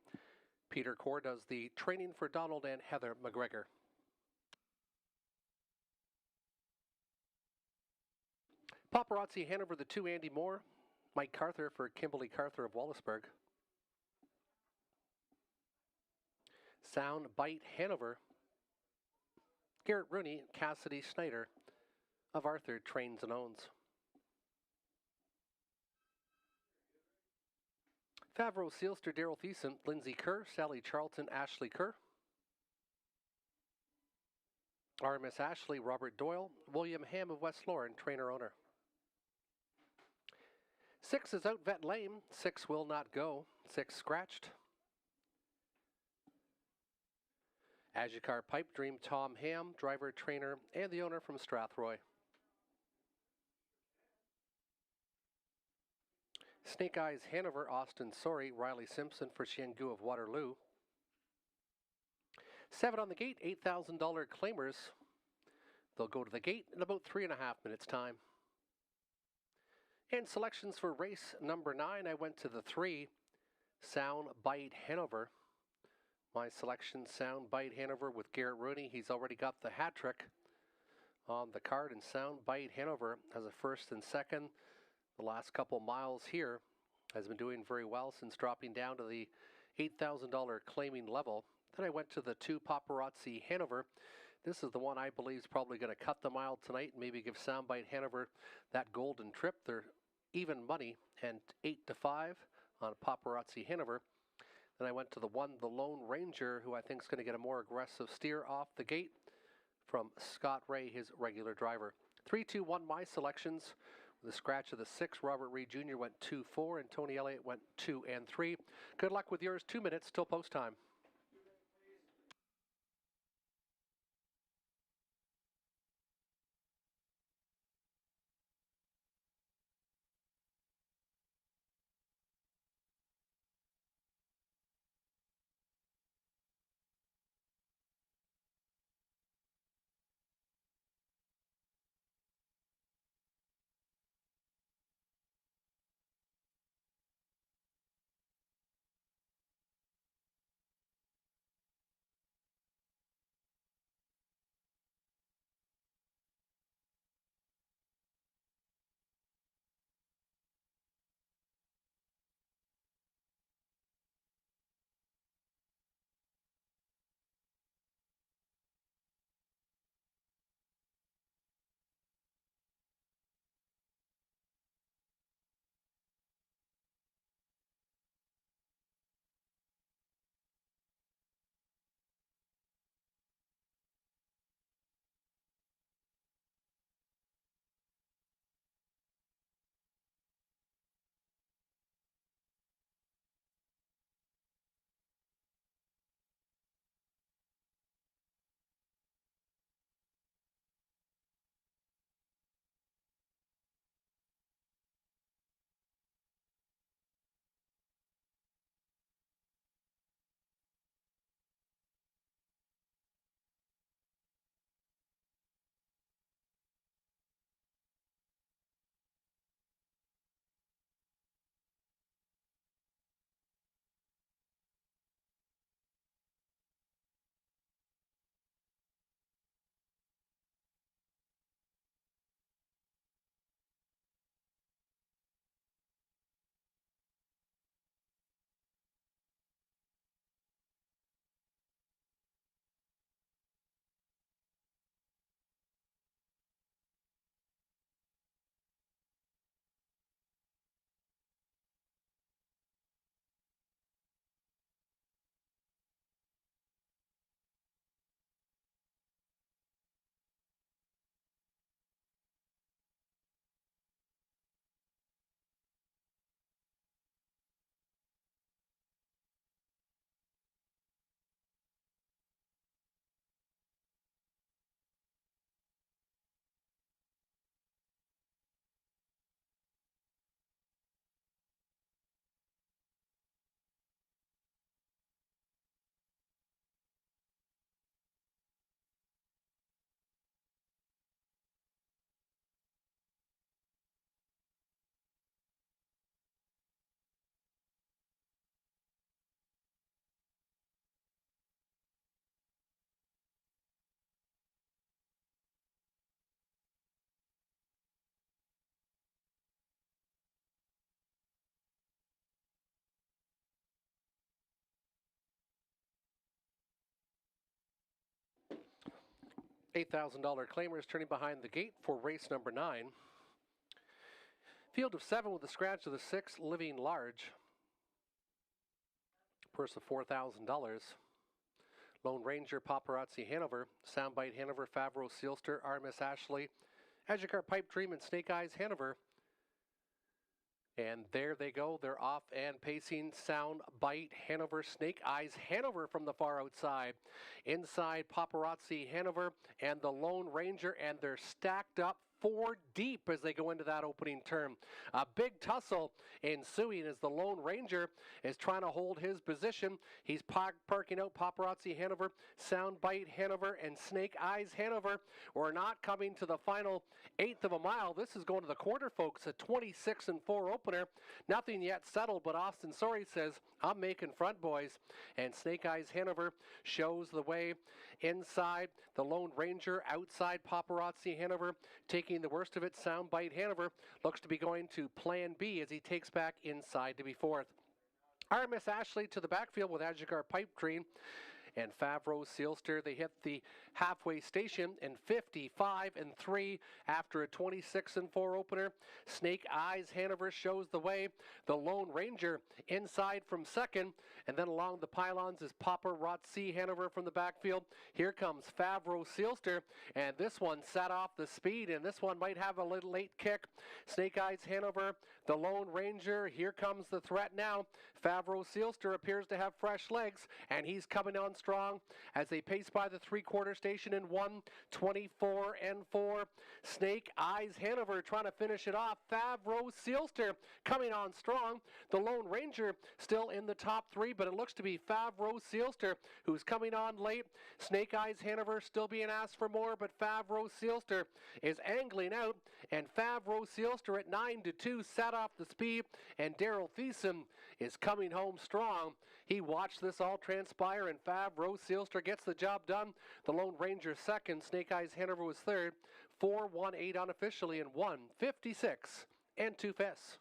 Peter Core does the training for Donald and Heather McGregor. Paparazzi Hanover, the 2 Andy Moore. Mike Carther for Kimberly Carther of Wallaceburg. Sound Bite Hanover. Garrett Rooney, Cassidy Snyder of Arthur trains and owns. Favreau Sealster, Daryl Thiessen, Lindsay Kerr, Sally Charlton, Ashley Kerr. RMS Ashley, Robert Doyle, William Ham of West Lauren, trainer owner. 6 is out, Vet Lame. 6 will not go. 6 scratched. Agicar Pipe Dream, Tom Ham, driver, trainer, and the owner from Strathroy. Snake Eyes Hanover, Austin Sorry, Riley Simpson for Xiangu of Waterloo. 7 on the gate, $8,000 claimers. They'll go to the gate in about 3.5 minutes time. And selections for race number 9, I went to the 3, Sound Bite Hanover. My selection, Sound Bite Hanover with Garrett Rooney. He's already got the hat trick on the card, and Sound Bite Hanover has a first and second. The last couple miles here has been doing very well since dropping down to the $8,000 claiming level. Then I went to the 2 Paparazzi Hanover. This is the one I believe is probably going to cut the mile tonight and maybe give Soundbite Hanover that golden trip. They're even money and 8 to 5 on Paparazzi Hanover. Then I went to the 1, the Lone Ranger, who I think is going to get a more aggressive steer off the gate from Scott Ray, his regular driver. 3, 2, 1, my selections. With a scratch of the 6, Robert Reed Jr. went 2, 4, and Tony Elliott went 2 and 3. Good luck with yours. 2 minutes till post time. $8,000 claimers turning behind the gate for race number 9. Field of 7 with a scratch of the 6, Living Large. Purse of $4,000. Lone Ranger, Paparazzi Hanover, Soundbite Hanover, Favreau Sealster, Artemis Ashley, Educar Pipe Dream, and Snake Eyes Hanover. And there they go. They're off and pacing. Soundbite Hanover, Snake Eyes Hanover from the far outside. Inside, Paparazzi Hanover and the Lone Ranger, and they're stacked up 4 deep as they go into that opening turn. A big tussle ensuing as the Lone Ranger is trying to hold his position. He's parking out Paparazzi Hanover, Soundbite Hanover, and Snake Eyes Hanover. We're not coming to the final 1/8 of a mile. This is going to the quarter, folks. A 26-4 opener. Nothing yet settled, but Austin Sorey says, I'm making front, boys. And Snake Eyes Hanover shows the way inside. The Lone Ranger outside Paparazzi Hanover, taking the worst of it. Soundbite Hanover looks to be going to plan B as he takes back inside to be 4th. Artemis Ashley to the backfield with Ajigar Pipe Dream and Favreau Sealster. They hit the halfway station in 55-3 after a 26-4 opener. Snake Eyes Hanover shows the way. The Lone Ranger inside from 2nd, and then along the pylons is Paparazzi Hanover from the backfield. Here comes Favreau Sealster, and this one set off the speed, and this one might have a little late kick. Snake Eyes Hanover, the Lone Ranger. Here comes the threat now. Favreau Sealster appears to have fresh legs, and he's coming on strong as they pace by the 3/4 station in 1:24-4. Snake Eyes Hanover trying to finish it off. Favreau Sealster coming on strong. The Lone Ranger still in the top 3, but it looks to be Favreau Sealster who's coming on late. Snake Eyes Hanover still being asked for more, but Favreau Sealster is angling out, and Favreau Sealster at 9-2 set off the speed, and Daryl Thiessen is coming home strong. He watched this all transpire, and Favreau Sealster gets the job done. The Lone Ranger 2nd, Snake Eyes Hanover was 3rd, 4:18 unofficially, and 1:56 2/5.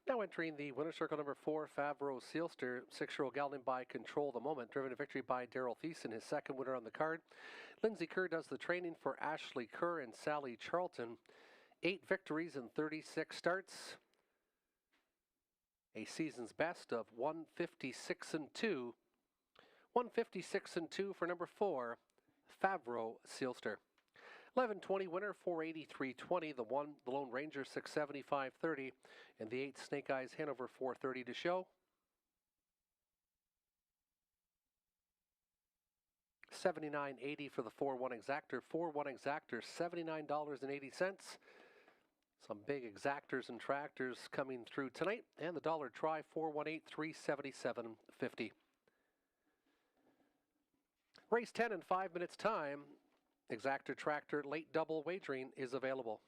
Now entering the winner's circle number 4, Favreau Sealster, 6-year-old gelding by Control the Moment, driven to victory by Daryl Thiessen, his 2nd winner on the card. Lindsay Kerr does the training for Ashley Kerr and Sally Charlton. 8 victories in 36 starts. A season's best of 156 and 2. 156 and 2 for number 4, Favreau Sealster. 11:20 winner 483.20. The Lone Ranger 675.30, and the 8 Snake Eyes Hanover 430 to show. 79.80 for the 4-1 exactor. 4-1 exactor $79.80. Some big exactors and tractors coming through tonight, and the dollar try 418 377.50. Race 10 in 5 minutes time. Exactor tractor late double wagering is available.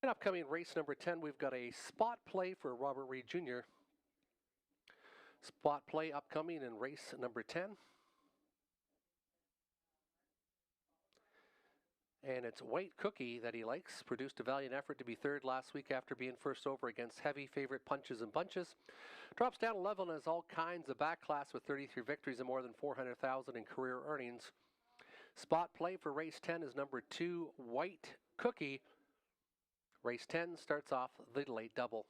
In upcoming race number 10, we've got a spot play for Robert Reed Jr. Spot play upcoming in race number 10. And it's White Cookie that he likes. Produced a valiant effort to be third last week after being first over against heavy favorite Punches and Bunches. Drops down a level and has all kinds of back class with 33 victories and more than $400,000 in career earnings. Spot play for race 10 is number 2, White Cookie. Race 10 starts off the late double.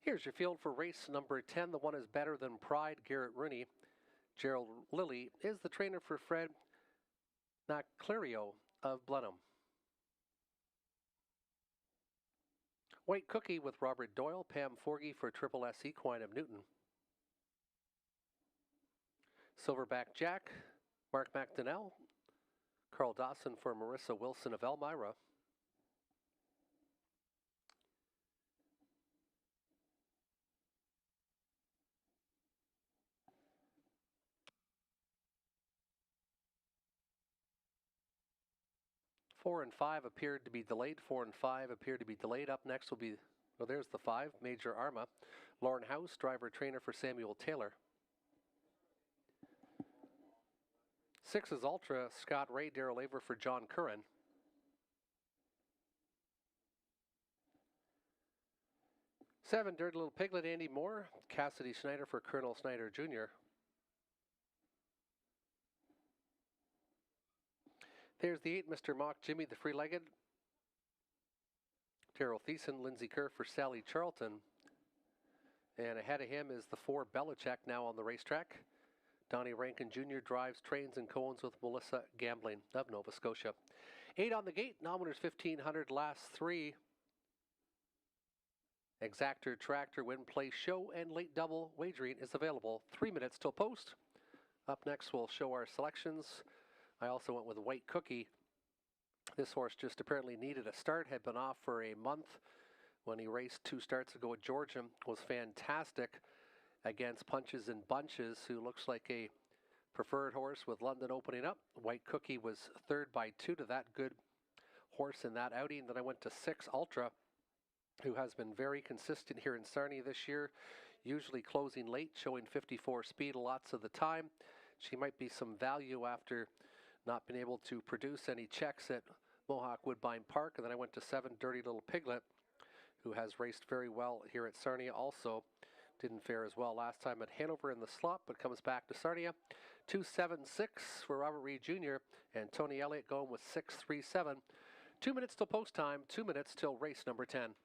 Here's your field for race number 10. The one is Better Than Pride, Garrett Rooney. Gerald Lilly is the trainer for Fred Naclerio of Blenheim. White Cookie with Robert Doyle, Pam Forgy for Triple S Equine of Newton. Silverback Jack, Mark McDonnell, Carl Dawson for Marissa Wilson of Elmira. Four and five appeared to be delayed. 4 and 5 appeared to be delayed. Up next will be, well, there's the 5, Major Arma. Lauren House, driver trainer for Samuel Taylor. 6 is Ultra, Scott Ray, Daryl Aver for John Curran. 7, Dirty Little Piglet, Andy Moore, Cassidy Snyder for Colonel Snyder Jr. There's the 8, Mr. Mock Jimmy, the Free-Legged. Terrell Thiessen, Lindsay Kerr for Sally Charlton. And ahead of him is the 4, Belichick, now on the racetrack. Donnie Rankin Jr. drives, trains, and co-owns with Melissa Gambling of Nova Scotia. 8 on the gate, nominators 1,500, last 3. Exactor, Tractor, Win, Play, Show, and Late Double wagering is available. 3 minutes till post. Up next, we'll show our selections. I also went with White Cookie. This horse just apparently needed a start, had been off for a month when he raced 2 starts ago at Georgia. Was fantastic against Punches and Bunches, who looks like a preferred horse with London opening up. White Cookie was third by 2 to that good horse in that outing. Then I went to 6 Ultra, who has been very consistent here in Sarnia this year, usually closing late, showing 54 speed lots of the time. She might be some value after not being able to produce any checks at Mohawk Woodbine Park. And then I went to 7, Dirty Little Piglet, who has raced very well here at Sarnia. Also didn't fare as well last time at Hanover in the slot, but comes back to Sarnia. 276 for Robert Reed Jr. and Tony Elliott going with 637. 2 minutes till post time, 2 minutes till race number 10.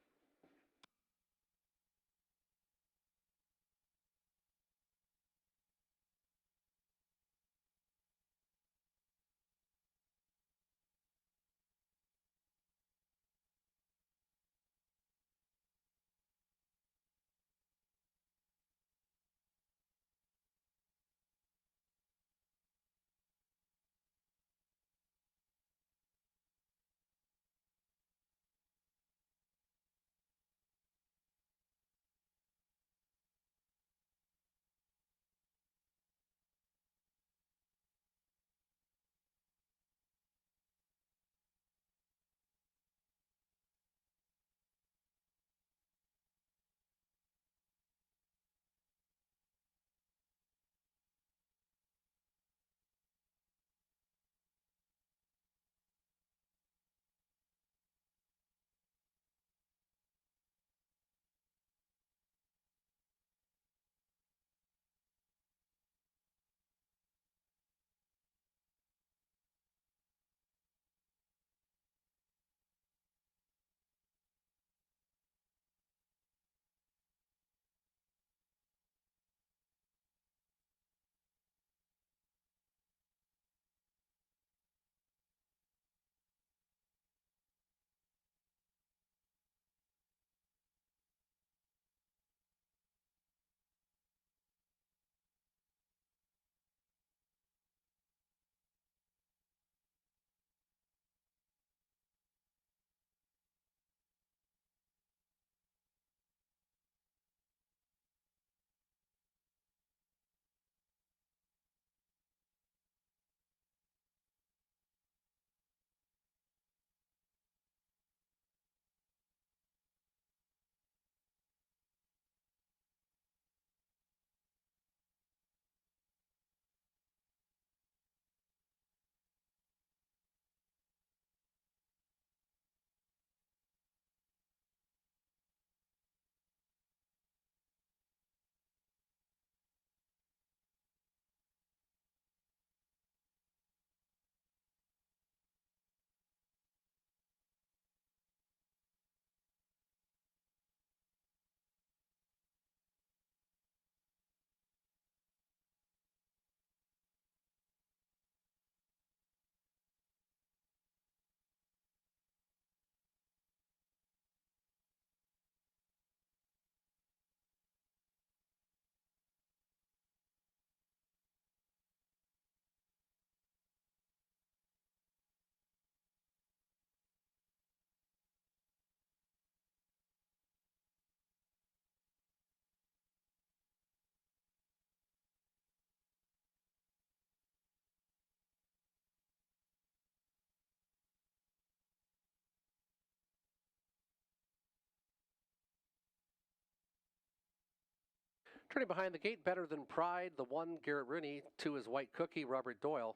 Turning behind the gate, Better Than Pride, the 1, Garrett Rooney, 2 is White Cookie, Robert Doyle.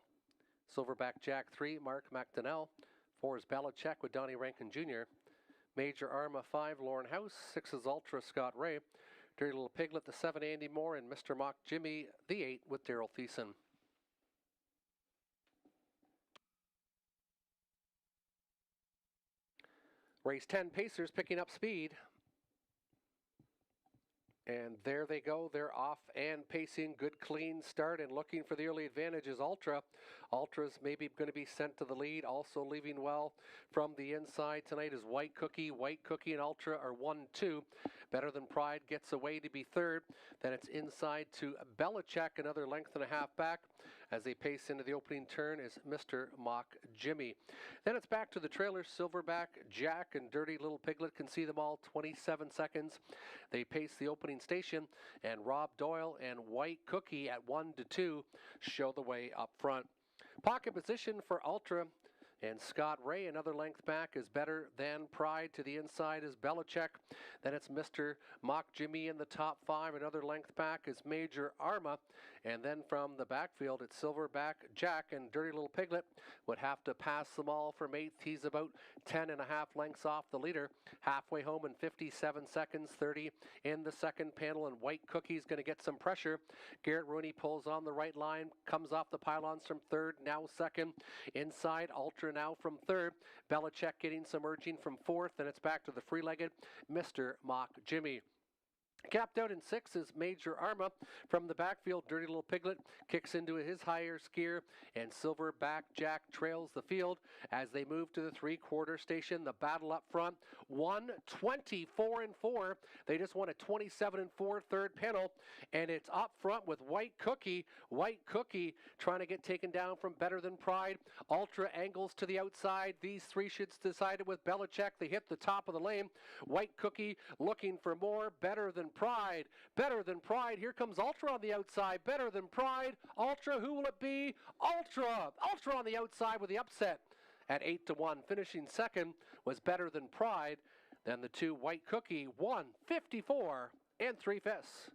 Silverback Jack 3, Mark McDonnell. 4 is Belichick with Donnie Rankin Jr. Major Arma 5, Lauren House. 6 is Ultra, Scott Ray. Dirty Little Piglet, the 7, Andy Moore. And Mr. Mock Jimmy, the 8, with Daryl Thiessen. Race 10, Pacers picking up speed. And there they go. They're off and pacing. Good clean start and looking for the early advantage is Ultra. Ultra's maybe going to be sent to the lead. Also leaving well from the inside tonight is White Cookie. White Cookie and Ultra are 1-2. Better Than Pride gets away to be third. Then it's inside to Belichick, another length and a half back. As they pace into the opening turn is Mr. Mock Jimmy. Then it's back to the trailers. Silverback, Jack, and Dirty Little Piglet can see them all 27 seconds. They pace the opening station, and Rob Doyle and White Cookie at 1-2 show the way up front. Pocket position for Ultra and Scott Ray. Another length back is Better Than Pride. To the inside is Belichick. Then it's Mr. Mock Jimmy in the top 5. Another length back is Major Arma. And then from the backfield, it's Silverback Jack, and Dirty Little Piglet would have to pass them all from 8th. He's about 10 and a half lengths off the leader. Halfway home in 57 seconds, 30 in the second panel, and White Cookie's going to get some pressure. Garrett Rooney pulls on the right line, comes off the pylons from third, now second. Inside, Ultra now from third. Belichick getting some urging from fourth, and it's back to the free-legged Mr. Mock Jimmy. Capped out in 6 is Major Arma. From the backfield, Dirty Little Piglet kicks into his higher skier, and Silverback Jack trails the field as they move to the three-quarter station. The battle up front, 1:24-4. They just won a 27-4 third panel, and it's up front with White Cookie. White Cookie trying to get taken down from Better Than Pride. Ultra angles to the outside. These three should decide it with Belichick. They hit the top of the lane. White Cookie looking for more. Better Than Pride. Better Than Pride. Here comes Ultra on the outside. Better Than Pride. Ultra, who will it be? Ultra! Ultra on the outside with the upset at 8-1. Finishing second was Better Than Pride. Then the 2 White Cookie, 1:54 3/5.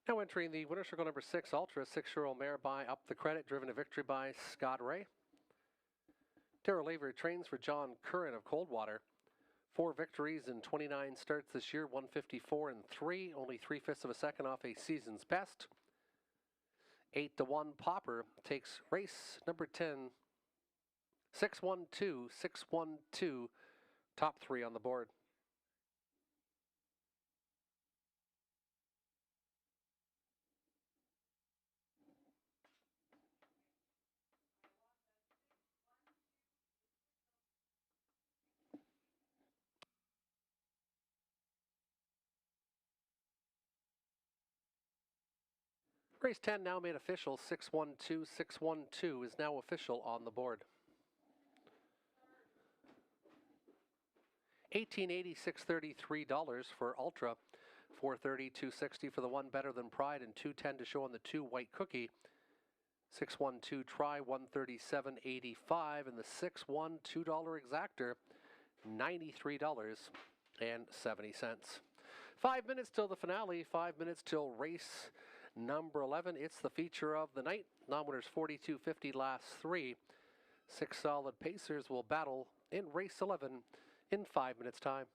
Now entering the winner's circle number 6, Ultra, 6-year-old mare by Up the Credit, driven to victory by Scott Ray. Daryl Avery trains for John Curran of Coldwater. 4 victories in 29 starts this year, 154-3, only 3/5 of a second off a season's best. 8-1 Popper takes race number 10. 6-1-2, 6-1-2, top 3 on the board. Race 10 now made official. 612, 612 is now official on the board. 1880, $633 for Ultra. 430, 260 for the one better than Pride, and 210 to show on the two White Cookie. 612 try, 137.85, and the 6-1 $2 exactor, $93.70. 5 minutes till the finale, 5 minutes till race number 11. It's the feature of the night. Non-winners 42.50 last three. 6 solid pacers will battle in race 11 in 5 minutes time.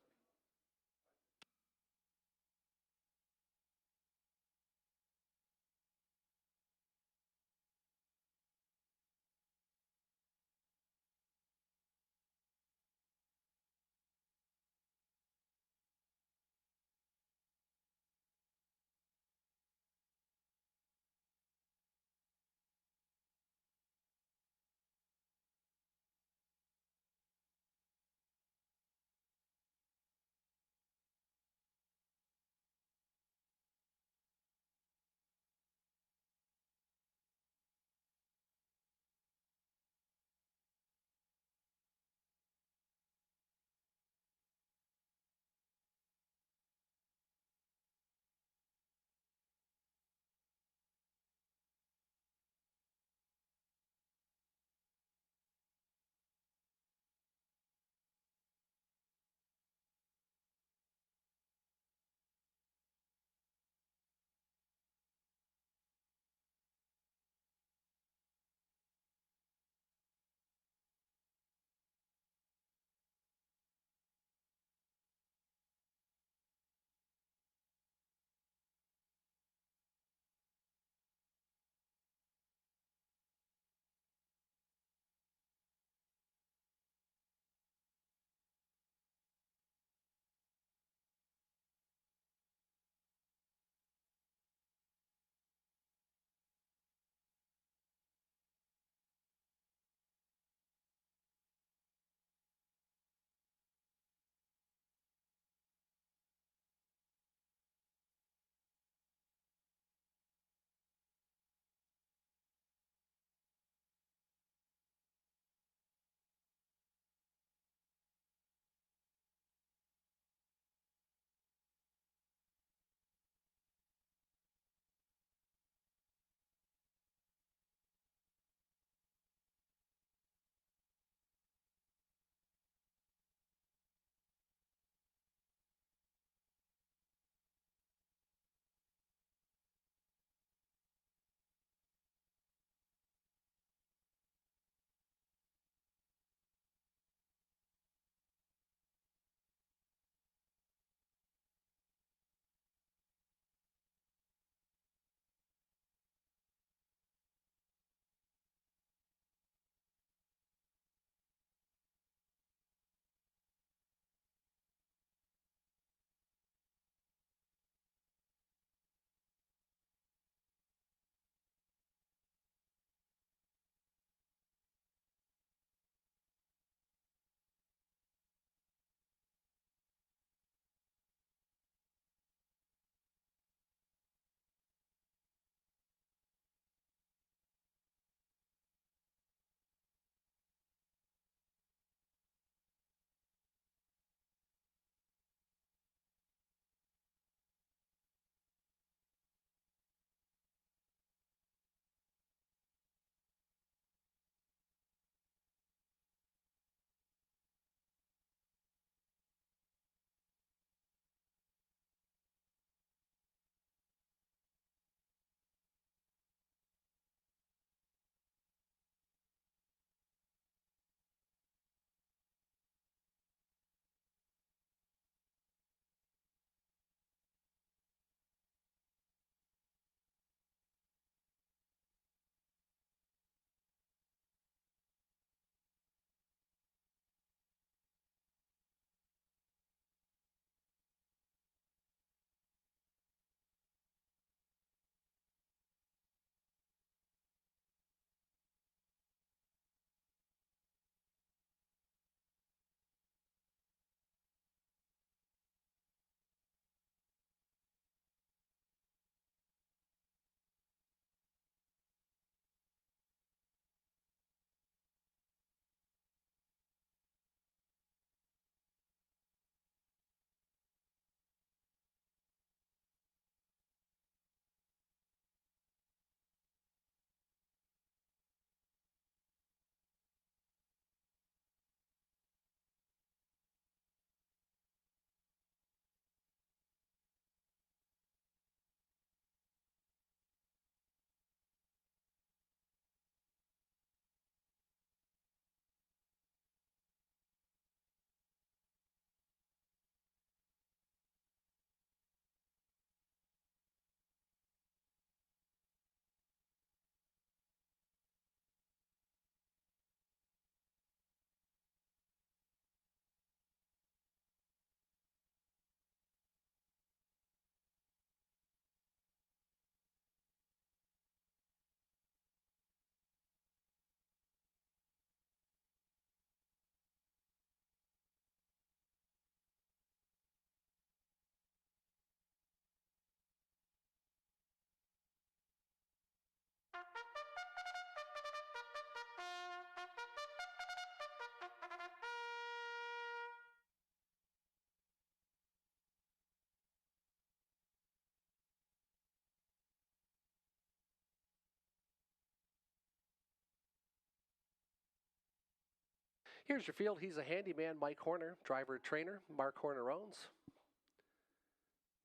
Here's your field. He's a handyman, Mike Horner. Driver trainer, Mark Horner owns.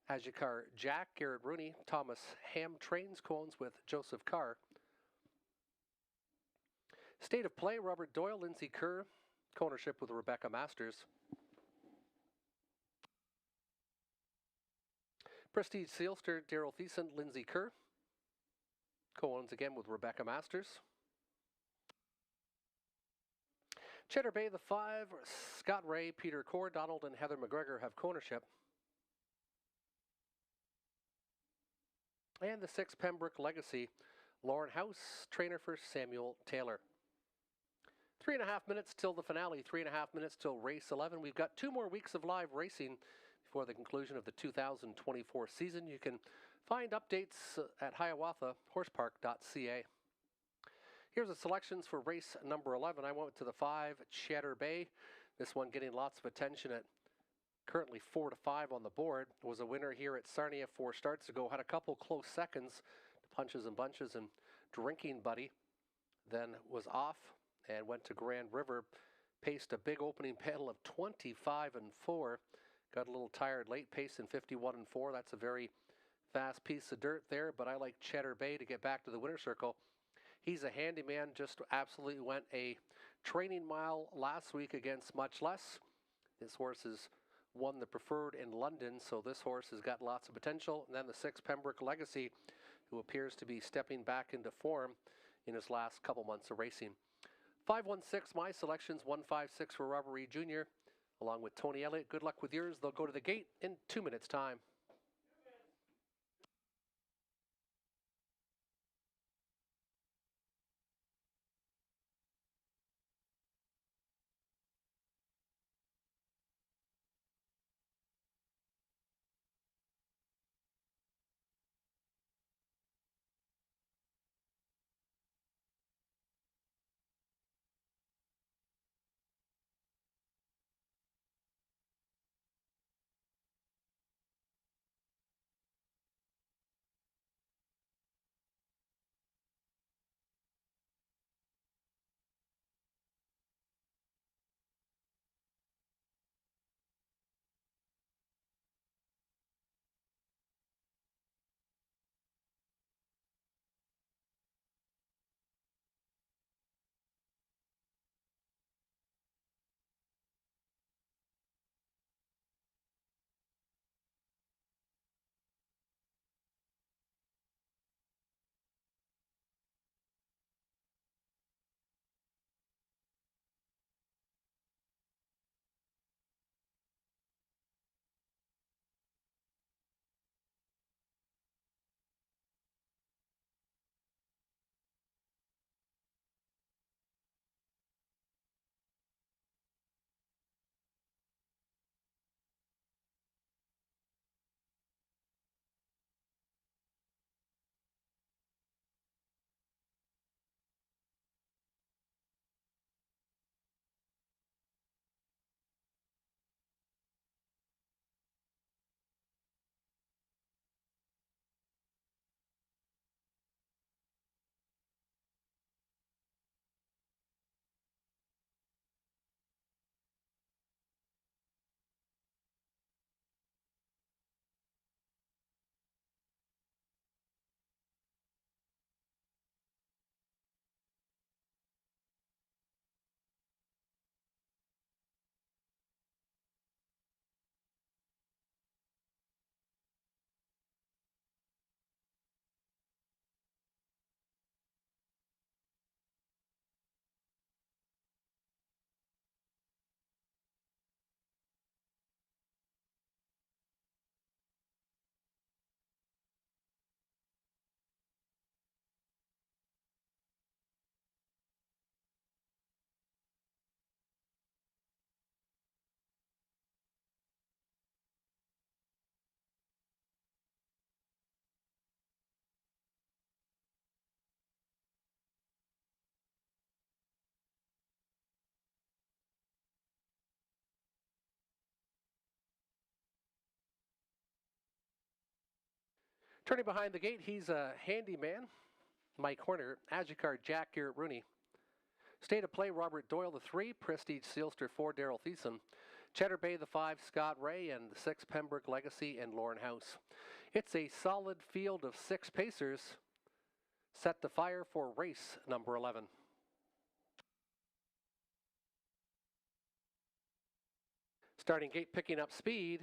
As your car, Jack, Garrett Rooney, Thomas Ham trains, co-owns with Joseph Carr. State of play, Robert Doyle, Lindsay Kerr, co-ownership with Rebecca Masters. Prestige Sealster, Daryl Thiessen, Lindsay Kerr, co-owns again with Rebecca Masters. Cheddar Bay, the 5, Scott Ray, Peter Core, Donald and Heather McGregor have co-ownership. And the 6, Pembroke Legacy, Lauren House, trainer for Samuel Taylor. 3.5 minutes till the finale, 3.5 minutes till race 11. We've got 2 more weeks of live racing before the conclusion of the 2024 season. You can find updates at hiawatha.horsepark.ca. Here's the selections for race number 11. I went to the 5, Cheddar Bay. This one getting lots of attention at currently 4 to 5 on the board. Was a winner here at Sarnia 4 starts ago. Had a couple close seconds to Punches and Bunches and Drinking Buddy. Then was off and went to Grand River. Paced a big opening pedal of 25 and 4. Got a little tired late, paced in 51 and 4. That's a very fast piece of dirt there, but I like Cheddar Bay to get back to the winner's circle. He's a handyman, just absolutely went a training mile last week against Much Less. This horse has won the Preferred in London, so this horse has got lots of potential. And then the 6, Pembroke Legacy, who appears to be stepping back into form in his last couple months of racing. 516, my selections, 156 for Robert Reed Jr., along with Tony Elliott. Good luck with yours. They'll go to the gate in 2 minutes' time. Turning behind the gate, he's a handyman. Mike Horner, Agicar, Jack, Garrett Rooney. State of play, Robert Doyle, the 3, Prestige Sealster, 4, Daryl Thiessen. Cheddar Bay, the 5, Scott Ray, and the 6, Pembroke Legacy and Lauren House. It's a solid field of 6 pacers set to fire for race number 11. Starting gate picking up speed.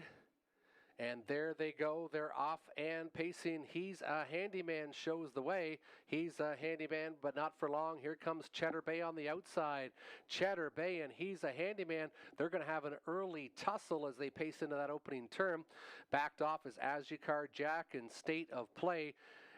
And there they go. They're off and pacing. He's a handyman, shows the way. He's a handyman, but not for long. Here comes Cheddar Bay on the outside. Cheddar Bay, and he's a handyman. They're going to have an early tussle as they pace into that opening turn. Backed off is Agicar Jack in State of Play.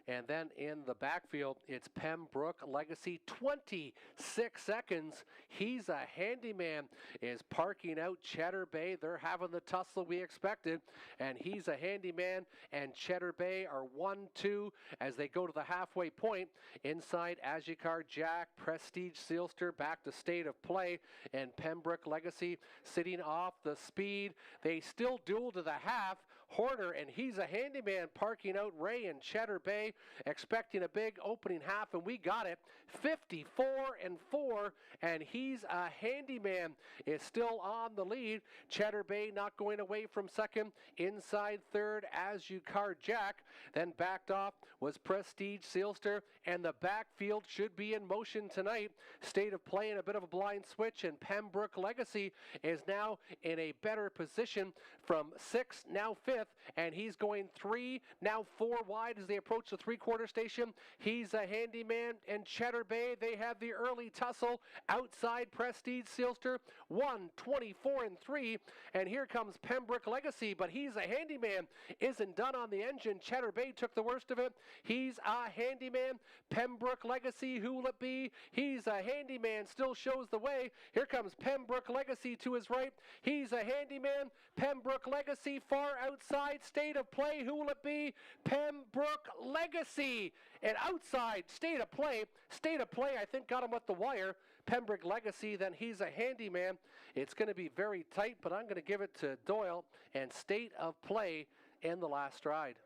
And then in the backfield, it's Pembroke Legacy, 26 seconds. He's a handyman, is parking out Cheddar Bay. They're having the tussle we expected, and he's a handyman, and Cheddar Bay are 1-2 as they go to the halfway point. Inside, Agicar Jack, Prestige Sealster back to State of Play, and Pembroke Legacy sitting off the speed. They still duel to the half. Horner, and he's a handyman, parking out Ray and Cheddar Bay, expecting a big opening half, and we got it. 54-4, and he's a handyman, is still on the lead. Cheddar Bay not going away from second. Inside third, Agicar Jack. Then backed off was Prestige Sealster, and the backfield should be in motion tonight. State of Play in a bit of a blind switch, and Pembroke Legacy is now in a better position from 6th, now 5th. And he's going 3, now 4 wide as they approach the three-quarter station. He's a handyman, and Cheddar Bay, they have the early tussle outside Prestige Sealster, 1:24-3, and here comes Pembroke Legacy, but he's a handyman, isn't done on the engine. Cheddar Bay took the worst of it. He's a handyman. Pembroke Legacy, who will it be? He's a handyman, still shows the way. Here comes Pembroke Legacy to his right. He's a handyman. Pembroke Legacy far outside. State of Play, who will it be? Pembroke Legacy. And outside State of Play, I think got him with the wire. Pembroke Legacy, then he's a handyman. It's going to be very tight, but I'm going to give it to Doyle and State of Play in the last stride.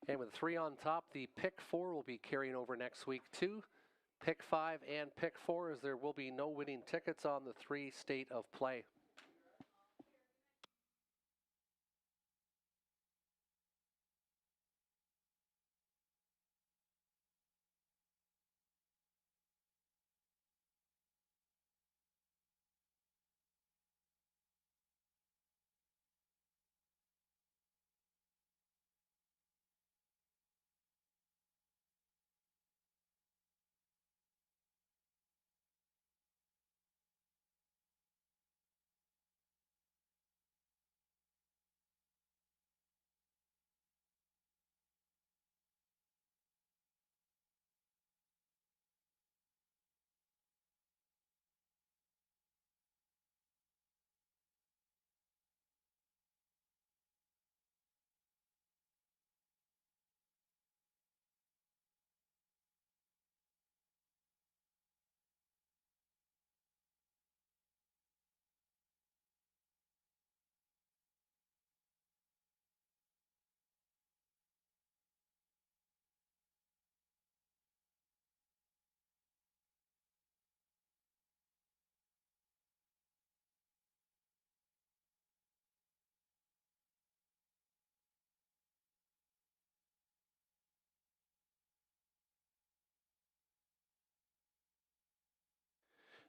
And with 3 on top, the pick 4 will be carrying over next week too. Pick 5 and pick 4, as there will be no winning tickets on the 3 State of Play.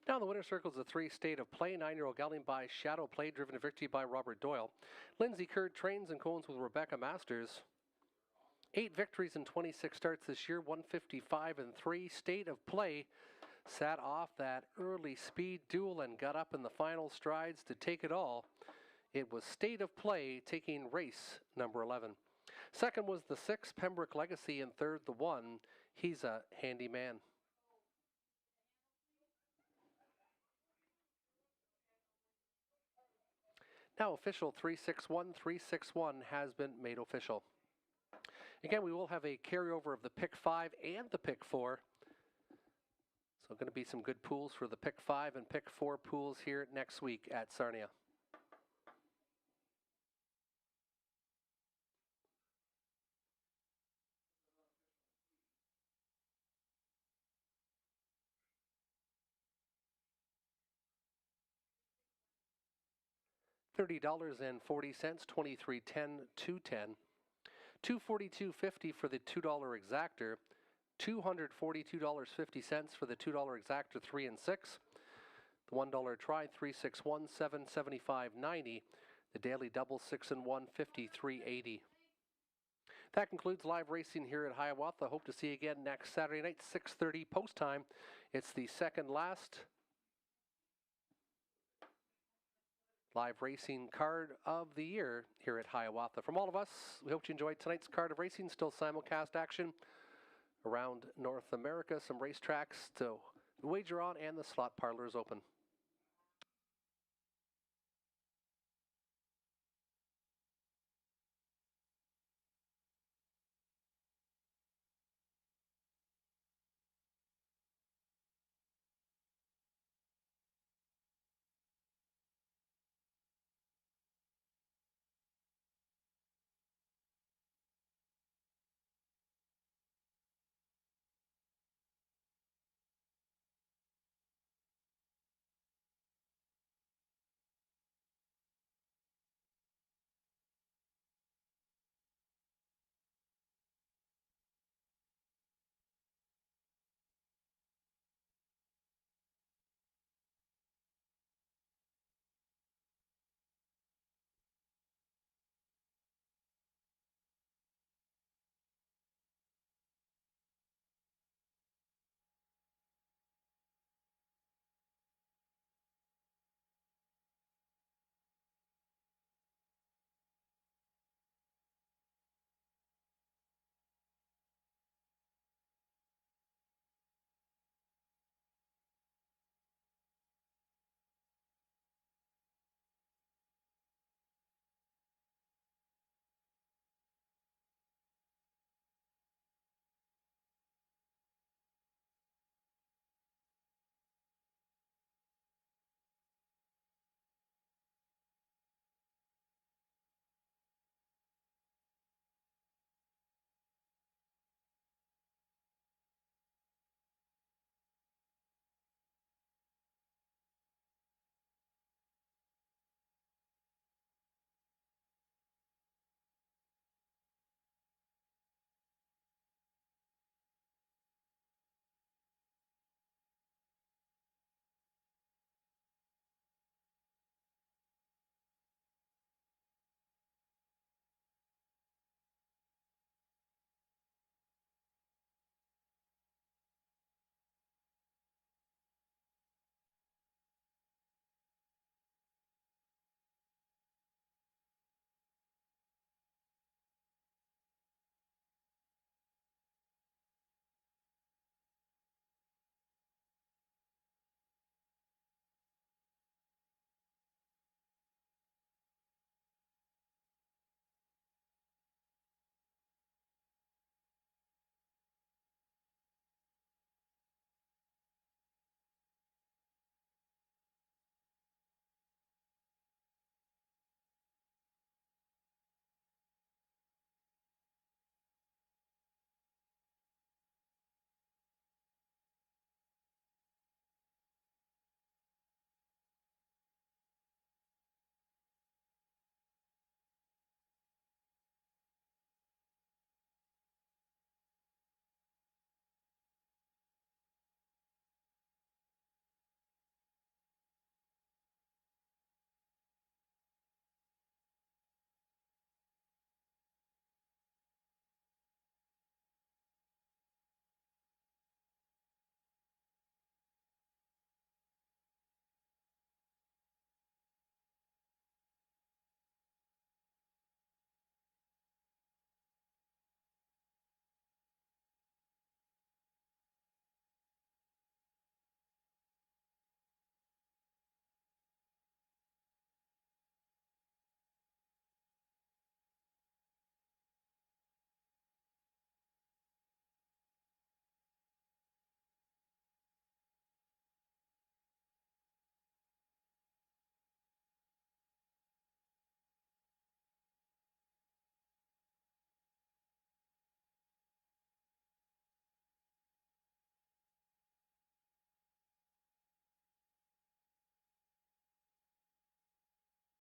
Down the winner's circle is the 3 State of Play, 9-year-old gelding by Shadow Play, driven to victory by Robert Doyle. Lindsay Kerr trains and cones with Rebecca Masters. 8 victories in 26 starts this year, 155 and 3. State of Play sat off that early speed duel and got up in the final strides to take it all. It was State of Play taking race number 11. Second was the 6 Pembroke Legacy, and third the 1 He's a Handy Man. Now official 361 has been made official. Again, we will have a carryover of the pick 5 and the pick 4. So going to be some good pools for the pick 5 and pick 4 pools here next week at Sarnia. $30.40, $23.10, $2.10, $242.50 for the $2 exactor, $242.50 for the $2 exactor 3 and 6. The $1 try 361, $775.90. The daily double 6 and 1, $53.80. That concludes live racing here at Hiawatha. Hope to see you again next Saturday night, 6:30 post time. It's the second last live racing card of the year here at Hiawatha. From all of us, we hope you enjoyed tonight's card of racing. Still simulcast action around North America. Some racetracks to wager on, and the slot parlor is open.